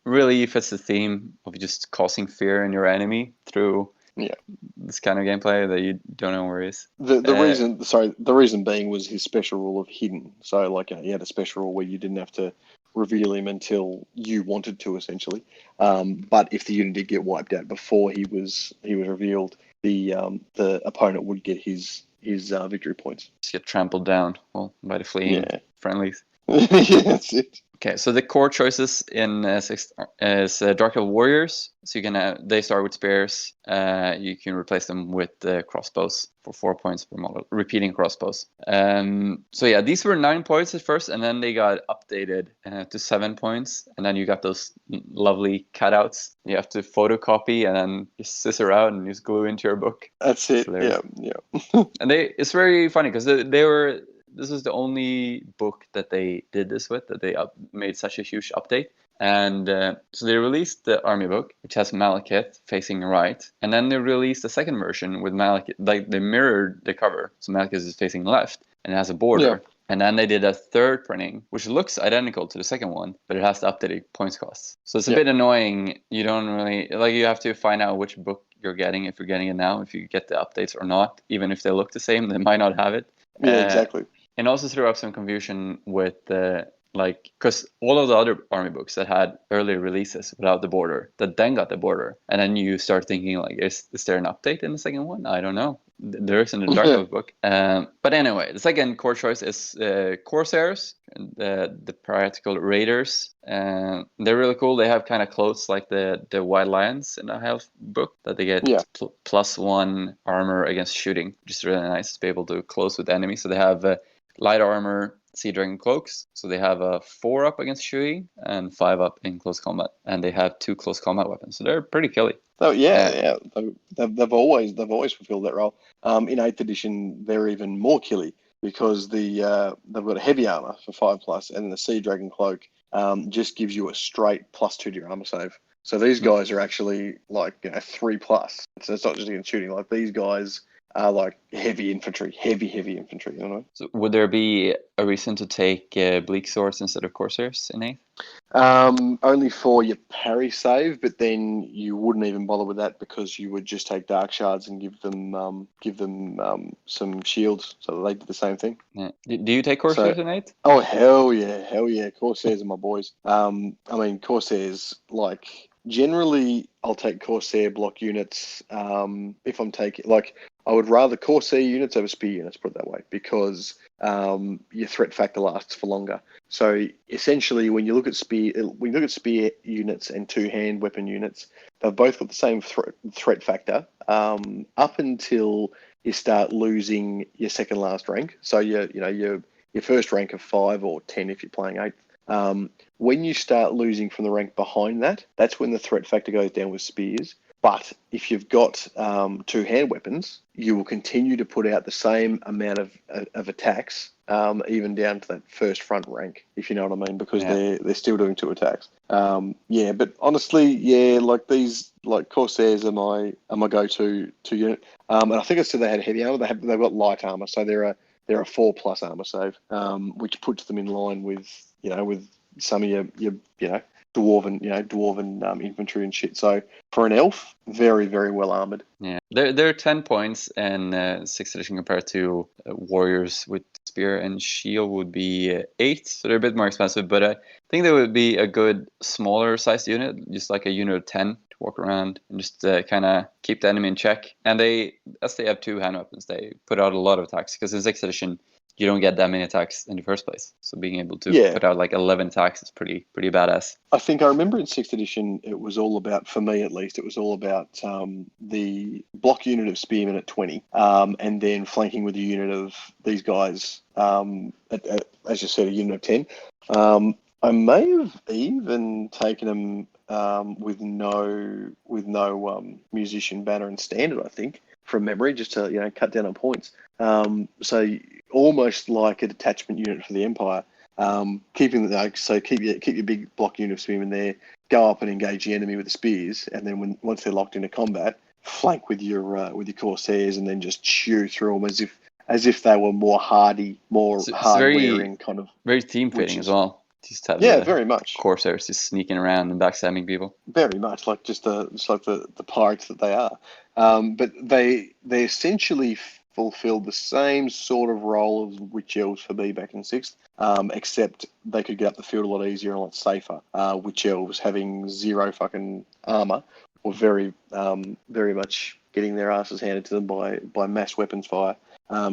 fits the theme of just causing fear in your enemy through this kind of gameplay that you don't know where he is. The reason being was his special rule of hidden. So he had a special rule where you didn't have to reveal him until you wanted to, essentially. But if the unit did get wiped out before he was revealed, the opponent would get his victory points. Just get trampled down by the fleeing friendlies. Yeah, that's it. Okay, so the core choices in 6th is Dark Elf Warriors. So you can they start with spears. You can replace them with crossbows for 4 points per model, repeating crossbows. So yeah, these were 9 points at first, and then they got updated to 7 points. And then you got those lovely cutouts. You have to photocopy and then just scissor out and just glue into your book. That's it. Yeah. And it's very funny because they were. This is the only book that they did this with, that they made such a huge update. And so they released the army book, which has Malekith facing right. And then they released the second version with Malekith, like they mirrored the cover. So Malekith is facing left and it has a border. Yeah. And then they did a third printing, which looks identical to the second one, but it has the updated points costs. So it's a bit annoying. You don't really, you have to find out which book you're getting, if you're getting it now, if you get the updates or not. Even if they look the same, they might not have it. Yeah, exactly. And also threw up some confusion with because all of the other army books that had early releases without the border, that then got the border, and then you start thinking is there an update in the second one? I don't know. There is in the Dark Elves book. But anyway, the second core choice is Corsairs, the piratical raiders. They're really cool. They have kind of clothes like the White Lions in the Health book, that they get +1 armor against shooting, which is really nice to be able to close with enemies. So they have light armor, Sea Dragon cloaks. So they have a 4 up against shooting and 5 up in close combat, and they have 2 close combat weapons. So they're pretty killy. Oh yeah. They've always fulfilled that role. In 8th edition, they're even more killy, because they've got a heavy armor for 5+, and the Sea Dragon cloak just gives you a straight +2 to your armor save. So these guys are actually like 3+. So it's not just against shooting. Like these guys are like heavy infantry. You know? So would there be a reason to take bleak swords instead of corsairs in 8th? Only for your parry save, but then you wouldn't even bother with that because you would just take dark shards and give them some shields, so they did the same thing. Yeah. Do you take corsairs in 8th? Oh hell yeah! Corsairs are my boys. I mean Corsairs, like generally I'll take Corsair block units. If I'm taking I would rather Corsair units over spear units, put it that way, because your threat factor lasts for longer. So essentially, when you look at spear units and two-hand weapon units, they've both got the same threat factor up until you start losing your second last rank. So your first rank of 5 or 10 if you're playing 8th. When you start losing from the rank behind that, that's when the threat factor goes down with spears. But if you've got two-hand weapons, you will continue to put out the same amount of attacks, even down to that first front rank, if you know what I mean, because they're still doing 2 attacks. But honestly, like Corsairs are my go-to unit. And I think I said they had heavy armor. They've got light armor, so they're a 4+ armor save, which puts them in line with some of your dwarven infantry and shit. So for an elf, very, very well armored. Yeah, they're 10 points, and 6th edition compared to warriors with spear and shield would be 8, so they're a bit more expensive. But I think they would be a good smaller sized unit, just like a unit of 10 to walk around and just kind of keep the enemy in check. And as they have 2 hand weapons, they put out a lot of attacks, because in 6th edition you don't get that many attacks in the first place. So being able to put out like 11 attacks is pretty badass. I think I remember in 6th edition, it was all about, for me at least, it was all about the block unit of spearmen at 20, and then flanking with a unit of these guys, as you said, a unit of 10. I may have even taken them with no musician banner and standard, I think, from memory, just to cut down on points. So almost like a detachment unit for the Empire. Keep your big block unit of spearmen there, go up and engage the enemy with the spears, and then once they're locked into combat, flank with your Corsairs, and then just chew through them as if they were more hardy, hard-wearing kind of. Very team fitting as well. Just have very much. Corsairs just sneaking around and backstabbing people. Very much like the pirates that they are. But they essentially fulfilled the same sort of role as Witch Elves for me back in 6th, except they could get up the field a lot easier and a lot safer. Witch Elves, having 0 fucking armor, were very much getting their asses handed to them by mass weapons fire.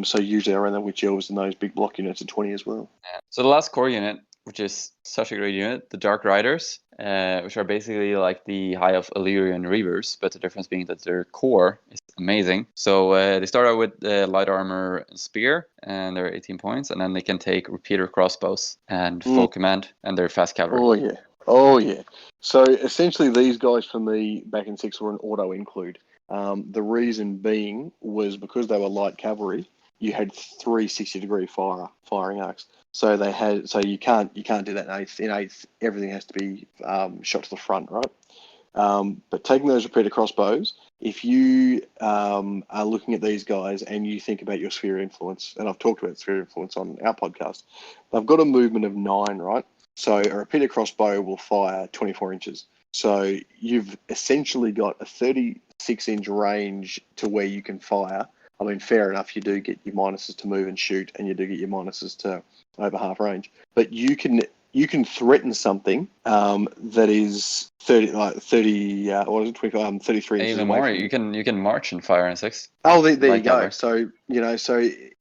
So usually I ran the Witch Elves and those big block units at 20 as well. Yeah. So the last core unit, which is such a great unit, the Dark Riders, which are basically like the High of Illyrian Reavers, but the difference being that their core is amazing. So they start out with light armor and spear, and they're 18 points, and then they can take repeater crossbows and full command, and they're fast cavalry. Oh yeah. So essentially these guys for me back in 6 were an auto include. The reason being was because they were light cavalry, you had 3 60-degree firing arcs. So you can't do that in 8th. In 8th, everything has to be shot to the front, right? But taking those repeater crossbows, if you are looking at these guys and you think about your sphere of influence, and I've talked about sphere of influence on our podcast, they've got a movement of 9, right? So a repeater crossbow will fire 24 inches. So you've essentially got a 36-inch range to where you can fire. I mean, fair enough, you do get your minuses to move and shoot, and you do get your minuses to over half range. But you can threaten something that is 33 inches even away more. from You can march and fire in 6. Oh, there you go. Cavalry. So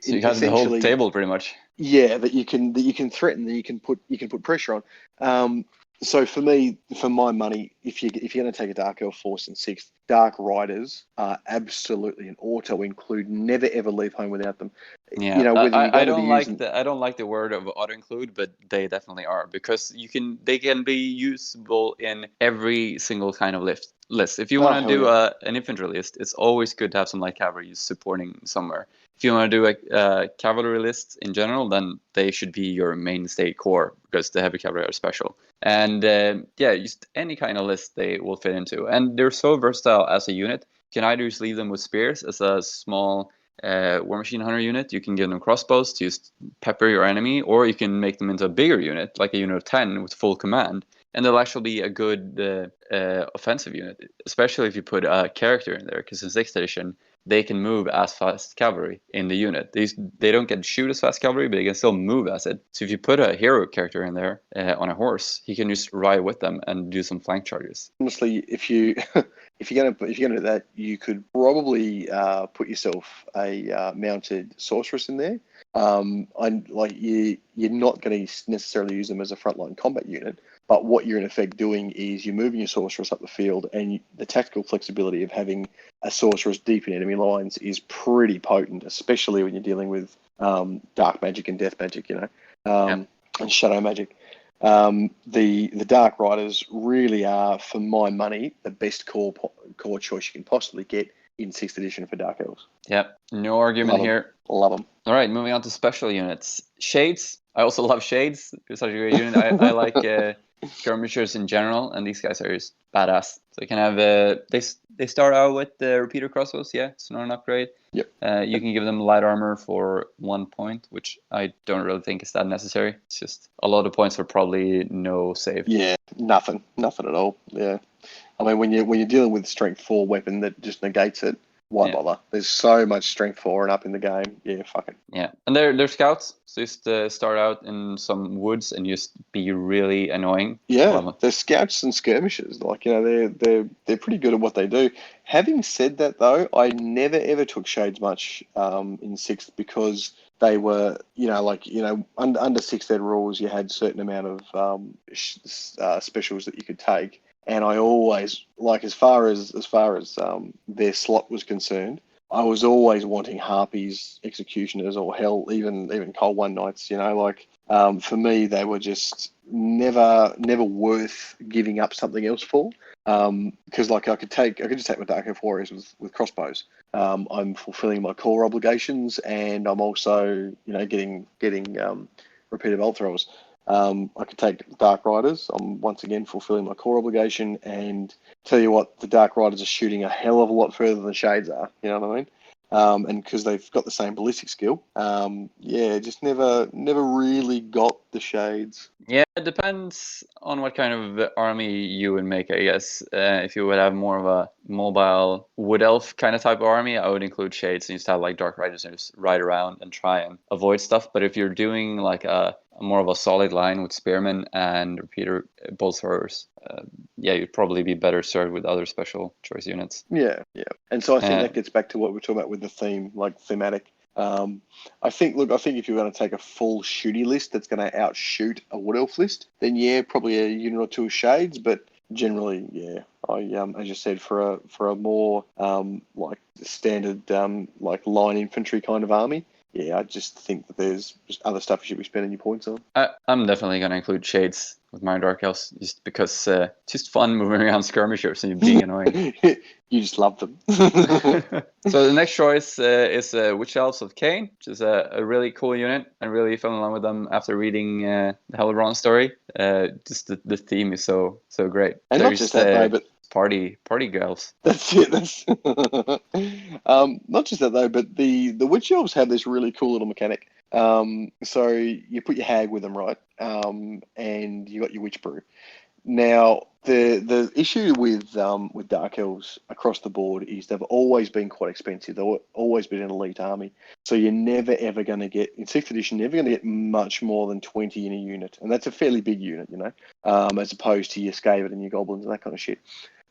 you have the whole table pretty much. Yeah, that you can threaten, that you can put pressure on. So for me, for my money, if you're going to take a Dark Elf force in 6th, Dark Riders are absolutely an auto include. Never ever leave home without them. Yeah, I don't like the word of auto include, but they definitely are, because they can be usable in every single kind of lift. list. If you want to do an infantry list, it's always good to have some light cavalry supporting somewhere. If you want to do a cavalry list in general, then they should be your mainstay core, because the heavy cavalry are special. And just any kind of list they will fit into. And they're so versatile as a unit. You can either just leave them with spears as a small War Machine Hunter unit. You can give them crossbows to just pepper your enemy, or you can make them into a bigger unit, like a unit of 10 with full command. And they'll actually be a good offensive unit, especially if you put a character in there, because in 6th edition, they can move as fast cavalry in the unit. They don't get to shoot as fast cavalry, but they can still move as it. So if you put a hero character in there on a horse, he can just ride with them and do some flank charges. Honestly, if you're gonna do that, you could probably put yourself a mounted sorceress in there. You're not going to necessarily use them as a frontline combat unit, but what you're in effect doing is you're moving your sorceress up the field, and the tactical flexibility of having a sorceress deep in enemy lines is pretty potent, especially when you're dealing with dark magic and death magic, and shadow magic. The Dark Riders really are, for my money, the best core choice you can possibly get in 6th edition for Dark Elves. Yep, no argument here. Love them. All right, moving on to special units. Shades. I also love Shades. They're such a great unit. I like skirmishers in general, and these guys are just badass. So you can have they start out with the repeater crossbows. Yeah, it's not an upgrade. Yep. You can give them light armor for 1 point, which I don't really think is that necessary. It's just a lot of points for probably no save. Yeah, nothing at all. Yeah, I mean, when you're dealing with strength 4 weapon that just negates it, why bother? There's so much strength 4 and up in the game. Yeah, fuck it. Yeah, and they're scouts, so just start out in some woods and just be really annoying. Yeah, they're scouts and skirmishers. They're pretty good at what they do. Having said that, though, I never ever took Shades much in 6th, because they were, under 6th ed rules, you had a certain amount of specials that you could take. And I always, as far as their slot was concerned, I was always wanting Harpies, Executioners, or hell, even Cold One Knights. For me, they were just never worth giving up something else for. Because I could just take my Dark Elf Warriors with crossbows. I'm fulfilling my core obligations, and I'm also getting repeated bolt throwers. I could take Dark Riders. I'm once again fulfilling my core obligation, and tell you what, the Dark Riders are shooting a hell of a lot further than Shades are. You know what I mean? And because they've got the same ballistic skill, just never really got the Shades. Yeah, it depends on what kind of army you would make, I guess. If you would have more of a mobile wood elf kind of type of army, I would include Shades and just have Dark Riders and just ride around and try and avoid stuff. But if you're doing a more of a solid line with spearmen and repeater bolt throwers, you'd probably be better served with other special choice units. Yeah. And so I think that gets back to what we're talking about with the theme, thematic. I think if you're going to take a full shooty list that's going to outshoot a wood elf list, then probably a unit or two of Shades. But generally, I as you said, for a more standard line infantry kind of army. Yeah, I just think that there's just other stuff you should be spending your points on. I'm definitely going to include Shades with my Dark Elves, just because it's just fun moving around skirmishers and being annoying. You just love them. So the next choice is Witch Elves of Cain, which is a really cool unit. I really fell in love with them after reading the Hellebron story. Just the theme is so great. And not just that, though, but party girls. That's it. Not just that though, but the Witch Elves have this really cool little mechanic. So you put your hag with them, right? And you got your witch brew. Now the issue with Dark Elves across the board is they've always been quite expensive. They've always been an elite army. So you're never ever going to get in 6th edition. Never going to get much more than 20 in a unit, and that's a fairly big unit, as opposed to your Skaven and your goblins and that kind of shit.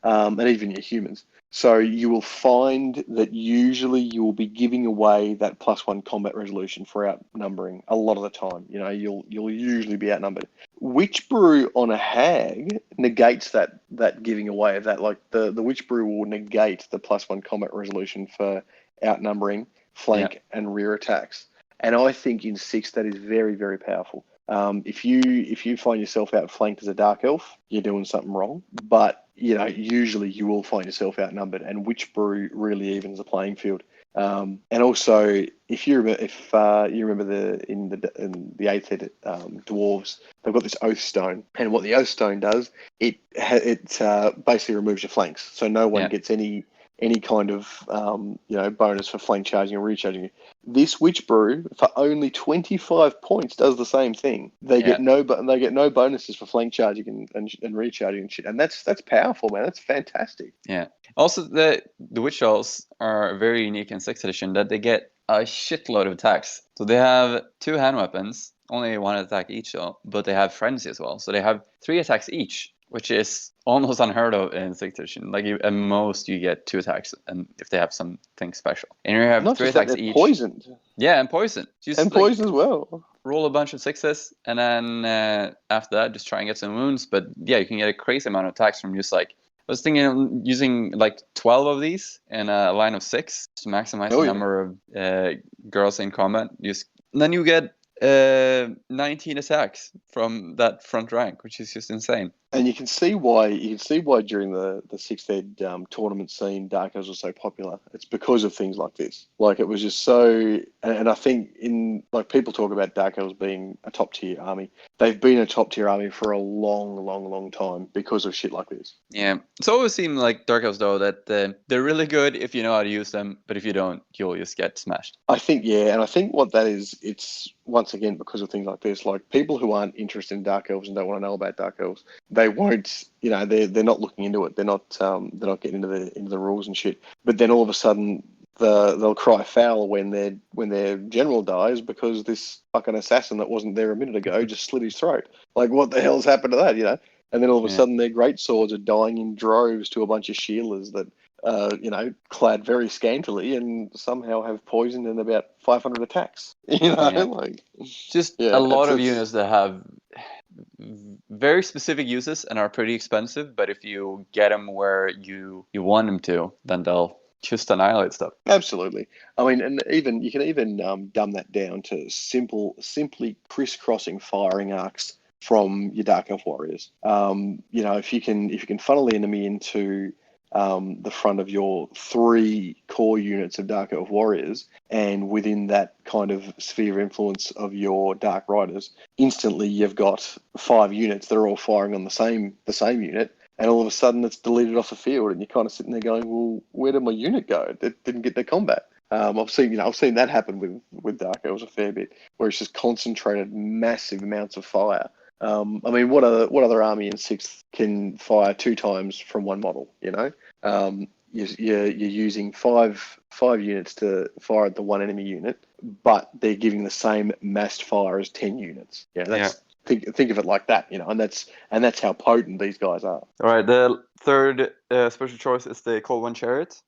And even your humans. So you will find that usually you will be giving away that +1 combat resolution for outnumbering a lot of the time. You'll usually be outnumbered. Witch Brew on a hag negates that giving away of that. The Witch Brew will negate the +1 combat resolution for outnumbering, flank, and rear attacks. And I think in 6 that is very, very powerful. If you find yourself outflanked as a Dark Elf, you're doing something wrong. But usually you will find yourself outnumbered, and Witch Brew really evens the playing field. And also, if you remember in the 8th ed dwarves, they've got this Oath Stone, and what the Oath Stone does, it basically removes your flanks, so no one gets any kind of bonus for flank charging or recharging. This Witch Brew for only 25 points does the same thing. They get no bonuses for flank charging and recharging and shit, and that's powerful, man. That's fantastic. Yeah. Also, the Witch Elves are very unique in 6th edition that they get a shitload of attacks. So they have 2 hand weapons, only 1 attack each, though, but they have Frenzy as well. So they have 3 attacks each, which is almost unheard of in 6th edition. Like, at most, you get 2 attacks, and if they have something special. And you have Not 3 just that, attacks they're each. Poisoned. Yeah, and poison. Poison as well. Roll a bunch of 6s, and then after that, just try and get some wounds. But yeah, you can get a crazy amount of attacks from just like... I was thinking of using like 12 of these in a line of 6 to maximize the number of girls in combat. Then you get 19 attacks from that front rank, which is just insane. And you can see why during the 6th ed tournament scene, Dark Elves was so popular. It's because of things like this. Like, it was just so, and I think people talk about Dark Elves being a top tier army. They've been a top tier army for a long, long, long time because of shit like this. Yeah, it's always seemed like Dark Elves though that they're really good if you know how to use them, but if you don't, you'll just get smashed. I think what that is, it's once again because of things like this. Like, people who aren't interested in Dark Elves and don't want to know about Dark Elves, they won't, they're not looking into it. They're not getting into the rules and shit. But then all of a sudden, they'll cry foul when their general dies because this fucking assassin that wasn't there a minute ago just slit his throat. Like, what the hell's happened to that? And then all of a sudden, their great swords are dying in droves to a bunch of shielders that clad very scantily and somehow have poisoned in about 500 attacks. Just a lot of units that have very specific uses and are pretty expensive, but if you get them where you want them to, then they'll just annihilate stuff. Absolutely. I mean, and you can even dumb that down to simply crisscrossing firing arcs from your Dark Elf warriors. If you can funnel the enemy into the front of your 3 core units of Dark Elf warriors, and within that kind of sphere of influence of your Dark Riders, instantly you've got 5 units that are all firing on the same unit, and all of a sudden it's deleted off the field, and you're kind of sitting there going, well, where did my unit go? It didn't get to combat. I've seen that happen with Dark Elves a fair bit, where it's just concentrated massive amounts of fire. What other army in 6th can fire 2 times from one model? You're using five units to fire at the one enemy unit, but they're giving the same massed fire as 10 units. Think of it like that, and that's how potent these guys are. All right, the third special choice is the Cold One Chariot.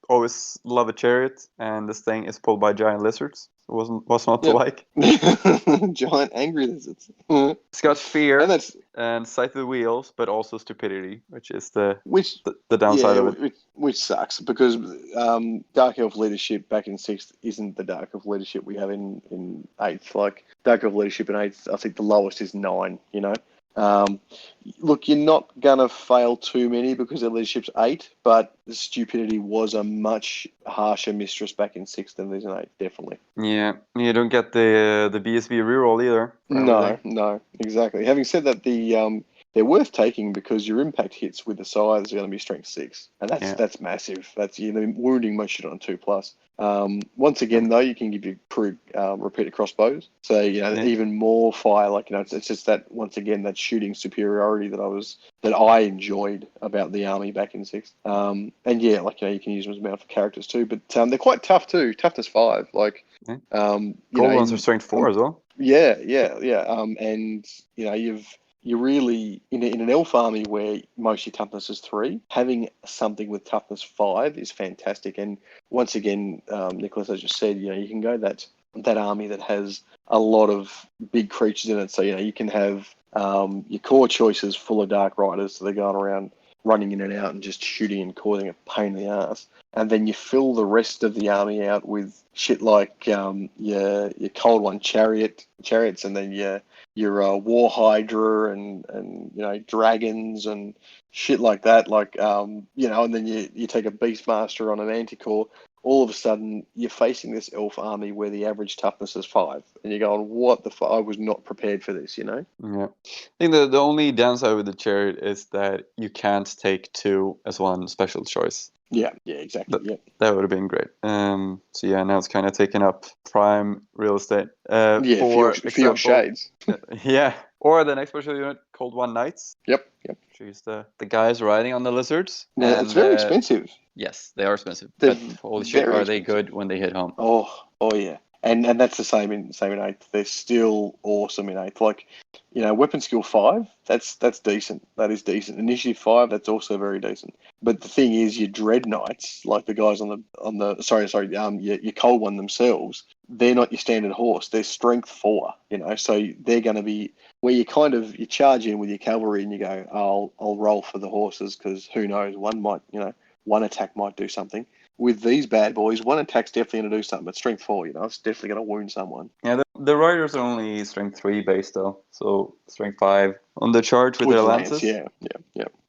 Always love a chariot, and this thing is pulled by giant lizards. What's not to like? Giant angry lizards. It's got fear and sight of the wheels, but also stupidity, which is the downside of it. Which sucks, because Dark Elf leadership back in 6th isn't the Dark Elf leadership we have in 8th. Like, Dark Elf leadership in 8th, I think the lowest is 9, Look, you're not going to fail too many because their leadership's 8, but the stupidity was a much harsher mistress back in 6th than it is in 8th, definitely. Yeah, you don't get the BSB reroll either. No, exactly. Having said that, they're worth taking because your impact hits with the scythes are going to be strength 6, and that's massive. That's wounding most shit on 2+. Once again, though, you can give your crew repeated crossbows, so even more fire. It's just that, once again, that shooting superiority that I enjoyed about the army back in 6th. You can use them as mount for characters too, but they're quite tough too. Toughness 5. Gold ones are strength 4 as well. Yeah. And you're really in an elf army where most your toughness is 3. Having something with toughness 5 is fantastic. And once again, Nicholas, as you said, you can go that army that has a lot of big creatures in it. So you can have your core choices full of Dark Riders, so they're going around running in and out and just shooting and causing a pain in the ass. And then you fill the rest of the army out with shit like your Cold One chariots, and then your War Hydra and dragons and shit like that. And then you take a Beastmaster on an Anticore. All of a sudden, you're facing this elf army where the average toughness is 5, and you're going, "What the fuck? I was not prepared for this," Yeah. I think the only downside with the chariot is that you can't take 2 as one special choice. Yeah, exactly. That would have been great. Now it's kind of taking up prime real estate. For your shades. Yeah, or the next special unit, Cold One Knights. Yep. Which is the guys riding on the lizards. Yeah, it's very expensive. Yes, they are expensive. They're but holy shit, are they good when they hit home? Oh yeah. And that's the same in 8th. They're still awesome in 8th. Like, weapon skill 5, that's decent. That is decent. Initiative 5, that's also very decent. But the thing is, your Dread Knights, like the guys your Cold One themselves, they're not your standard horse. They're strength 4. So they're going to be where you charge in with your cavalry and you go, I'll roll for the horses because who knows, one attack might do something. With these bad boys, one attack's definitely going to do something. But strength 4, it's definitely going to wound someone. Yeah, the riders are only strength 3 base though, so strength 5 on the charge with their lances. Yeah.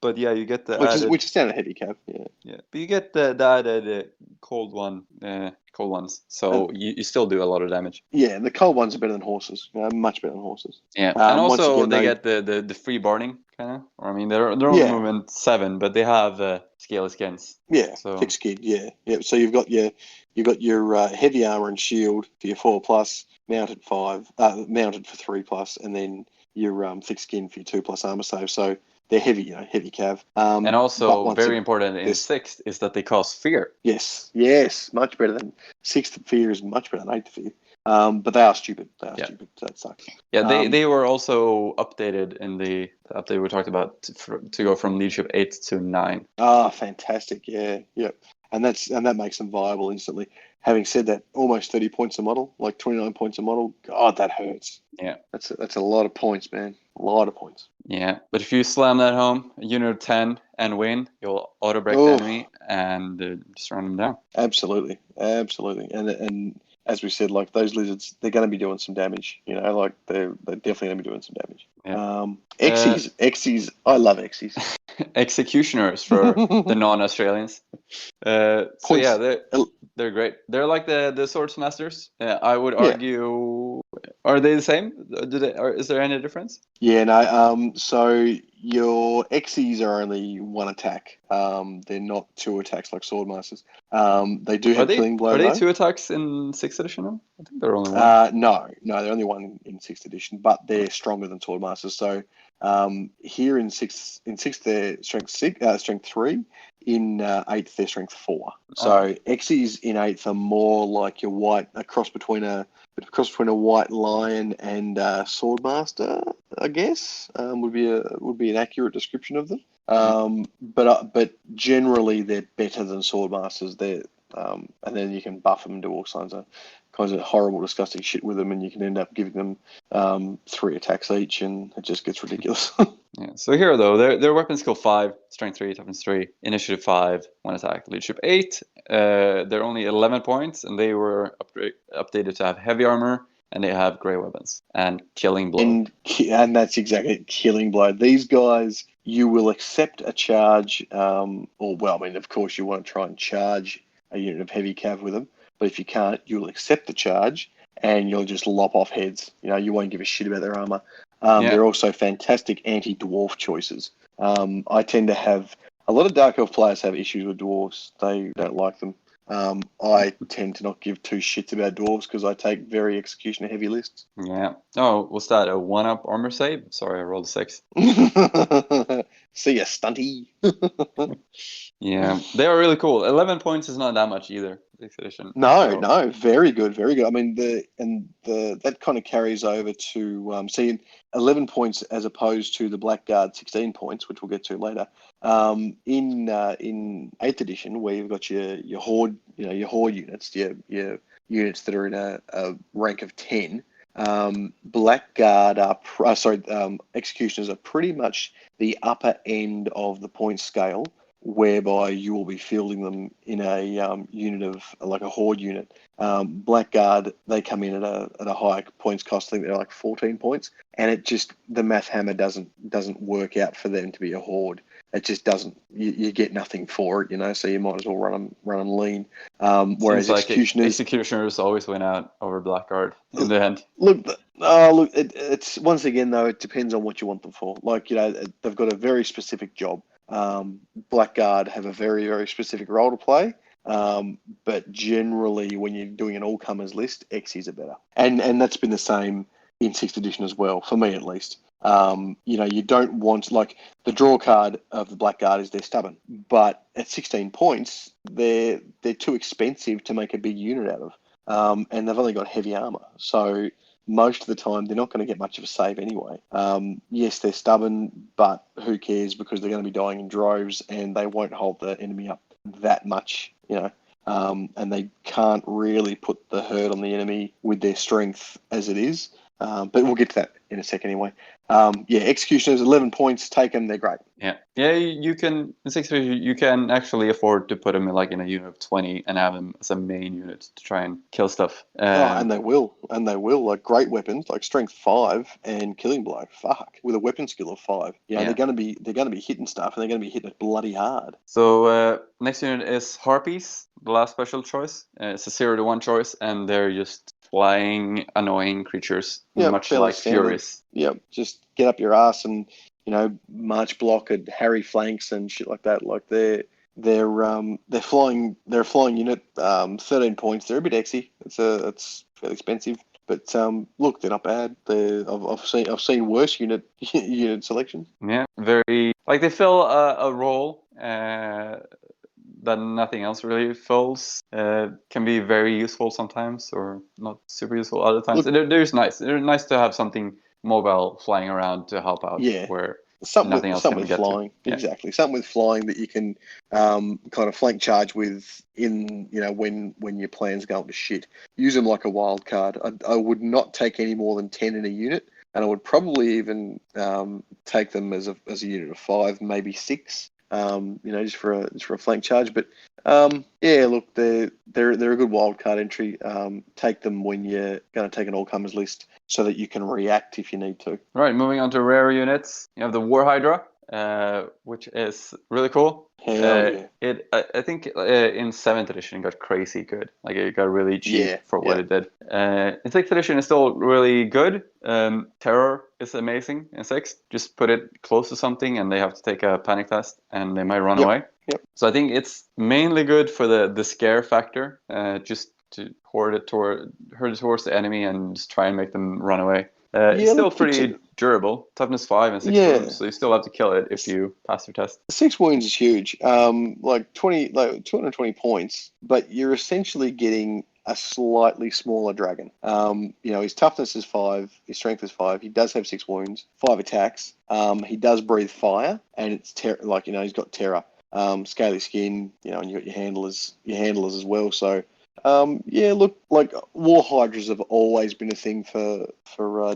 But yeah, you get the which is down a heavy cap. Yeah, but you get the added cold ones, so you still do a lot of damage. Yeah, and the cold ones are better than horses. Much better than horses. Yeah, and also they get the free burning kind of. Or I mean, they're only movement 7, but they have scaly skins. Yeah, so. Thick skin. Yeah. So you've got your heavy armor and shield for your 4+, mounted for 3+, and then your thick skin for your 2+ armor save. So they're heavy, heavy cav. And also very important in 6th is that they cause fear. Yes, much better than 6th fear is much better than 8th fear. But they are stupid. Stupid. So that sucks. Yeah, they were also updated in the update we talked about to go from leadership 8 to 9. Ah, fantastic. Yeah. And that makes them viable instantly. Having said that, almost 30 points a model, like 29 points a model. God, that hurts. Yeah, that's a lot of points, man. A lot of points. Yeah, but if you slam that home, a unit of 10 and win, you'll auto break the enemy and just run them down. Absolutely. And as we said, like those lizards, they're going to be doing some damage. Like they're definitely going to be doing some damage. Yeah. Xyz, I love Xyz. Executioners for the non-Australians. So yeah, they're great. They're like the swords masters. I would argue. Are they the same? Is there any difference? Yeah, no. So your Xyz are only 1 attack. They're not 2 attacks like Swordmasters. They do have Killing Blow. Are they 2 attacks in 6th edition now? I think they're only 1. No, they're only 1 in 6th edition, but they're stronger than Swordmasters. So here in 6th they're strength 3. In 8th they're strength 4. So Xyz in 8th are more like your white, a cross between a white lion and Swordmaster, I guess, would be an accurate description of them. But generally they're better than Swordmasters. And then you can buff them and do all kinds of horrible, disgusting shit with them, and you can end up giving them 3 attacks each, and it just gets ridiculous. Yeah. So here though, their weapon skill 5, strength 3, toughness 3, initiative 5, 1 attack, leadership 8. They're only 11 points, and they were updated to have heavy armor, and they have grey weapons and killing blow. And that's exactly it, killing blow. These guys, you will accept a charge, of course you want to try and charge a unit of heavy cav with them, but if you can't, you'll accept the charge and you'll just lop off heads. You won't give a shit about their armor. They're also fantastic anti-dwarf choices. I tend to have a lot of Dark Elf players have issues with dwarves. They don't like them. I tend to not give 2 shits about dwarves because I take very executioner heavy lists. Yeah. Oh, what's that? A 1-up armor save? Sorry, I rolled a 6. See ya, stunty. Yeah, they are really cool. 11 points is not that much either. This edition. No, very good. I mean, that kind of carries over to 11 points as opposed to the Blackguard 16 points, which we'll get to later. In 8th edition, where you've got your horde, your horde units, your units that are in a rank of 10. Blackguard executioners are pretty much the upper end of the point scale, whereby you will be fielding them in a unit of like a horde unit. Blackguard, they come in at a high points cost. I think they're like 14 points, and it just the math hammer doesn't work out for them to be a horde. It just doesn't. You get nothing for it, you know. So you might as well run them lean. Whereas Seems like executioners always win out over Blackguard in the end. Look, it's once again though, it depends on what you want them for. Like, you know, they've got a very specific job. Blackguard have a very, very specific role to play. But generally, when you're doing an all-comers list, Xyz are better, and that's been the same in 6th edition as well, for me at least. You know, you don't want, like, the draw card of the Blackguard is they're stubborn, but at 16 points, they're too expensive to make a big unit out of, and they've only got heavy armor, so most of the time they're not going to get much of a save anyway. Yes, they're stubborn, but who cares, because they're going to be dying in droves, and they won't hold the enemy up that much, you know. And they can't really put the hurt on the enemy with their strength as it is. But we'll get to that in a second anyway. Executioners, 11 points, take them, they're great. Yeah, you can, in 6th edition, you can actually afford to put them in a unit of 20 and have them as a main unit to try and kill stuff. And they will, like great weapons, like strength 5 and killing blow, with a weapon skill of 5. They're going to be hitting stuff, and they're going to be hitting it bloody hard. So next unit is Harpies, the last special choice. It's a 0-1 choice, and they're just flying, annoying creatures, much like Furies. Yep, just get up your ass and, you know, march block at Harry flanks and shit like that. Like they're flying unit, 13 points. They're a bit exy. It's fairly expensive, but look, they're not bad. I've seen worse unit selections. Yeah, very, like, they fill a role that nothing else really fills. Can be very useful sometimes, or not super useful other times. They're nice. They're nice to have something mobile flying around to help out. Yeah. Where something with flying. Exactly. Something with flying that you can kind of flank charge with in, you know, when your plans go to shit. Use them like a wild card. I would not take any more than 10 in a unit, and I would probably even take them as a unit of 5, maybe 6. You know, just for a flank charge. But look, they're a good wild card entry. Take them when you're going to take an all-comers list, so that you can react if you need to. Right, moving on to rare units. You have the War Hydra, which is really cool. Hell yeah. I think in 7th edition it got crazy good. Like, it got really cheap for what it did. In 6th edition it's still really good. Terror is amazing in 6th. Just put it close to something and they have to take a panic test and they might run away. Yep. So I think it's mainly good for the scare factor, just to herd it towards the enemy and just try and make them run away. It's still pretty durable. Toughness 5 and 6 wounds, so you still have to kill it if you pass your test. 6 wounds is huge. Like 220 points, but you're essentially getting a slightly smaller dragon. You know, his toughness is 5, his strength is 5. He does have 6 wounds, 5 attacks. He does breathe fire, and it's like, you know, he's got terror. Scaly skin, you know, and you got your handlers as well. So look, like War Hydras have always been a thing for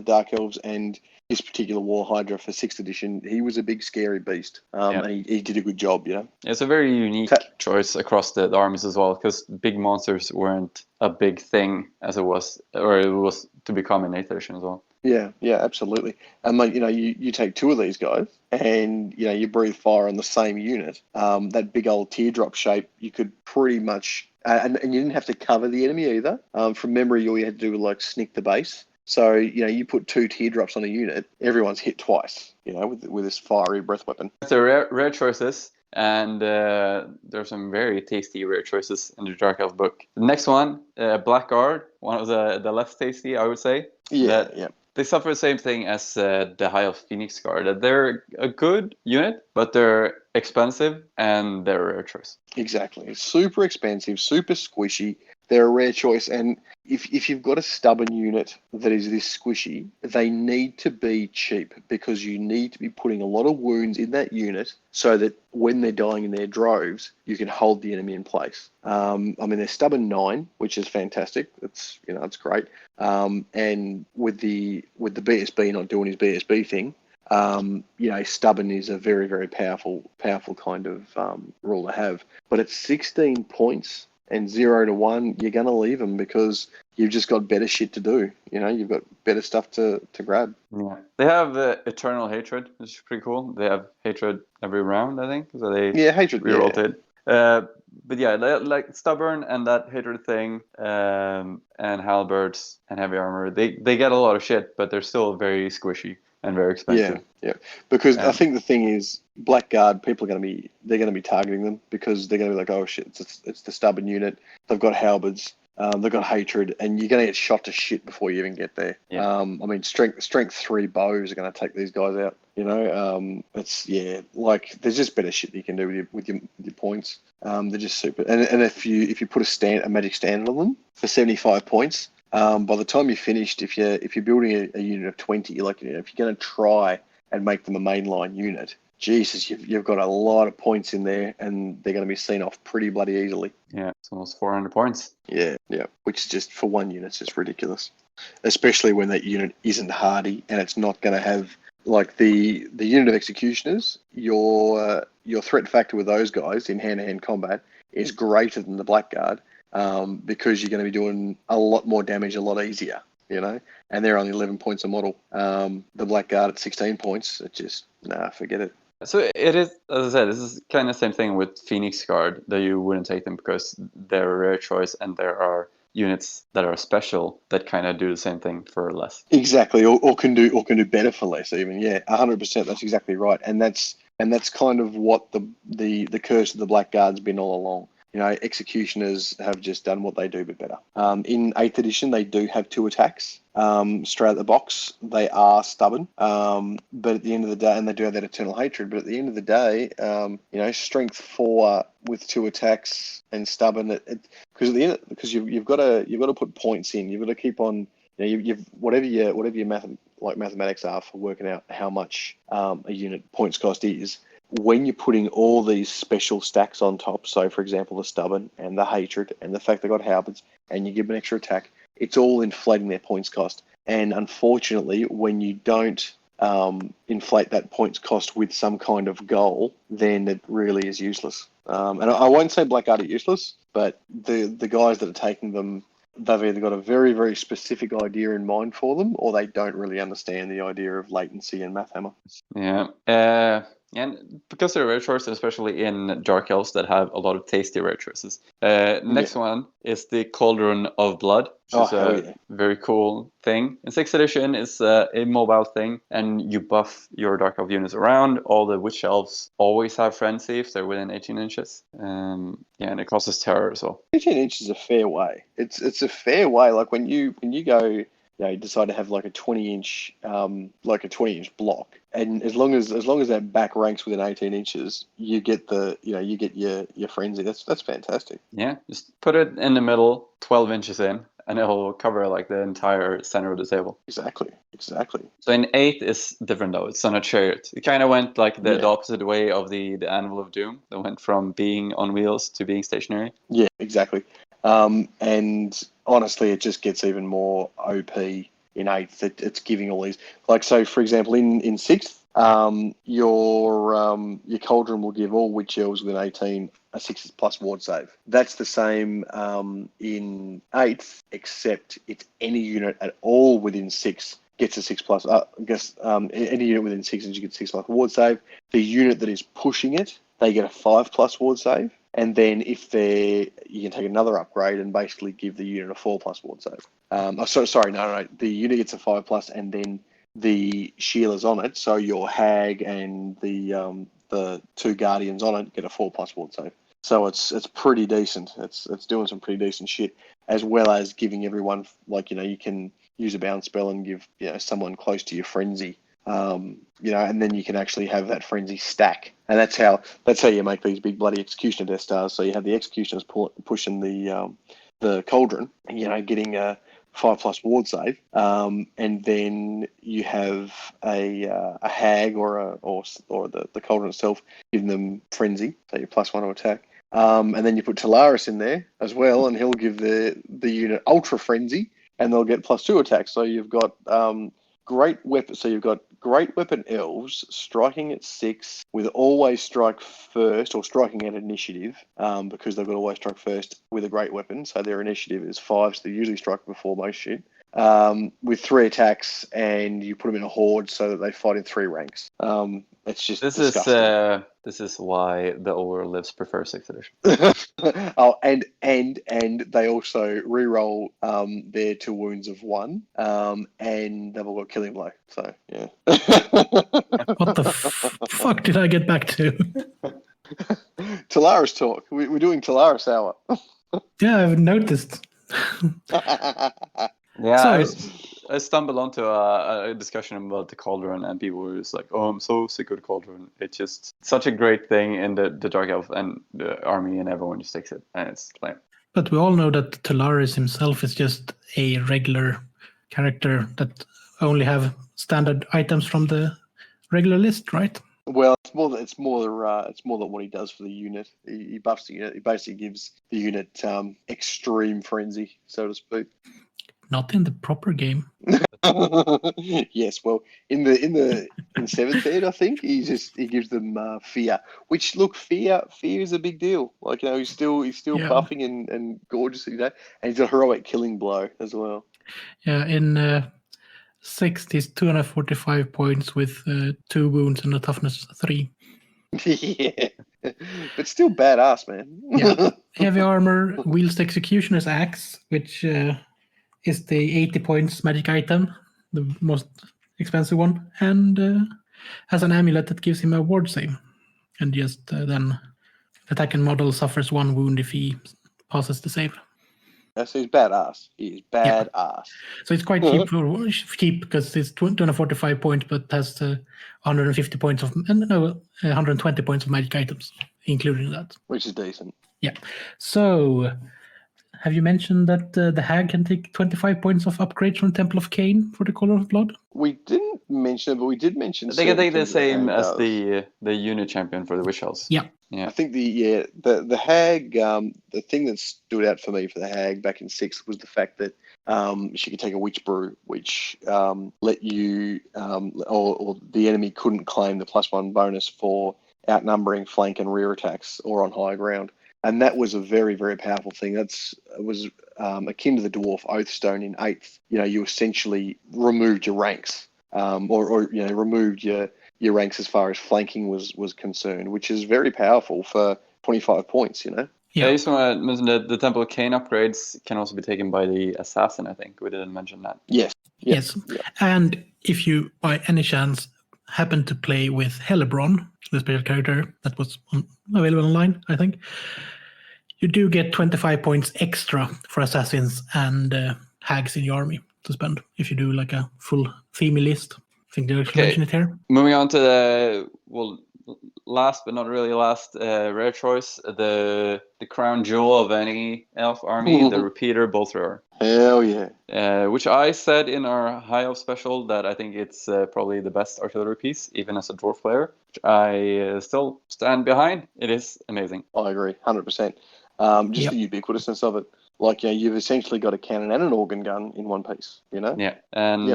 Dark Elves, and this particular War Hydra for 6th edition, he was a big scary beast, and he did a good job, you know. It's a very unique choice across the armies as well, because big monsters weren't a big thing as it was to become in 8th edition as well. Yeah, absolutely. And like, you know, you take 2 of these guys, and you know, you breathe fire on the same unit. That big old teardrop shape, you could pretty much, and you didn't have to cover the enemy either. From memory, all you had to do was like sneak the base. So, you know, you put 2 teardrops on a unit, everyone's hit twice, you know, with this fiery breath weapon. It's a rare choices, and there's some very tasty rare choices in the Dark Elf book. The next one, Blackguard, one of the less tasty, I would say. Yeah. They suffer the same thing as the High Elf Phoenix Guard. That they're a good unit, but they're expensive and they're a rare choice. Exactly. Super expensive, super squishy. They're a rare choice, and if you've got a stubborn unit that is this squishy, they need to be cheap because you need to be putting a lot of wounds in that unit so that when they're dying in their droves, you can hold the enemy in place. I mean, they're stubborn 9, which is fantastic. It's great. And with the BSB not doing his BSB thing, stubborn is a very, very powerful kind of rule to have. But at 16 points and 0 to 1, you're going to leave them because you've just got better shit to do. You've got better stuff to grab. Yeah, they have eternal hatred, which is pretty cool. They have hatred every round, I think. So they hatred. reroll it. But yeah, like stubborn and that hatred thing, and halberds and heavy armor, they get a lot of shit, but they're still very squishy and very expensive. Yeah. Because I think the thing is, Blackguard, people are going to be targeting them because they're going to be like, oh shit, it's the stubborn unit. They've got halberds, they've got hatred, and you're going to get shot to shit before you even get there. Yeah. I mean, strength 3 bows are going to take these guys out. There's just better shit that you can do with your points. They're just super. And if you put a magic standard on them for 75 points. By the time you're finished, if you're building a unit of 20, if you're going to try and make them a mainline unit, Jesus, you've got a lot of points in there, and they're going to be seen off pretty bloody easily. Yeah, it's almost 400 points. Yeah, which is just for one unit, it's just ridiculous. Especially when that unit isn't hardy and it's not going to have like the unit of executioners. Your threat factor with those guys in hand-to-hand combat is greater than the Blackguard. Because you're going to be doing a lot more damage a lot easier, and they're only 11 points a model. The Blackguard at 16 points, it just, forget it. So it is, as I said, this is kind of the same thing with Phoenix Guard, that you wouldn't take them because they're a rare choice and there are units that are special that kind of do the same thing for less. Exactly, or can do better for less even. Yeah, 100%, that's exactly right. And that's kind of what the curse of the Blackguard's been all along. Executioners have just done what they do, but better. In 8th edition, they do have 2 attacks straight out the box. They are stubborn, but at the end of the day, and they do have that eternal hatred. But at the end of the day, strength 4 with 2 attacks and stubborn. Because you've got to put points in. You've got to keep on. You've whatever your mathematics are for working out how much a unit points cost is. When you're putting all these special stacks on top, so for example, the stubborn and the hatred and the fact they got halberds, and you give them an extra attack, it's all inflating their points cost. And unfortunately, when you don't inflate that points cost with some kind of goal, then it really is useless. And I won't say Blackguard are useless, but the guys that are taking them, they've either got a very, very specific idea in mind for them, or they don't really understand the idea of latency and math hammer. Yeah. And because they're rare choices, especially in Dark Elves that have a lot of tasty rare choices. Next one is the Cauldron of Blood, which is a very cool thing. In 6th edition, it's a mobile thing, and you buff your Dark Elf units around. All the Witch Elves always have Frenzy if they're within 18 inches. And it causes terror as well. 18 inches is a fair way. It's a fair way. Like when you go... you decide to have like a 20-inch block, and as long as that back ranks within 18 inches, you get your frenzy. That's fantastic. Yeah, just put it in the middle, 12 inches in, and it'll cover like the entire center of the table. Exactly. So in 8th is different though. It's on a chariot. It kind of went like the opposite way of the Anvil of Doom. That went from being on wheels to being stationary. Yeah, exactly. And honestly, it just gets even more OP in 8th. It's giving all these, like, so for example, in 6th, your Cauldron will give all Witch Elves within 18 a 6+ ward save. That's the same in 8th, except it's any unit at all within 6 gets a 6+. Any unit within 6 inches gets 6+ ward save. The unit that is pushing it, they get a 5+ ward save. And then you can take another upgrade and basically give the unit a 4+ ward save. No. The unit gets a 5+, and then the Sheilas on it, so your Hag and the 2 Guardians on it get a 4+ ward save. So it's pretty decent. It's doing some pretty decent shit, as well as giving everyone, you can use a bounce spell and give someone close to your frenzy. And then you can actually have that frenzy stack, and that's how you make these big bloody executioner Death Stars. So you have the executioners pushing the the cauldron, getting a 5+ ward save, and then you have a hag or the cauldron itself giving them frenzy, so you're +1 to attack. And then you put Talaris in there as well, and he'll give the unit ultra frenzy, and they'll get +2 attack. So you've got great weapon. So you've got great weapon elves striking at 6 with always strike first, or striking at initiative, because they've got always strike first with a great weapon. So their initiative is 5, so they usually strike before most shit. With 3 attacks, and you put them in a horde so that they fight in 3 ranks. It's just disgusting. This is why the Older Lives prefer 6th edition. Oh, and they also reroll their 2 wounds of 1, and they've all got killing blow. So yeah. What the fuck did I get back to? Talaris talk. We're doing Talaris hour. Yeah, I've noticed. Yeah, I stumbled onto a discussion about the cauldron, and people were just like, "Oh, I'm so sick of the cauldron. It's just such a great thing in the Dark Elf and the army, and everyone just takes it, and it's lame." But we all know that Talaris himself is just a regular character that only have standard items from the regular list, right? Well, it's more that what he does for the unit. He buffs the unit. He basically gives the unit extreme frenzy, so to speak. Not in the proper game. Yes, well, in 7th ed, I think he gives them fear. Which, look, fear is a big deal. Like, he's still buffing and gorgeous, and he's a heroic killing blow as well. Yeah, in 6th he's 245 points with 2 wounds and a toughness 3. Yeah, but still badass, man. Yeah, heavy armor, wields the Executioner's Axe, which is the 80 points magic item, the most expensive one, and has an amulet that gives him a ward save. And just then attacking model suffers 1 wound if he passes the save. So he's badass. He's badass. Yeah. So it's quite cheap because it's 245 points, but has 150 points of 120 points of magic items, including that. Which is decent. Yeah. So, have you mentioned that the hag can take 25 points of upgrades from Temple of Cain for the Color of Blood? We didn't mention it, but we did mention. They can take the same as the unit champion for the Wish House. Yeah. Yeah. I think the hag, the thing that stood out for me for the hag back in 6th was the fact that she could take a witch brew, which let you or the enemy couldn't claim the +1 bonus for outnumbering flank and rear attacks or on high ground. And that was a very, very powerful thing. It was akin to the Dwarf Oathstone in 8th. You essentially removed your ranks, or removed your ranks as far as flanking was concerned, which is very powerful for 25 points. Yeah. I just want to mention that the Temple of Cain upgrades can also be taken by the assassin. I think we didn't mention that. Yes. Yes. Yeah. And if you, by any chance, happen to play with Hellebron, the special character that was available online, I think, you do get 25 points extra for assassins and hags in your army to spend if you do like a full theme list. I think they actually mention it here. Moving on to the last but not really last rare choice, the crown jewel of any elf army, the repeater bolt thrower. Hell yeah! Which I said in our high elf special that I think it's probably the best artillery piece, even as a dwarf player. Which I still stand behind. It is amazing. I agree, 100%. Just the ubiquitousness of it. Like, you've essentially got a cannon and an organ gun in one piece, Yeah, and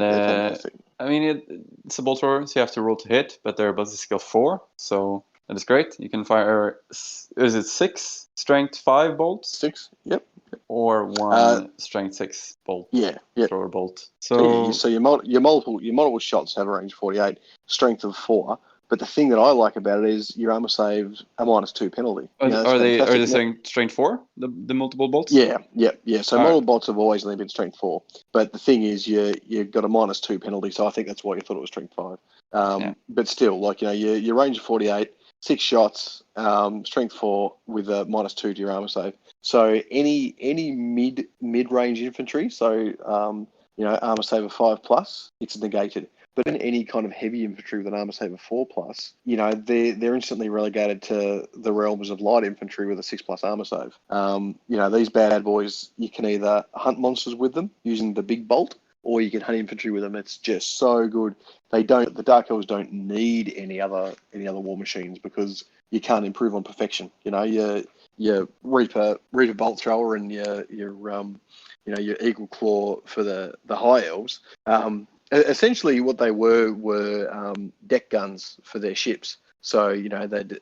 I mean, it's a bolt thrower, so you have to roll to hit, but they're ability skill 4, so that is great. You can fire, is it 6 strength 5 bolts? 6, yep. Or 1 strength 6 bolt. Yeah. Thrower bolt. So your multiple shots have a range of 48, strength of 4. But the thing that I like about it is your armor saves a -2 penalty. Are they saying strength 4? The multiple bolts? Yeah. So multiple bolts have always only been strength 4. But the thing is, you've got a -2 penalty. So I think that's why you thought it was strength 5. But still, your range of 48, 6 shots, strength 4 with a -2 to your armor save. So any mid range infantry, so armor save of 5+, it's negated. But in any kind of heavy infantry with an armor save of 4+, you know, they're instantly relegated to the realms of light infantry with a 6+ armor save. You know, these bad boys, you can either hunt monsters with them using the big bolt, or you can hunt infantry with them. It's just so good. The Dark Elves don't need any other war machines because you can't improve on perfection. You know, your Reaper bolt thrower and your Eagle Claw for the high elves. Essentially, what they were deck guns for their ships. So, you know, they'd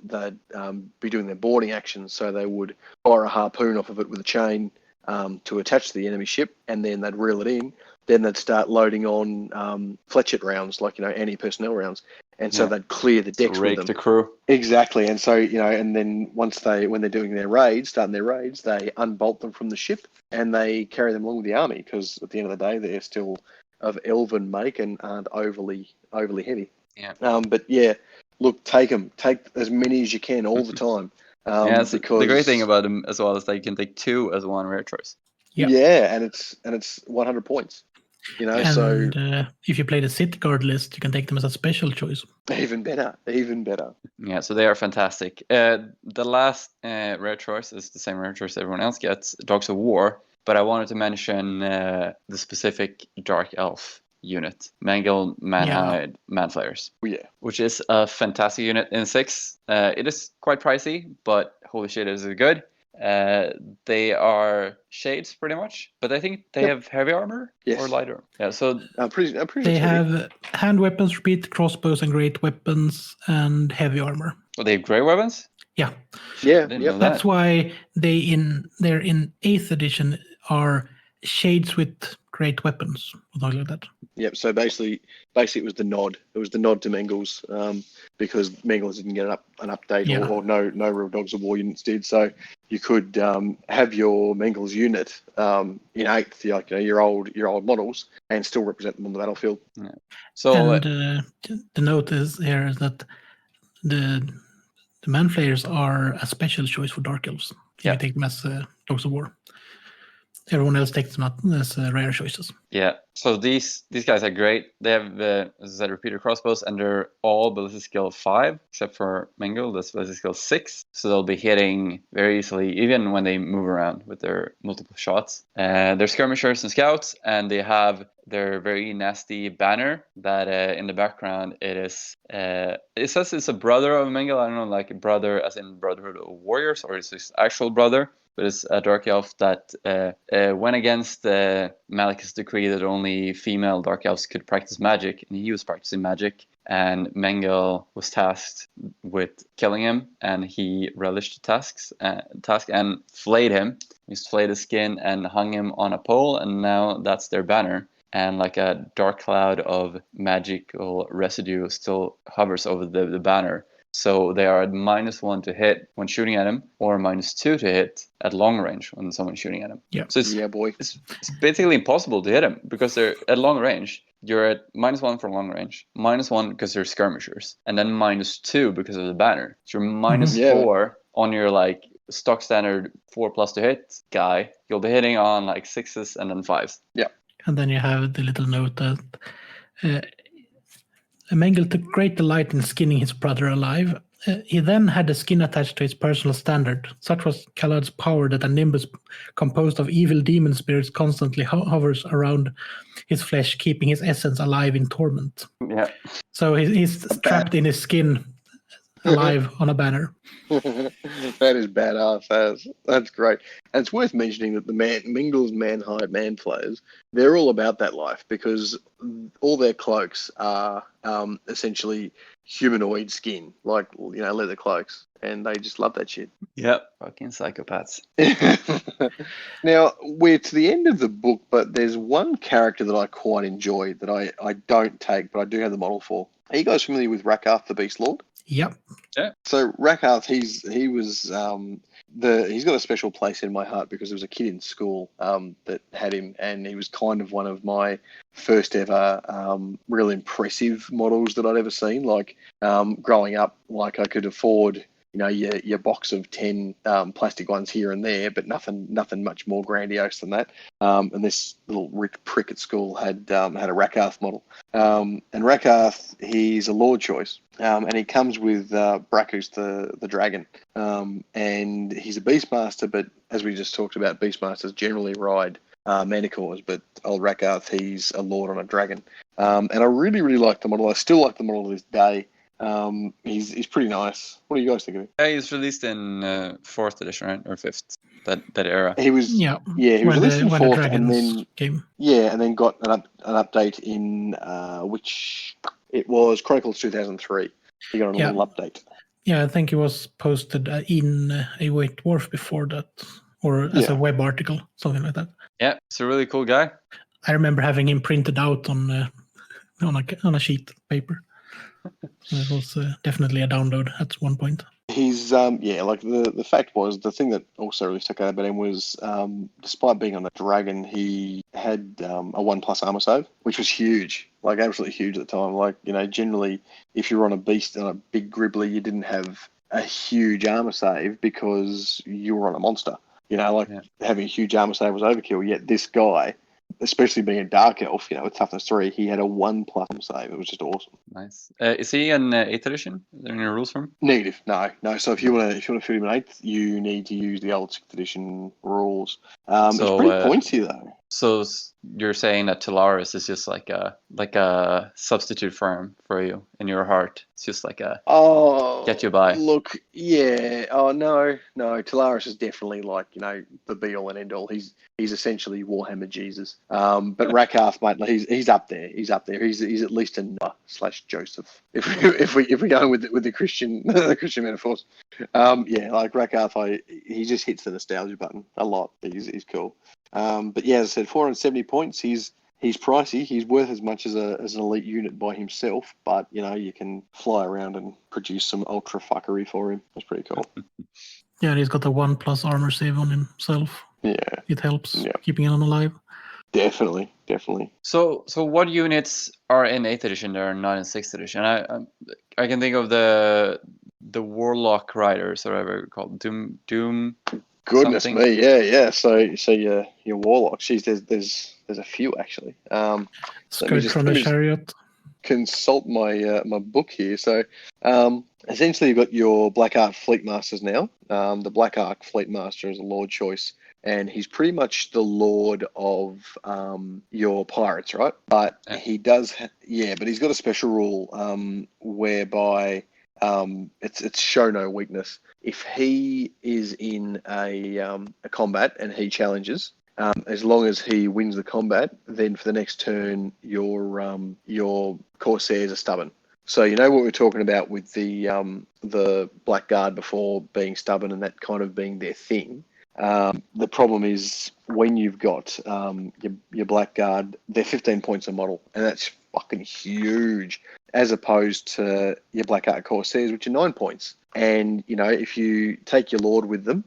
be doing their boarding actions. So they would fire a harpoon off of it with a chain to attach to the enemy ship, and then they'd reel it in. Then they'd start loading on fletchet rounds, like, you know, anti-personnel rounds. And so they'd clear the decks with them. The crew. Exactly. And so, you know, and then when they're doing their raids, they unbolt them from the ship and they carry them along with the army, because at the end of the day, they're still of elven make and aren't overly heavy. Yeah. But yeah, look, take as many as you can all the time. Because because the great thing about them as well is that you can take 2 as one rare choice. Yeah, and it's 100 points. You know, and if you play the City Guard list, you can take them as a special choice. Even better. Yeah, so they are fantastic. The last rare choice is the same rare choice everyone else gets, Dogs of War. But I wanted to mention the specific Dark Elf unit, Mangle, Manhide, Manflayers. Oh, yeah. Which is a fantastic unit in 6. It is quite pricey, but holy shit, is it good. They are shades pretty much, but I think they have heavy armor or lighter. Yeah, so they have hand weapons, repeat crossbows, and great weapons, and heavy armor. They have great weapons. Yeah. That's why they're in 8th edition are shades with great weapons, something like that. Yep. So basically, it was the nod. It was the nod to Mengels, because Mengels didn't get an update or no real Dogs of War units did. So you could have your Mengels unit in 8th, like, you know, your old models, and still represent them on the battlefield. Yeah. So the note is that the Manflayers are a special choice for Dark Elves. You take them as Dogs of War. Everyone else takes them as rare choices. Yeah, so these guys are great. They have, as I said, repeater crossbows, and they're all ballistic skill 5, except for Mangle, that's ballistic skill 6. So they'll be hitting very easily, even when they move around with their multiple shots. They're skirmishers and scouts, and they have their very nasty banner that in the background it says it's a brother of Mangle. I don't know, like a brother as in Brotherhood of Warriors, or is this actual brother? But it's a Dark Elf that went against Malekith's decree that only female Dark Elves could practice magic, and he was practicing magic, and Mengel was tasked with killing him, and he relished the task and flayed him. He flayed his skin and hung him on a pole, and now that's their banner. And like a dark cloud of magical residue still hovers over the banner. So they are at -1 to hit when shooting at him, or -2 to hit at long range when someone's shooting at him. Yeah. So it's basically impossible to hit him, because they're at long range. You're at -1 for long range, -1 because they're skirmishers, and then -2 because of the banner. So you're -4 on your like stock standard 4+ to hit guy. You'll be hitting on like 6s and then 5s. Yeah. And then you have the little note that Mengel took great delight in skinning his brother alive. He then had the skin attached to his personal standard. Such was Kalad's power that a nimbus composed of evil demon spirits constantly hovers around his flesh, keeping his essence alive in torment. Yeah. So he's trapped in his skin, alive on a banner. That is badass. That's great. And it's worth mentioning that the Mingles, Manhide, Manflayers, they're all about that life, because all their cloaks are essentially humanoid skin, like, you know, leather cloaks, and they just love that shit. Yep, fucking psychopaths. Now, we're to the end of the book, but there's one character that I quite enjoy that I don't take, but I do have the model for. Are you guys familiar with Rakarth the Beast Lord? Yep. Yeah. So Rakarth, he's got a special place in my heart, because there was a kid in school that had him, and he was kind of one of my first ever real impressive models that I'd ever seen. Like growing up, like I could afford your box of 10 plastic ones here and there, but nothing much more grandiose than that. And this little prick at school had a Rakarth model. And Rakarth, he's a Lord choice, and he comes with Brakus the dragon. And he's a Beastmaster, but as we just talked about, Beastmasters generally ride Manticores, but old Rakarth, he's a Lord on a dragon. And I really, really like the model. I still like the model to this day. He's pretty nice. What do you guys think of him? He's released in 4th edition, right? Or 5th, that era. He was he was released in 4th, and then and then got an update in which it was Chronicles 2003. He got a little update. Yeah, I think it was posted in a White Dwarf before that, or as a web article, something like that. Yeah, it's a really cool guy. I remember having him printed out on a sheet paper. So it was definitely a download at one point. He's like the fact was, the thing that also really stuck out about him was despite being on a dragon, he had a 1+ armor save, which was huge, like absolutely huge at the time. Like, generally if you were on a beast on a big gribbly, you didn't have a huge armor save because you were on a monster. Having a huge armor save was overkill. Yet this guy, especially being a Dark Elf, with toughness 3, he had a 1+ save. It was just awesome. Nice. Is he an 8th edition? Are there any rules for him? Negative. No. So if you want to fit him in 8th, you need to use the old 6th edition rules. It's pretty pointy though. So you're saying that Talaris is just like a substitute for him for you in your heart. It's just like a get you by. Look, yeah. Oh no. Talaris is definitely like the be all and end all. He's essentially Warhammer Jesus. But Rakarth, mate, he's up there. He's at least a Noah/Joseph. If we go with the Christian metaphors. Like Rakarth, he just hits the nostalgia button a lot. He's cool. But yeah, as I said, 470 points. He's pricey. He's worth as much as an elite unit by himself. But you can fly around and produce some ultra fuckery for him. That's pretty cool. Yeah, and he's got a 1+ armor save on himself. Yeah, it helps keeping him alive. Definitely. So what units are in 8th edition that are not in 6th edition? I can think of the Warlock Riders, or whatever it's called, Doom. Goodness something. Me, yeah. So your Warlock. There's a few actually. Scourge on a Chariot. Consult my my book here. So essentially you've got your Black Ark Fleet Masters now. The Black Ark Fleet Master is a Lord choice, and he's pretty much the Lord of your pirates, right? But he does, but he's got a special rule whereby it's show no weakness. If he is in a combat and he challenges, as long as he wins the combat, then for the next turn your Corsairs are stubborn. So what we were talking about with the Black Guard before being stubborn and that kind of being their thing. The problem is when you've got your Black Guard, they're 15 points a model, and that's fucking huge, as opposed to your Black Ark Corsairs, which are 9 points. And if you take your Lord with them,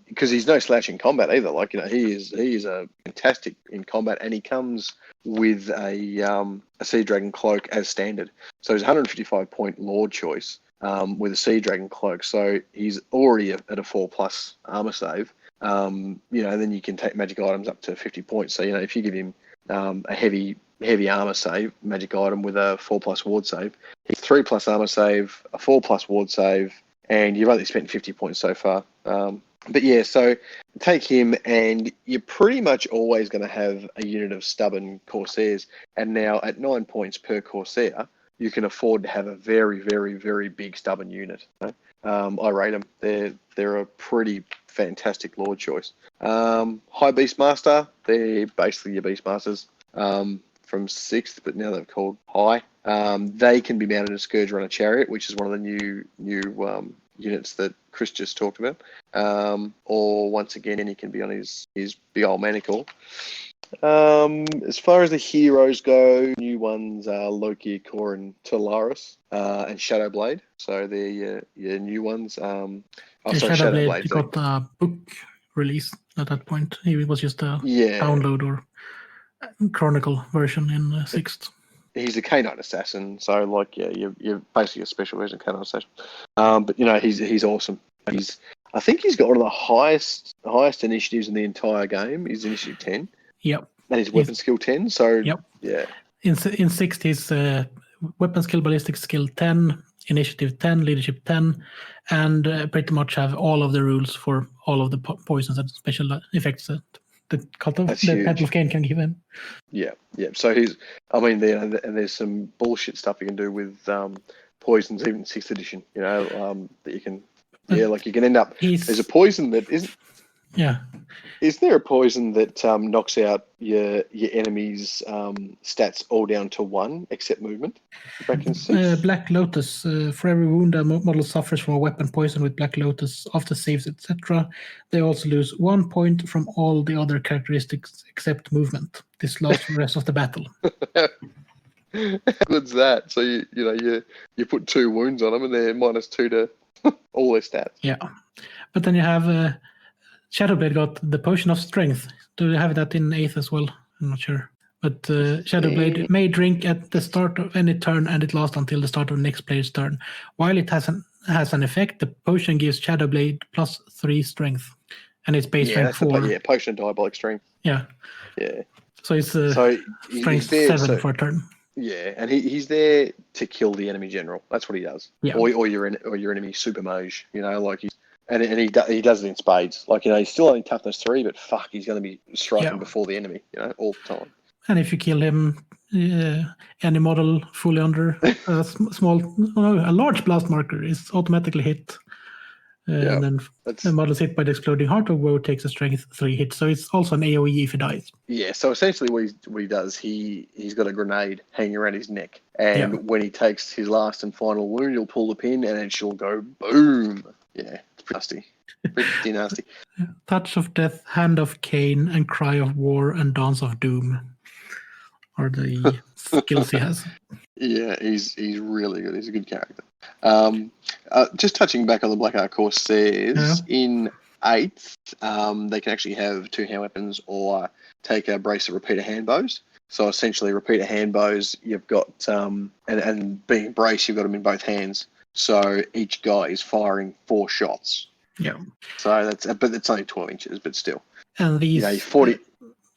because he's no slouch in combat either. Like he is a fantastic in combat, and he comes with a Sea Dragon cloak as standard. So he's 155 point Lord choice with a Sea Dragon cloak. So he's already at a 4+ armor save. Then you can take magic items up to 50 points. So if you give him a heavy armor save, magic item with a 4+ ward save, he's 3+ armor save, a 4+ ward save, and you've only spent 50 points so far. But yeah, so take him, and you're pretty much always going to have a unit of stubborn Corsairs. And now at 9 points per Corsair, you can afford to have a very, very, very big stubborn unit. I rate them. They're a pretty fantastic Lord choice. High Beastmaster, they're basically your Beastmasters from 6th, but now they've called High. They can be mounted in a Scourge on a Chariot, which is one of the new units that Chris just talked about. Or once again, he can be on his big old Manticore. As far as the heroes go, new ones are Loki, Kor, and Talaris, and Shadowblade. So they're your new ones. Shadowblade got a book release at that point. It was just a download or Chronicle version in 6th. he's a canine assassin. So like, yeah, you're basically a special version of canine assassin. But he's awesome. I think he's got one of the highest initiatives in the entire game. He's initiative 10. Yep. And his weapon skill 10. So yep. yeah. In 6th, his weapon skill, ballistic skill 10, initiative 10, leadership 10, and pretty much have all of the rules for all of the poisons and special effects that the Petal of Cain can give him. Yeah. So there's some bullshit stuff you can do with poisons, even 6th edition. That you can. Like you can end up. There's a poison that isn't. Yeah. Is there a poison that knocks out your enemy's stats all down to 1 except movement? Back in 6? Black Lotus. For every wound a model suffers from a weapon poison with Black Lotus after saves, etc., they also lose 1 point from all the other characteristics except movement. This lasts for the rest of the battle. How good's that? So you put 2 wounds on them and they're -2 to all their stats. Yeah, but then you have. Shadowblade got the Potion of Strength. Do you have that in 8th as well? I'm not sure. But Shadowblade may drink at the start of any turn and it lasts until the start of the next player's turn. While it has an effect, the potion gives Shadowblade +3 strength. And it's base strength 4. Potion of Diabolic Strength. Yeah. Yeah. So it's strength 7 for a turn. Yeah, and he's there to kill the enemy general. That's what he does. Yeah. Or your enemy super mage. Like he's. And he does it in spades. Like, he's still only toughness 3, but fuck, he's going to be striking before the enemy, all the time. And if you kill him, any model fully under a large blast marker is automatically hit. And then the model is hit by the exploding heart of woe takes a strength 3 hit. So it's also an AoE if he dies. Yeah, so essentially what he does, he's got a grenade hanging around his neck. And when he takes his last and final wound, he'll pull the pin and then she'll go boom. Yeah, it's pretty nasty. Touch of Death, Hand of Cain, and Cry of War, and Dance of Doom are the skills he has. Yeah, he's really good. He's a good character. Just touching back on the Black Ark course says in 8th, they can actually have 2 hand weapons or take a brace of repeater hand bows. So essentially, repeater hand bows, you've got and being brace, you've got them in both hands. So each guy is firing 4 shots. Yeah. So but it's only 12 inches, but still. And these 40.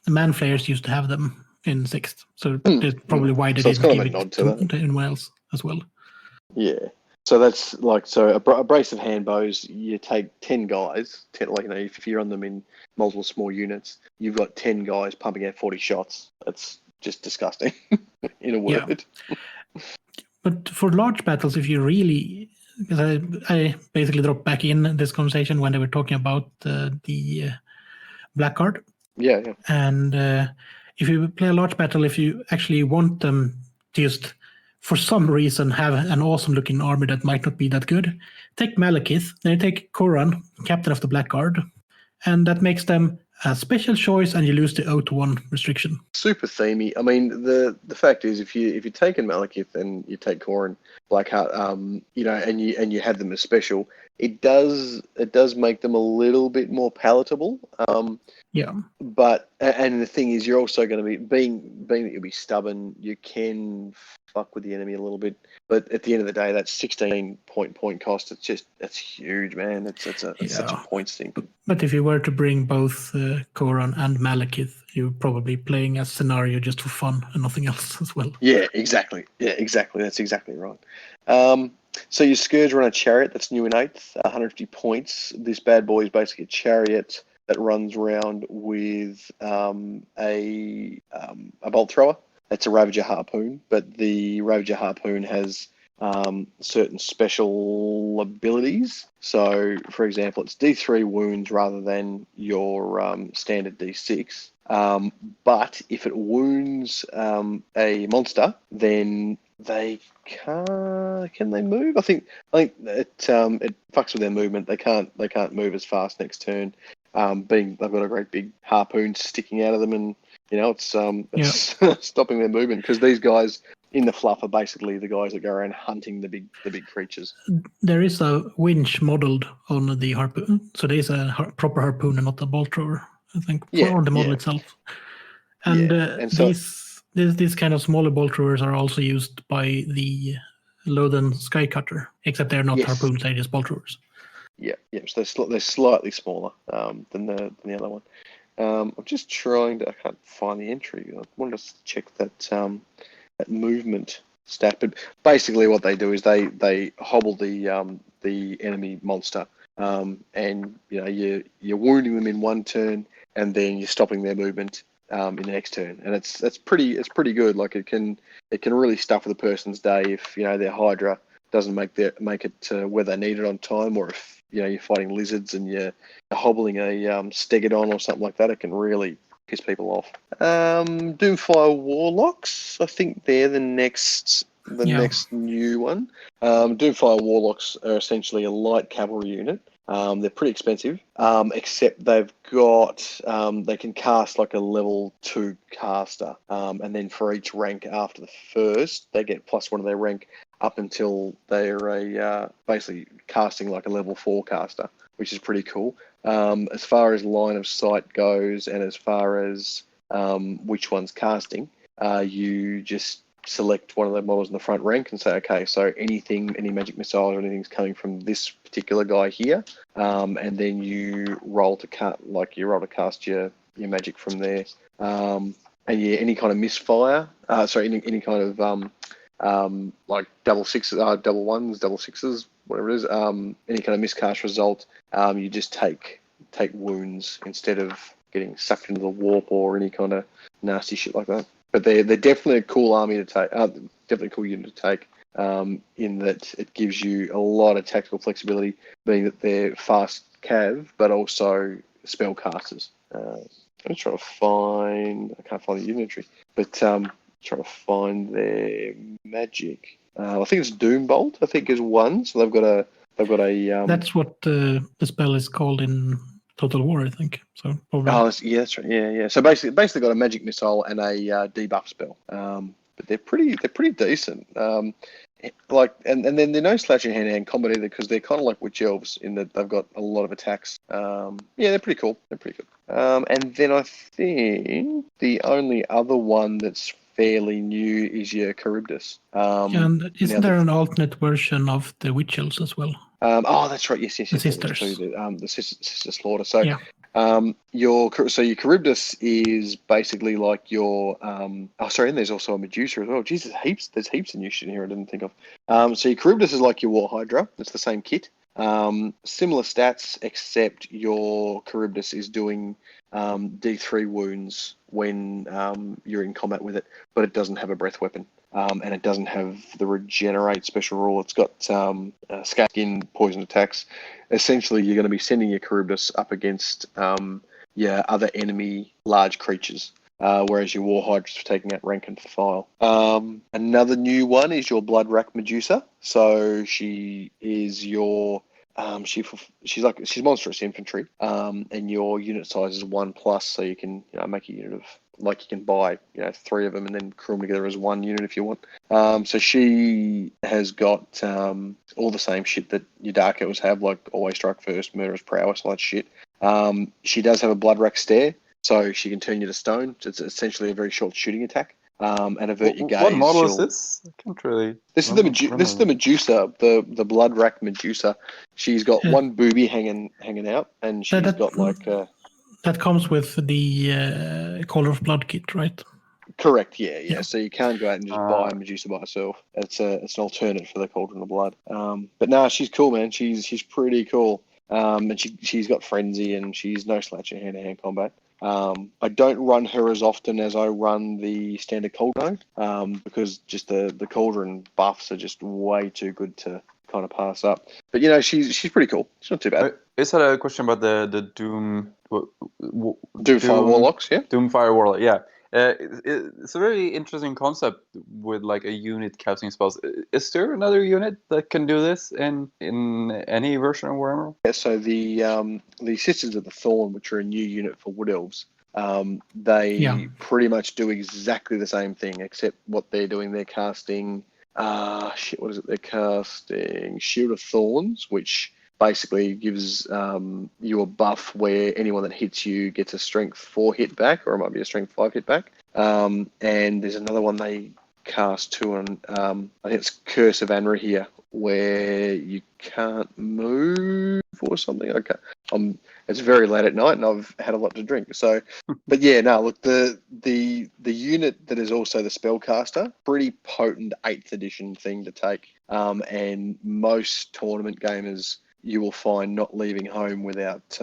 The man flayers used to have them in 6th, so that's probably why they didn't give it to anyone else as well. Yeah. So that's a brace of hand bows. You take 10 guys. If you're on them in multiple small units, you've got 10 guys pumping out 40 shots. That's just disgusting, in a word. Yeah. But for large battles, if you really, because I basically dropped back in this conversation when they were talking about the black card. Yeah. And if you play a large battle, if you actually want them to just, for some reason, have an awesome looking army that might not be that good, take Malekith, then you take Koran, captain of the black guard, and that makes them a special choice, and you lose the 0-1 restriction. Super themey. I mean, the fact is, if you take in Malekith and you take Koran, Blackheart, and you have them as special, it does make them a little bit more palatable. But the thing is, you're also going to be being that you'll be stubborn. You can fuck with the enemy a little bit, but at the end of the day, that's 16 point cost. That's huge, man. It's such a points thing. But if you were to bring both Koran and Malekith, you're probably playing a scenario just for fun and nothing else as well. Yeah, exactly. That's exactly right. So your Scourge run a chariot that's new in 8th, 150 points. This bad boy is basically a chariot that runs around with a bolt thrower. That's a Ravager Harpoon, but the Ravager Harpoon has certain special abilities. So, for example, it's D3 wounds rather than your standard D6. But if it wounds a monster, then they can they move? I think it fucks with their movement. They can't move as fast next turn. They've got a great big harpoon sticking out of them, and it's stopping their movement, because these guys in the fluff are basically the guys that go around hunting the big creatures. There is a winch modeled on the harpoon, so there's a proper harpoon and not a bolt thrower, I think, on the model itself. And, these kind of smaller bolt throwers are also used by the Loden Skycutter, except they're not Yes. harpoons, they're just bolt throwers. Yeah. So they're slightly smaller than the other one. I'm just trying to. I can't find the entry. I wanted to check that that movement stat, but basically what they do is they hobble the enemy monster, and you're wounding them in one turn, and then you're stopping their movement in the next turn, and it's pretty good. Like it can really stuff with a person's day if their Hydra doesn't make it to where they need it on time, or if you're fighting lizards and you're hobbling a stegodon or something like that, it can really piss people off. Doomfire Warlocks, I think they're the next new one. Doomfire Warlocks are essentially a light cavalry unit. They're pretty expensive, except they've got they can cast like a level 2 caster, and then for each rank after the first, they get +1 of their rank up until they're basically casting like a level 4 caster, which is pretty cool. As far as line of sight goes, and as far as which one's casting, you just select one of the models in the front rank and say, okay, so any magic missiles or anything's coming from this particular guy here, and then you roll to cast your magic from there. And yeah, any kind of misfire, any kind of like double sixes, double ones, double sixes, whatever it is, any kind of miscast result, you just take wounds instead of getting sucked into the warp or any kind of nasty shit like that. But they're definitely a cool army to take, definitely a cool unit to take, in that it gives you a lot of tactical flexibility, being that they're fast cav, but also spellcasters. I'm trying to find, I can't find the unit entry, but trying to find their magic. I think it's Doombolt, I think is one, so they've got a That's what the spell is called in Total War, I think. So probably. Oh, yeah, that's right. Yeah. So basically got a magic missile and a debuff spell. But they're pretty decent. And then they're no slasher hand-to-hand combat either, because they're kind of like witch elves in that they've got a lot of attacks. Yeah, they're pretty cool. And then I think the only other one that's fairly new is your Charybdis. And isn't there an alternate version of the witch elves as well? That's right. Yes. The sisters. The sister slaughter. So, yeah. Your Charybdis is basically like your and there's also a Medusa as well. Jesus, there's heaps of new shit in here I didn't think of. So your Charybdis is like your War Hydra. It's the same kit. Similar stats, except your Charybdis is doing D3 wounds when you're in combat with it, but it doesn't have a breath weapon. And it doesn't have the regenerate special rule. It's got skin poison attacks. Essentially, you're going to be sending your Charybdis up against your other enemy large creatures, whereas your War Hydra's for taking out rank and file. Another new one is your Blood Rack Medusa. So she is your she's monstrous infantry, and your unit size is 1+, so you can make a unit of, like, you can buy 3 of them and then crew them together as one unit if you want. So she has got all the same shit that your Dark Elves have, like always strike first, murderous prowess, all that shit. She does have a Blood Rack Stare, so she can turn you to stone. It's essentially a very short shooting attack. And avert your gaze. What model is this? I can't really. This is the Medusa, the Blood Rack Medusa. She's got one boobie hanging out, and she's got like. That comes with the Color of Blood kit, right? Correct. Yeah. So you can't go out and just buy a Medusa by herself. It's an alternate for the Cauldron of Blood. But no, she's cool, man. She's pretty cool. And she's got frenzy, and she's no slouch in hand-to-hand combat. I don't run her as often as I run the standard Cauldron, because just the Cauldron buffs are just way too good to kind of pass up. But she's pretty cool. She's not too bad. Is that a question about the Doom? Doomfire Warlocks, yeah. Doomfire Warlock, yeah. It's a very interesting concept with like a unit casting spells. Is there another unit that can do this in any version of Warhammer? Yeah, so the Sisters of the Thorn, which are a new unit for Wood Elves, they pretty much do exactly the same thing, except what they're doing, they're casting what is it? They're casting Shield of Thorns, which basically gives you a buff where anyone that hits you gets a strength 4 hit back, or it might be a strength 5 hit back. And there's another one they cast too, and I think it's Curse of Anra here, where you can't move or something. Okay, it's very late at night, and I've had a lot to drink. So, but yeah, no, look, the unit that is also the spellcaster, pretty potent 8th edition thing to take. And most tournament gamers you will find not leaving home without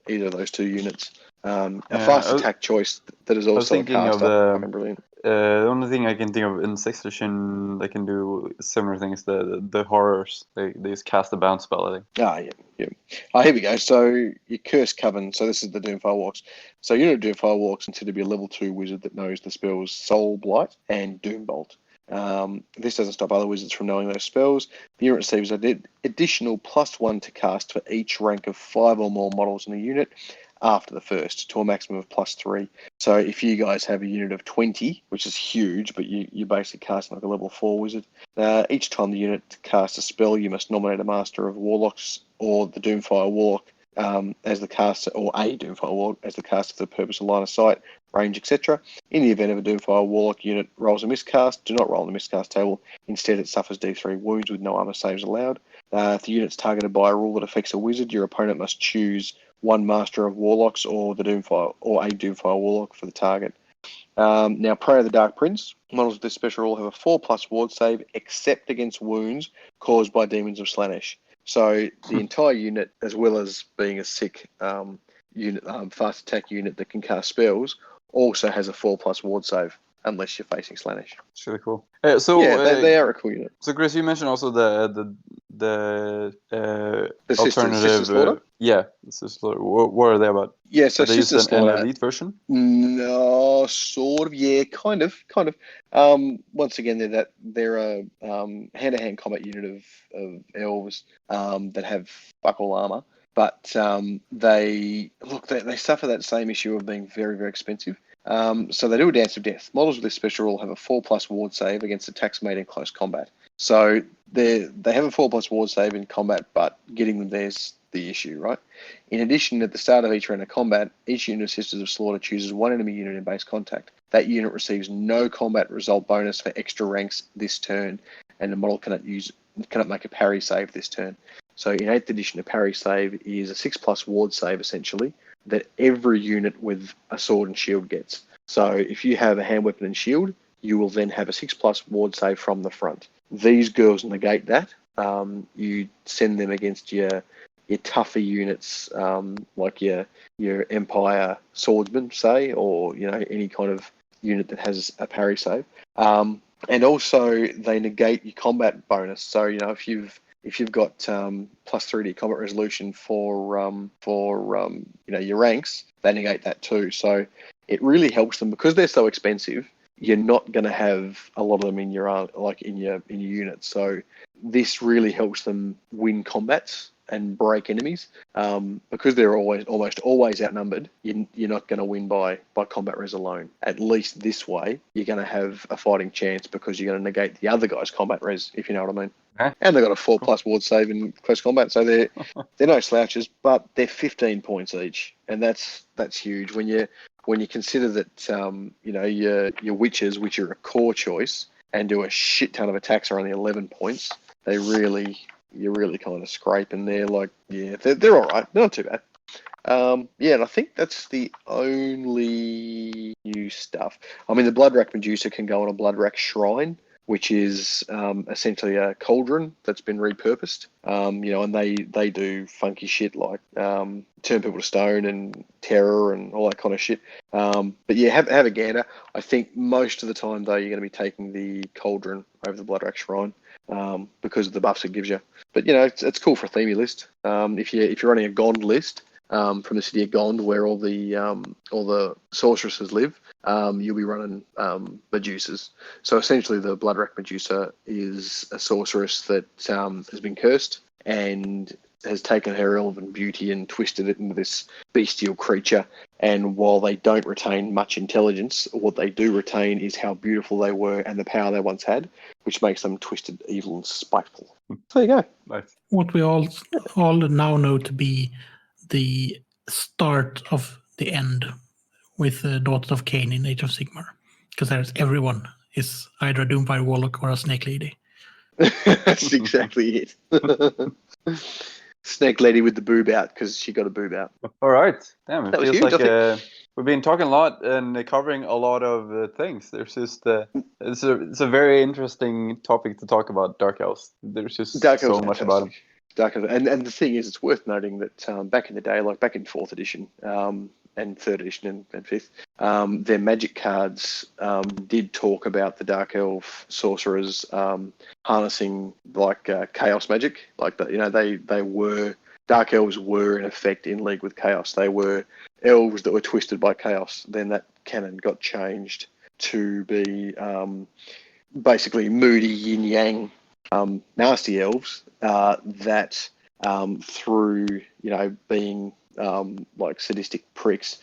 either of those 2 units. A fast attack choice that is also a caster. Fucking brilliant. The only thing I can think of in 6th edition they can do similar things. The horrors. They just cast a bounce spell, I think. Yeah. Oh, here we go. So your Curse Coven. So this is the Doomfire Walks. So unit of Doomfire Walks considered to be a level 2 wizard that knows the spells Soul Blight and Doombolt. This doesn't stop other wizards from knowing those spells. The unit receives an additional +1 to cast for each rank of 5 or more models in the unit after the first, to a maximum of +3. So if you guys have a unit of 20, which is huge, but you basically cast like a level 4 wizard, each time the unit casts a spell, you must nominate a Master of Warlocks or the Doomfire Warlock as the caster, or a Doomfire Warlock as the caster for the purpose of line of sight, range, etc. In the event of a Doomfire Warlock unit rolls a miscast, do not roll on the miscast table. Instead, it suffers D3 wounds with no armor saves allowed. If the unit's targeted by a rule that affects a wizard, your opponent must choose one Master of Warlocks or the Doomfire or a Doomfire Warlock for the target. Now, Prey of the Dark Prince. Models with this special rule have a 4+ ward save, except against wounds caused by demons of Slaanesh. So the entire unit, as well as being a sick unit, fast attack unit that can cast spells, also has a 4+ ward save, unless you're facing Slaanesh. It's really cool. They are a cool unit. So, Chris, you mentioned also the alternative. Sister Slaughter? Yeah, Sister Slaughter. What are they about? Yeah, so are they Sister just an Slaughter. elite version? No, sort of. Yeah, kind of. Once again, they're a hand-to-hand combat unit of elves that have fuck all armor, but they suffer that same issue of being very, very expensive. So they do a Dance of Death. Models with this special rule have a 4+ ward save against attacks made in close combat. So they have a 4+ ward save in combat, but getting them there's the issue, right? In addition, at the start of each round of combat, each unit of Sisters of Slaughter chooses one enemy unit in base contact. That unit receives no combat result bonus for extra ranks this turn, and the model cannot make a parry save this turn. So in 8th edition, a parry save is a 6+ ward save, essentially, that every unit with a sword and shield gets. So if you have a hand weapon and shield, you will then have a 6+ ward save from the front. These girls negate that. You send them against your tougher units, like your Empire swordsman, say, or any kind of unit that has a parry save. And also they negate your combat bonus. So if you've got +3 to your combat resolution for your ranks, they negate that too. So it really helps them because they're so expensive. You're not going to have a lot of them in your unit. So this really helps them win combats and break enemies because they're almost always outnumbered. You're not going to win by combat res alone. At least this way, you're going to have a fighting chance because you're going to negate the other guy's combat res, if you know what I mean. Okay. And they've got a 4+ ward save in close combat, so they're no slouches, but they're 15 points each, and that's huge when you consider that your witches, which are a core choice and do a shit ton of attacks, are only 11 points. You're really kind of scraping there. Like, yeah, they're all right. They're not too bad. And I think that's the only new stuff. I mean, the Bloodrack Medusa can go on a Bloodrack Shrine, which is essentially a cauldron that's been repurposed. And they do funky shit like turn people to stone and terror and all that kind of shit. But yeah, have a gander. I think most of the time though, you're going to be taking the cauldron over the Bloodrack Shrine because of the buffs it gives you. But it's cool for a themey list. If you're running a Gond list from the city of Gond, where all the sorceresses live, you'll be running Medusas. So essentially, the Bloodrack Medusa is a sorceress that has been cursed and has taken her elven beauty and twisted it into this bestial creature. And while they don't retain much intelligence, what they do retain is how beautiful they were and the power they once had, which makes them twisted, evil, and spiteful. So there you go. Nice. What we all now know to be the start of the end with the Daughters of Cain in Age of Sigmar. because there's everyone is either a Doomfire Warlock or a Snake Lady. That's exactly it. Snake Lady with the boob out because she got a boob out. All right. Damn, it That was feels huge, like I we've been talking a lot and covering a lot of things. There's just it's a very interesting topic to talk about, Dark Elves. There's just Dark Elves so are much about them. Dark Elves, and the thing is, it's worth noting that back in the day, like back in 4th edition and 3rd edition and 5th, their magic cards did talk about the Dark Elf sorcerers harnessing like chaos magic, like that. You know, they were Dark Elves were in effect in league with chaos. They were elves that were twisted by chaos. Then that canon got changed to be basically moody yin yang nasty elves that through being like sadistic pricks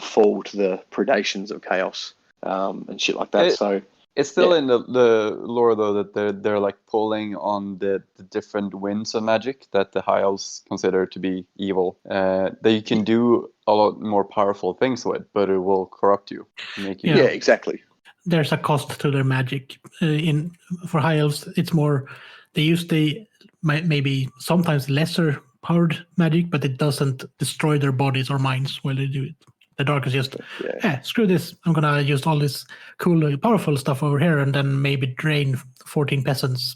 fall to the predations of chaos and shit like that. It's still in the lore though that they're like pulling on the different winds of magic that the high elves consider to be evil. That you can do a lot more powerful things with, but it will corrupt you, make you. Yeah, exactly. There's a cost to their magic. For high elves, it's more they use the maybe sometimes lesser powered magic, but it doesn't destroy their bodies or minds while they do it. The dark is just, screw this. I'm gonna use all this cool, powerful stuff over here, and then maybe drain 14 peasants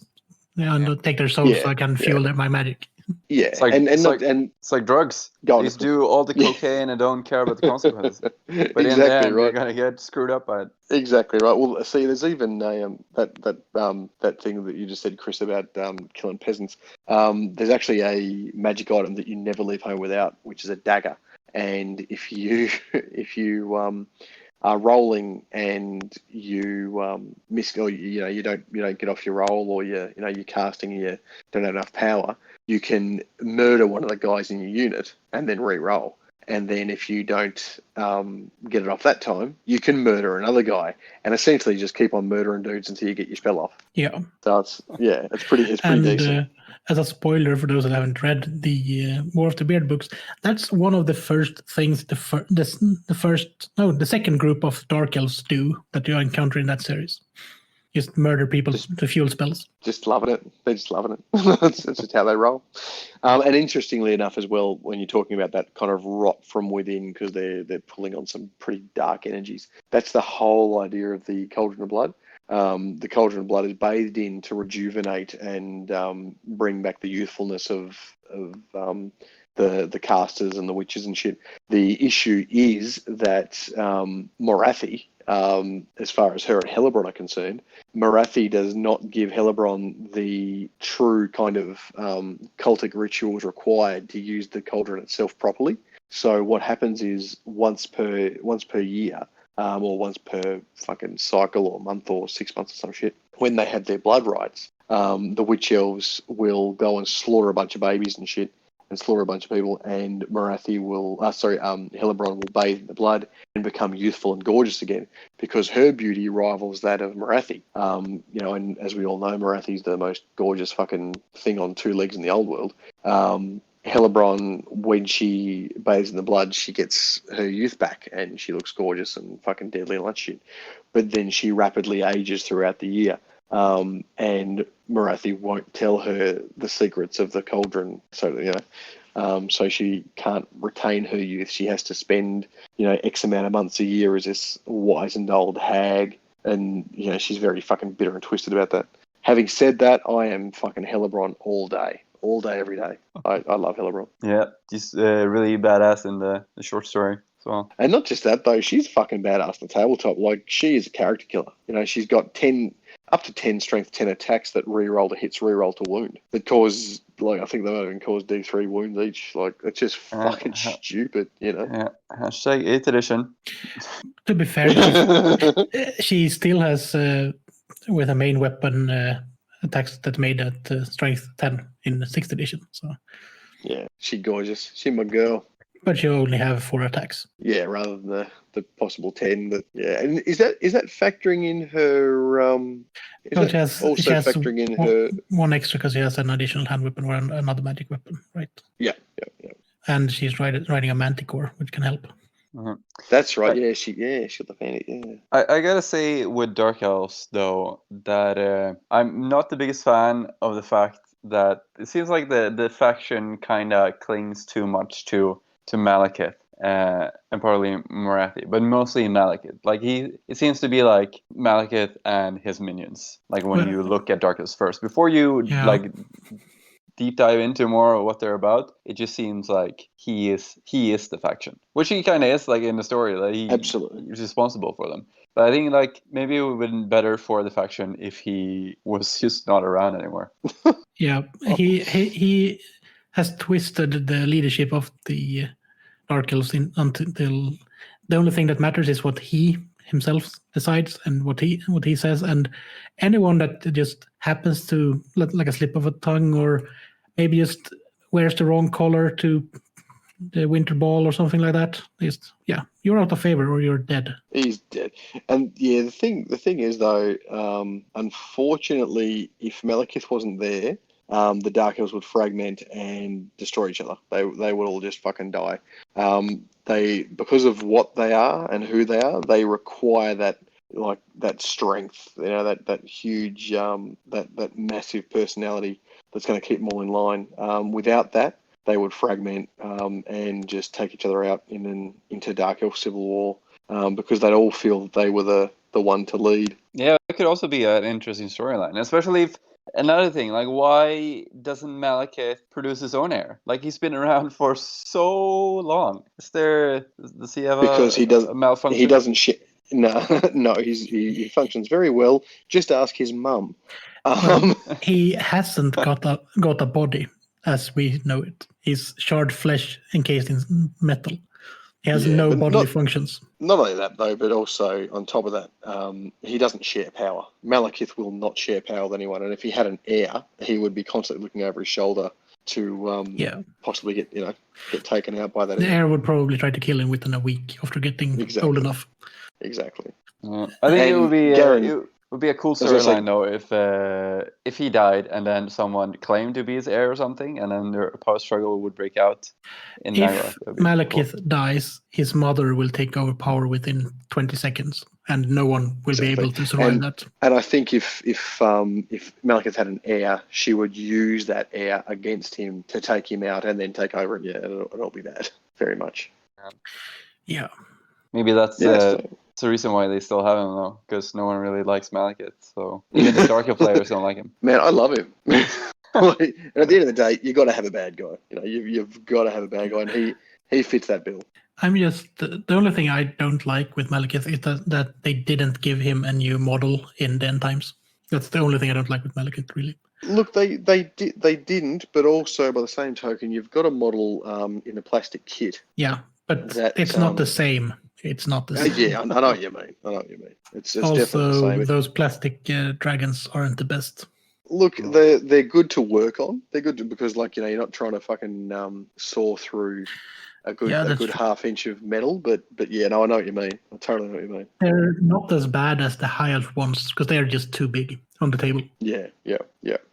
and take their souls so I can fuel my magic. Yeah, it's like drugs. Just do all the cocaine and don't care about the consequences. But exactly, in the end, right. you're gonna get screwed up by it. Exactly right. Well, see, there's even that thing that you just said, Chris, about killing peasants. There's actually a magic item that you never leave home without, which is a dagger. And if you are rolling and you miss, or you don't get off your roll, or you're casting and you don't have enough power, you can murder one of the guys in your unit and then re-roll. And then if you don't get it off that time, you can murder another guy, and essentially just keep on murdering dudes until you get your spell off. Yeah. So it's pretty decent. As a spoiler for those that haven't read the War of the Beard books, that's one of the first things the second group of Dark Elves do that you encounter in that series. Just murder people to fuel spells. Just loving it. They're just loving it. That's just how they roll. And interestingly enough as well, when you're talking about that kind of rot from within, because they're pulling on some pretty dark energies, that's the whole idea of the Cauldron of Blood. The Cauldron of Blood is bathed in to rejuvenate and bring back the youthfulness of the casters and the witches and shit. The issue is that Morathi, as far as her and Hellebrand are concerned, Morathi does not give Hellebrand the true kind of cultic rituals required to use the cauldron itself properly. So what happens is once per year, or once per fucking cycle or month or 6 months or some shit, when they have their blood rites, the witch elves will go and slaughter a bunch of babies and shit, and slaughter a bunch of people, and Hellebrand will bathe in the blood and become youthful and gorgeous again, because her beauty rivals that of Morathi. And as we all know, Morathi's the most gorgeous fucking thing on two legs in the old world. Hellebrand, when she bathes in the blood, she gets her youth back and she looks gorgeous and fucking deadly and that shit. But then she rapidly ages throughout the year. And Morathi won't tell her the secrets of the cauldron, so she can't retain her youth. She has to spend, X amount of months a year as this wizened old hag, and she's very fucking bitter and twisted about that. Having said that, I am fucking Hellebrand all day, every day. I love Hellebrand. Yeah, she's really badass in the short story as well. And not just that though, she's fucking badass in the tabletop. Like, she is a character killer. She's got up to 10 strength, 10 attacks that re-roll to hits, re-roll to wound. That cause, I think they might even cause D3 wounds each. Like, it's just fucking stupid, Yeah, hashtag 8th edition. To be fair, she still has, with a main weapon, attacks that made at strength 10 in the 6th edition. So yeah, she's gorgeous. She's my girl. But you only have 4 attacks. Yeah, rather than the possible 10. And is that factoring in her? She has factoring in her one extra because she has an additional hand weapon or another magic weapon, right? Yeah. And she's riding a manticore, which can help. Mm-hmm. That's right. Yeah, she got the fan. Yeah. I gotta say with Dark Elves though that I'm not the biggest fan of the fact that it seems like the faction kind of clings too much to Malekith and probably Morathi, but mostly Malekith. Like it seems to be like Malekith and his minions. Like when you look at Dark Elves first, before you like deep dive into more of what they're about, it just seems like he is the faction, which he kind of is, like in the story, like he's responsible for them. But I think like maybe it would have been better for the faction if he was just not around anymore. Yeah, he has twisted the leadership of the Dark Elves until the only thing that matters is what he himself decides and what he says, and anyone that just happens to like a slip of a tongue or maybe just wears the wrong color to the winter ball or something like that, you're out of favor or you're dead. He's dead. And yeah, the thing is though, unfortunately, if Malekith wasn't there, the Dark Elves would fragment and destroy each other. They would all just fucking die. They, because of what they are and who they are, they require that strength, that huge, that massive personality that's going to keep them all in line. Without that, they would fragment and just take each other out into Dark Elf civil war because they'd all feel that they were the one to lead. Yeah, it could also be an interesting storyline, especially if another thing, like why doesn't Malekith produce his own heir? Like he's been around for so long. Does he have a malfunction? He doesn't shit. No, he functions very well. Just ask his mum. He hasn't got a body as we know it. He's shard flesh encased in metal. He has no bodily functions. Not only that, though, but also on top of that, he doesn't share power. Malekith will not share power with anyone, and if he had an heir, he would be constantly looking over his shoulder to possibly get taken out by that. The heir would probably try to kill him within a week after getting old enough. Exactly. I think it would be would be a cool storyline though if he died and then someone claimed to be his heir or something, and then their power struggle would break out in If Malekith dies, his mother will take over power within 20 seconds, and no one will be able to survive that. And I think if Malekith had an heir, she would use that heir against him to take him out and then take over. And it'll be that very much. Yeah. Maybe that's the reason why they still have him, though, because no one really likes Malekith. So even the Dark Elf players don't like him. Man, I love him. And at the end of the day, you got to have a bad guy. You've got to have a bad guy, and he fits that bill. I'm just the only thing I don't like with Malekith is that they didn't give him a new model in the end times. That's the only thing I don't like with Malekith, really. Look, they didn't, but also by the same token, you've got a model in a plastic kit. Yeah, but it's not the same. It's not the same. Yeah, I know what you mean. It's also, definitely the same. Those plastic dragons aren't the best. Look, they're good to work on. They're good because, you're not trying to fucking saw through a good half inch of metal. But yeah, no, I know what you mean. I totally know what you mean. They're not as bad as the high elf ones because they're just too big on the table. Yeah.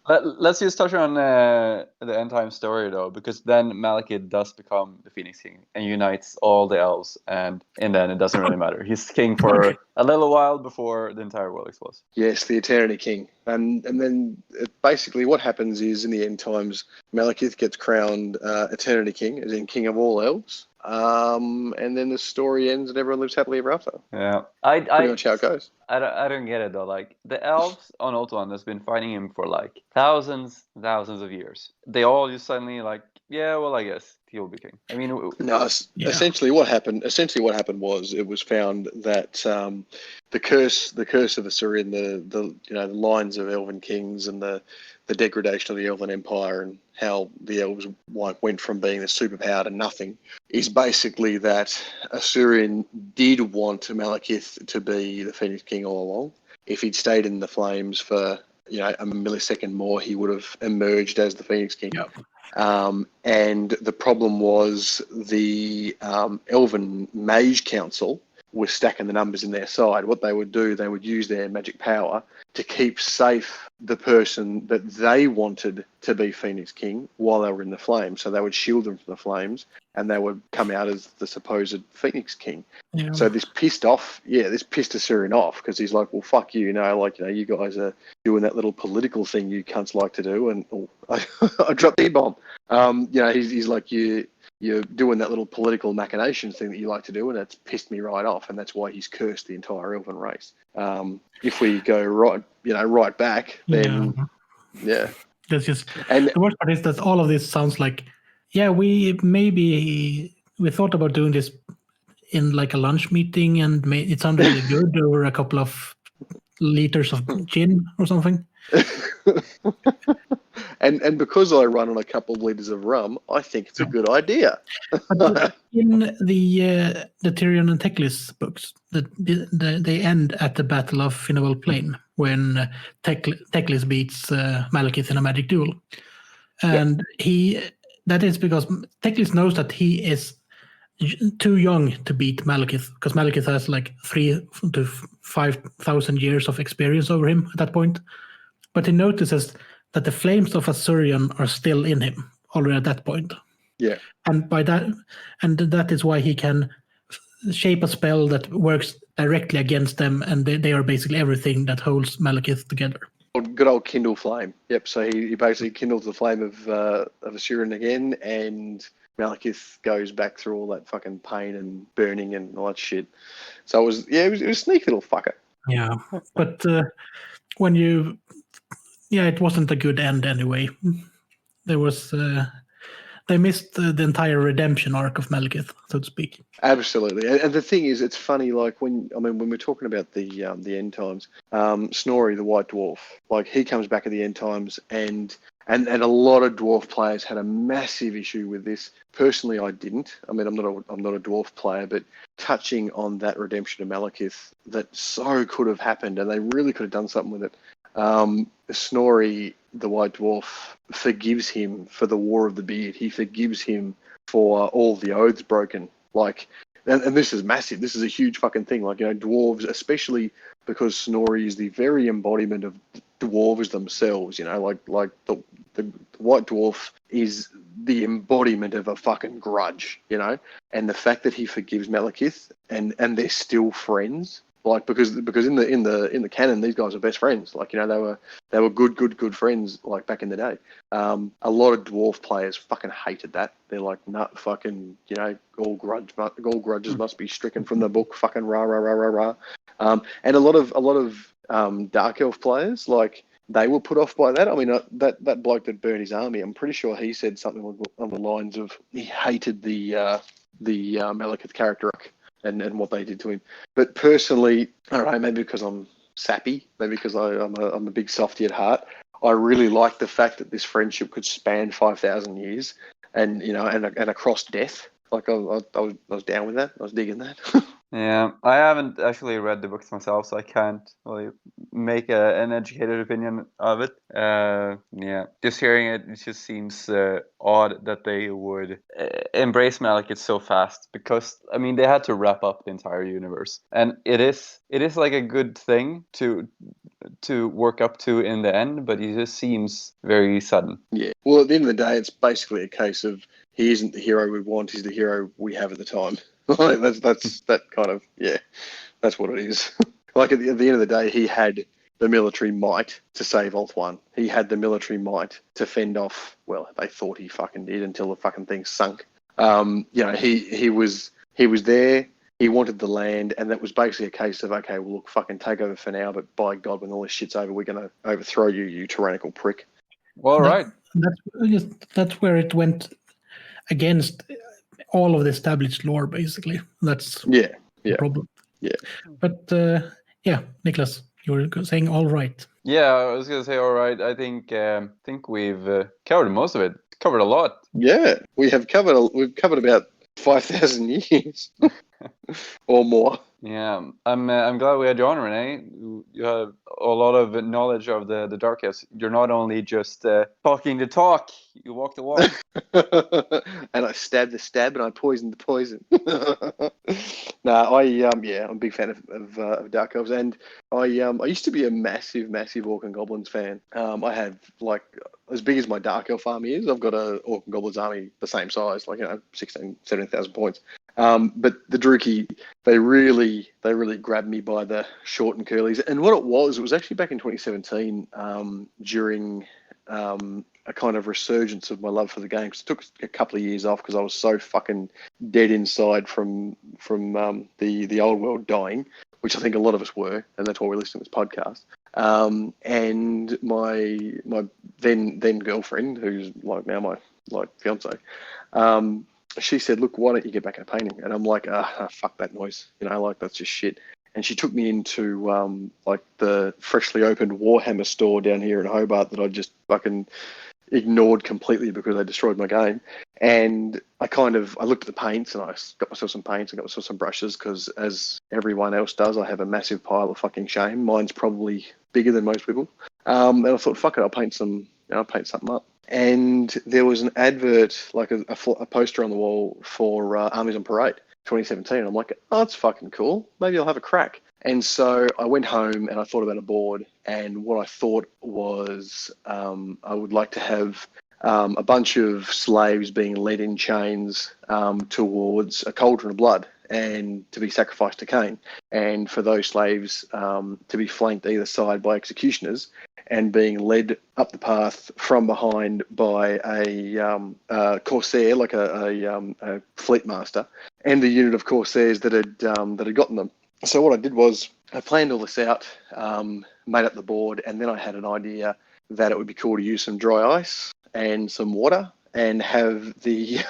Let's just touch on the end time story though, because then Malekith does become the Phoenix King and unites all the elves, and then it doesn't really matter. He's king for a little while before the entire world explodes. Yes, the Eternity King, and then basically what happens is in the end times, Malekith gets crowned Eternity King, as in King of all elves. And then the story ends and everyone lives happily ever after. Yeah, pretty much how it goes. I don't get it though. Like the elves on Ultuan has been fighting him for like thousands of years. They all just suddenly like, yeah, well, I guess he'll be king. I mean, no. Essentially, what happened was it was found that the curse of Assyrian, the lines of elven kings and the degradation of the Elven Empire and how the elves went from being a superpower to nothing is basically that Assyrian did want Malekith to be the Phoenix King all along. If he'd stayed in the flames for a millisecond more, he would have emerged as the Phoenix King. Yep. And the problem was the Elven Mage Council were stacking the numbers in their side, what they would do, they would use their magic power to keep safe the person that they wanted to be Phoenix King while they were in the flames. So they would shield them from the flames, and they would come out as the supposed Phoenix King. Yeah. So this pissed Assyrian off, because he's like, well, fuck you, you guys are doing that little political thing you cunts like to do, and I dropped the E-bomb. He's like, you're doing that little political machinations thing that you like to do, and it's pissed me right off, and that's why he's cursed the entire elven race. If we go right back, then That's just, and the worst part is that all of this sounds like, we thought about doing this in like a lunch meeting, and it sounded really good over a couple of liters of gin or something. and because I run on a couple of liters of rum, I think it's a good idea. But in the Tyrion and Teclis books, they end at the Battle of Finnwell Plain when Teclis beats Malekith in a magic duel, and that is because Teclis knows that he is too young to beat Malekith, because Malekith has like 3,000 to 5,000 years of experience over him at that point. But he notices that the flames of Assyrian are still in him already at that point. Yeah. And that is why he can shape a spell that works directly against them, and they are basically everything that holds Malekith together. Good old Kindle flame. Yep. So he basically kindles the flame of Assyrian again, and Malekith goes back through all that fucking pain and burning and all that shit. So it was a sneaky little fucker. Yeah, but it wasn't a good end anyway. There was they missed the entire redemption arc of Malekith, so to speak. Absolutely, and the thing is, it's funny. Like when we're talking about the end times, Snorri, the White Dwarf, like he comes back at the end times, and a lot of dwarf players had a massive issue with this. Personally, I didn't. I mean, I'm not a dwarf player, but touching on that redemption of Malekith, that so could have happened, and they really could have done something with it. Snorri, the White Dwarf, forgives him for the War of the Beard. He forgives him for all the oaths broken. Like, and this is massive. This is a huge fucking thing. Like, dwarves, especially because Snorri is the very embodiment of dwarves themselves. Like the White Dwarf is the embodiment of a fucking grudge. And the fact that he forgives Malekith and they're still friends. Like because in the canon, these guys are best friends. Like, they were good friends, like back in the day. A lot of dwarf players fucking hated that. They're like, nut fucking, all grudges must be stricken from the book. Fucking rah rah rah rah rah. And a lot of Dark Elf players, like, they were put off by that. I mean, that bloke that burned his army, I'm pretty sure he said something on the lines of he hated the Malekith character arc and what they did to him. But personally, I don't know, maybe because I'm sappy, maybe because I'm a big softy at heart, I really like the fact that this friendship could span 5,000 years and across death. Like, I was down with that. I was digging that. Yeah, I haven't actually read the books myself, so I can't really make an educated opinion of it. Just hearing it just seems odd that they would embrace Malekith so fast, because I mean they had to wrap up the entire universe, and it is like a good thing to work up to in the end, but it just seems very sudden. Yeah. Well, at the end of the day, it's basically a case of he isn't the hero we want; he's the hero we have at the time. That's what it is. Like at the end of the day, he had the military might to save Ulth-1. He had the military might to fend off. Well, they thought he fucking did until the fucking thing sunk. He was there. He wanted the land, and that was basically a case of, okay, well, look, fucking take over for now, but by God, when all this shit's over, we're going to overthrow you, you tyrannical prick. Well, right. That's where it went against all of the established lore, basically. That's the problem. Yeah. But Niklas, you were saying all right. Yeah, I was gonna say all right. I think we've covered most of it. Covered a lot. Yeah, we've covered about 5,000 years or more. Yeah, I'm glad we had you on, Rene. You have a lot of knowledge of the Dark Elves. You're not only just talking the talk, you walk the walk. And I stabbed the stab and I poisoned the poison. No, I'm a big fan of Dark Elves, and I used to be a massive Orc and Goblins fan. I have like as big as my Dark Elf army is. I've got a Orc and Goblins army the same size, like 17,000 points. But the Druchii, they really grabbed me by the short and curlies. And what it was actually back in 2017 during a kind of resurgence of my love for the game. Cause it took a couple of years off because I was so fucking dead inside from the old world dying, which I think a lot of us were, and that's why we're listening to this podcast. And my then girlfriend, who's like now my fiance, she said, "Look, why don't you get back into painting?" And I'm like, fuck that noise, like that's just shit. And she took me into like the freshly opened Warhammer store down here in Hobart that I just fucking ignored completely because they destroyed my game. And I looked at the paints and I got myself some paints and got myself some brushes because, as everyone else does, I have a massive pile of fucking shame. Mine's probably bigger than most people. And I thought, fuck it, I'll paint something up. And there was an advert, like a poster on the wall for Armies on Parade 2017. I'm like, oh, that's fucking cool. Maybe I'll have a crack. And so I went home and I thought about a board. And what I thought was I would like to have a bunch of slaves being led in chains towards a cauldron of blood and to be sacrificed to Cain. And for those slaves to be flanked either side by executioners and being led up the path from behind by a corsair, like a fleet master, and the unit of corsairs that had gotten them. So what I did was I planned all this out, made up the board, and then I had an idea that it would be cool to use some dry ice and some water and have the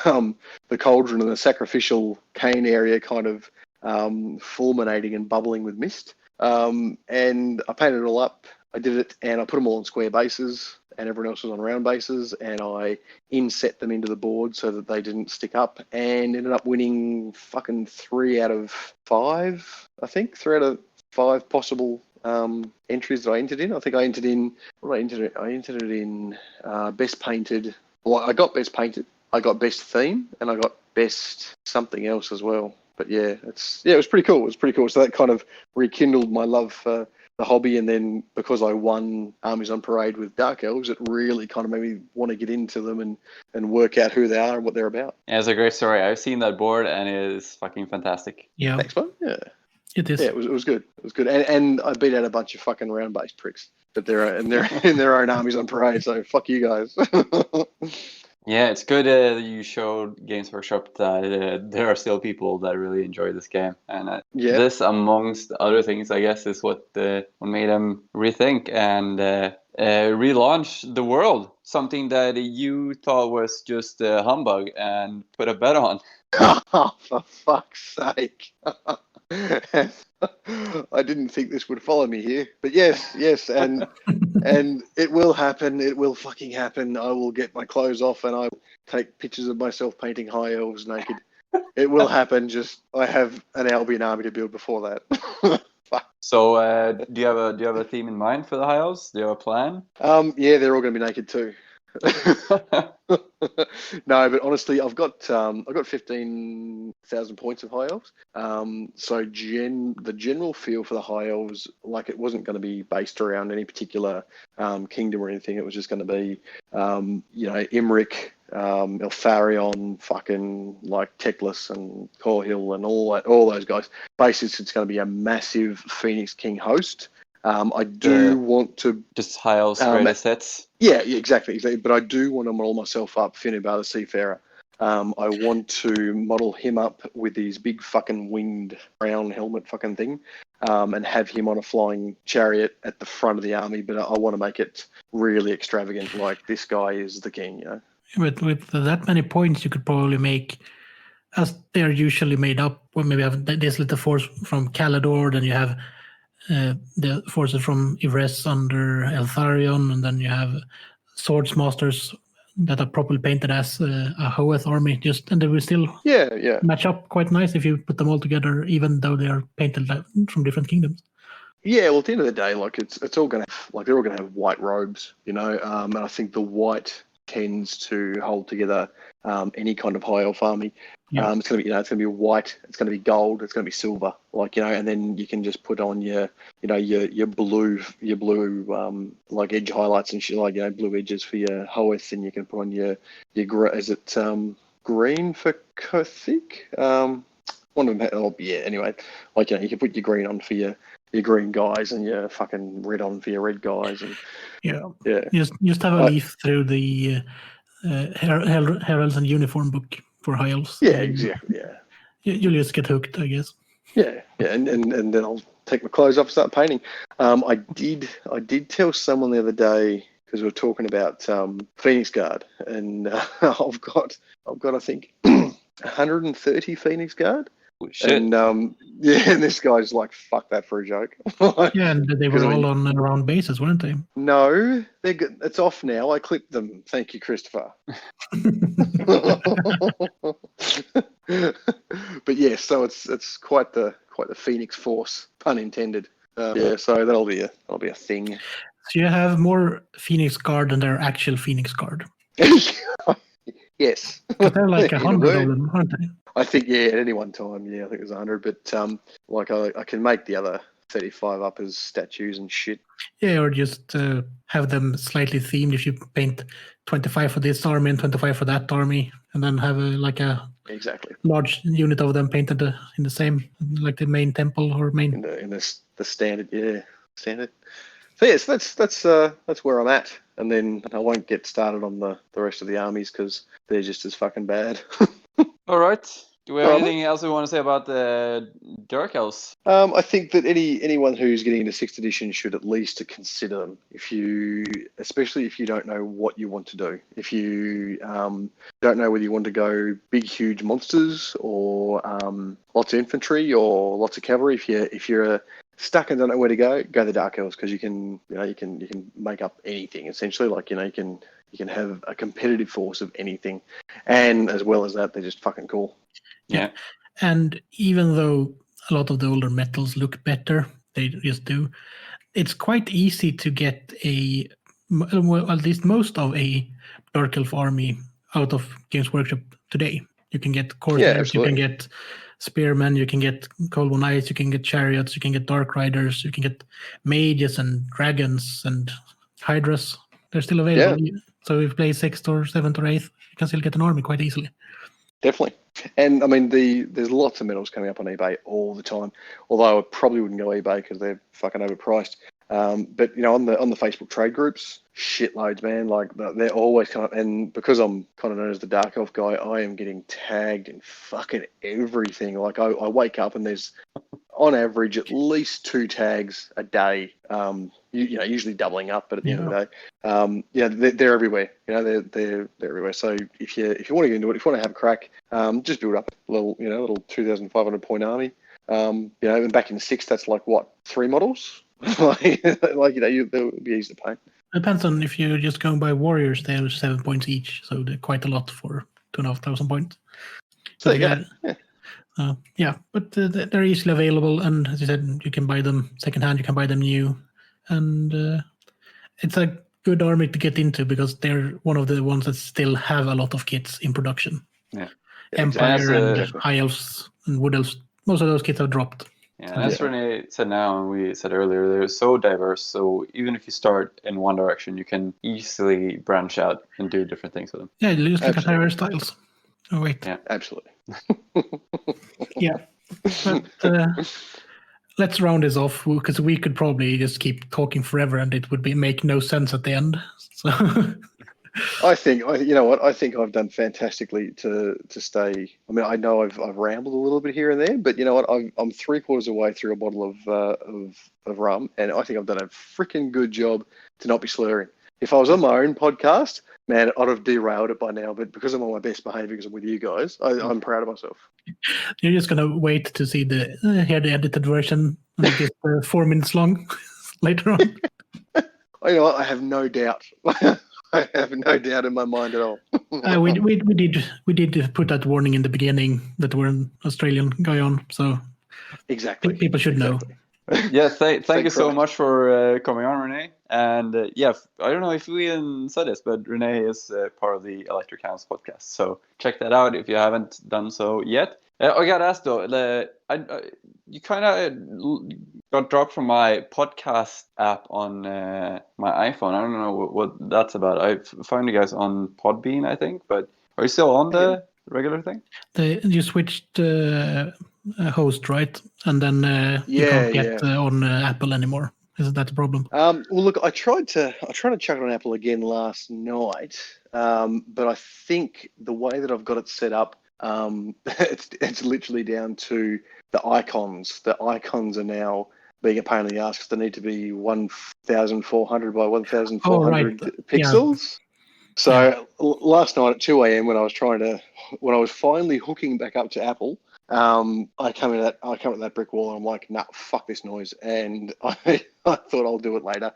cauldron and the sacrificial Cain area kind of fulminating and bubbling with mist. And I painted it all up. I did it, and I put them all on square bases, and everyone else was on round bases, and I inset them into the board so that they didn't stick up, and ended up winning fucking 3 out of 5, I think. 3 out of 5 possible entries that I entered in. I think I entered in, I entered it in best painted. Well, I got best painted, I got best theme, and I got best something else as well. But yeah, it was pretty cool. So that kind of rekindled my love for the hobby, and then because I won Armies on Parade with Dark Elves, it really kind of made me want to get into them and work out who they are and what they're about. Yeah, it's a great story. I've seen that board and it is fucking fantastic. Yeah. Thanks, man. Yeah. It is. Yeah, it was good. It was good. And I beat out a bunch of fucking round-based pricks, but they're in their own Armies on Parade, so fuck you guys. Yeah, it's good that you showed Games Workshop that there are still people that really enjoy this game. And this, amongst other things, I guess, is what made them rethink and relaunch the world. Something that you thought was just a humbug and put a bet on. Oh, for fuck's sake. I didn't think this would follow me here, but yes, and it will happen. It will fucking happen. I will get my clothes off and I will take pictures of myself painting high elves naked. It will happen. Just I have an Albion army to build before that. Fuck. So, do you have a theme in mind for the high elves? Do you have a plan? Yeah, they're all going to be naked too. No, but honestly, I've got 15,000 points of high elves. So the general feel for the high elves, like it wasn't going to be based around any particular kingdom or anything. It was just going to be, Imric, Eltharion, fucking like Teclis and Corhill and all those guys. Basically, it's going to be a massive Phoenix King host. I do want to just high elves greater sets. Yeah, exactly. But I do want to model myself up Finnebar the Seafarer. I want to model him up with his big fucking winged brown helmet fucking thing, and have him on a flying chariot at the front of the army. But I want to make it really extravagant, like this guy is the king, With that many points, you could probably make, as they're usually made up, or maybe have this little force from Calador, then you have the forces from Ivres under Eltharion, and then you have Swords Masters that are properly painted as a Hoeth army, and they will still match up quite nice if you put them all together, even though they are painted from different kingdoms. Yeah, well, at the end of the day, like it's all gonna they're all gonna have white robes, and I think the white tends to hold together any kind of high elf army. Yeah. It's gonna be it's gonna be white, it's gonna be gold, it's gonna be silver, and then you can just put on your blue like edge highlights and shit, like blue edges for your Hoeth, and you can put on your green for Kothic? One of them, anyway, you can put your green on for your green guys and your fucking red on for your red guys, and just have a leaf through the heralds and uniform book for high elves. Yeah, exactly. Yeah, you'll just get hooked, I guess. Yeah, and then I'll take my clothes off and start painting. I did tell someone the other day, because we were talking about Phoenix Guard, and I've got I think 130 Phoenix Guard. Oh, shit. And and this guy's like, fuck that for a joke. Yeah, and they were all on around bases, weren't they? No, it's off now. I clipped them. Thank you, Christopher. But yeah, so it's quite the Phoenix Force, pun intended. So that'll be a thing. So you have more Phoenix Guard than their actual Phoenix Guard. Yes. But they're like 100 of them, aren't they? I think, at any one time, I think it was 100. But I can make the other 35 up as statues and shit. Yeah, or just have them slightly themed. If you paint 25 for this army and 25 for that army, and then have a exactly large unit of them painted in the same, like the main temple or main in the standard, standard. So yes, that's where I'm at, and then I won't get started on the rest of the armies because they're just as fucking bad. All right. Do we have anything else we want to say about the Dark Elves? I think that anyone who's getting into 6th edition should at least consider them. Especially if you don't know what you want to do. If you don't know whether you want to go big, huge monsters or lots of infantry or lots of cavalry. If you're stuck and don't know where to go the Dark Elves, because you can make up anything essentially. You can have a competitive force of anything, and as well as that, they're just fucking cool. Yeah. And even though a lot of the older metals look better, they just do, it's quite easy to get at least most of a Dark Elf army out of Games Workshop today. You can get Corsairs, you can get Spearmen, you can get Cold One Knights, you can get Chariots, you can get Dark Riders, you can get Mages and Dragons and Hydras. They're still available. Yeah. So if you play 6th or 7th or 8th, you can still get an army quite easily. Definitely. And I mean, there's lots of metals coming up on eBay all the time. Although I probably wouldn't go eBay because they're fucking overpriced. But on the Facebook trade groups, shitloads, man. Like they're always coming up. And because I'm kind of known as the Dark Elf guy, I am getting tagged in fucking everything. Like I wake up and there's on average at least 2 tags a day. Usually doubling up, but at the end of the day, they're everywhere. They're everywhere. So if you want to get into it, if you want to have a crack, just build up a little 2,500 point army. And back in the 6th, that's like what, 3 models? They'll be easy to paint. Depends on if you're just going by warriors. They're 7 points each, so they're quite a lot for 2,500 points. So but they're easily available, and as you said, you can buy them secondhand, you can buy them new, and it's a good army to get into because they're one of the ones that still have a lot of kits in production. Yeah, Empire and High Elves and Wood Elves, most of those kits have dropped. Yeah, and as Rene said now, and we said earlier, they're so diverse. So even if you start in one direction, you can easily branch out and do different things with them. Yeah, you just look at their styles. Oh wait. Yeah, absolutely. Yeah, but let's round this off because we could probably just keep talking forever, and it would make no sense at the end. So. I think I think I've done fantastically to stay. I mean, I know I've rambled a little bit here and there, but you know what? I'm 3/4 of the way through a bottle of rum, and I think I've done a freaking good job to not be slurring. If I was on my own podcast, man, I'd have derailed it by now. But because I'm on my best behavior, because I'm with you guys, I'm proud of myself. You're just gonna wait to see the edited version, which is 4 minutes long later on. I have no doubt. I have no doubt in my mind at all. We did put that warning in the beginning that we're an Australian guy on, so Exactly. people should know. Yes, thank you so Christ. much for coming on, Rene. And I don't know if we said this, but Rene is part of the Electric House podcast. So check that out if you haven't done so yet. I got asked though, you kind of got dropped from my podcast app on my iPhone. I don't know what that's about. I found you guys on Podbean, I think, but are you still on the regular thing? You switched host, right? And then you Yeah, can't get on Apple anymore. Isn't that the problem? Well, look, I tried to chuck it on Apple again last night, but I think the way that I've got it set up, it's literally down to the icons. The icons are now being a pain in the ass because they need to be 1,400 by 1,400 pixels. So last night at 2 a.m. when I was finally hooking back up to Apple, I come into that brick wall and I'm like, nah, fuck this noise, and I thought I'll do it later.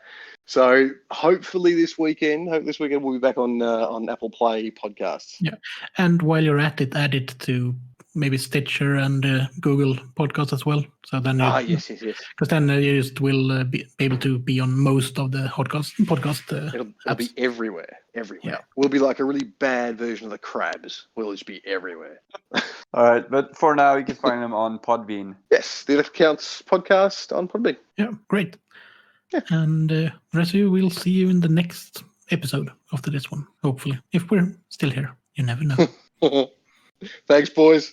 So hopefully this weekend we'll be back on Apple Play podcasts. Yeah, and while you're at it, add it to maybe Stitcher and Google Podcasts as well. So then yes. Because then you just will be able to be on most of the podcast. It'll be everywhere. Yeah. We'll be like a really bad version of the Crabs. We'll just be everywhere. All right, but for now, you can find them on Podbean. Yes, the Electric Counts podcast on Podbean. Yeah, great. Yeah. And the rest of you, we'll see you in the next episode after this one, hopefully. If we're still here, you never know. Thanks, boys.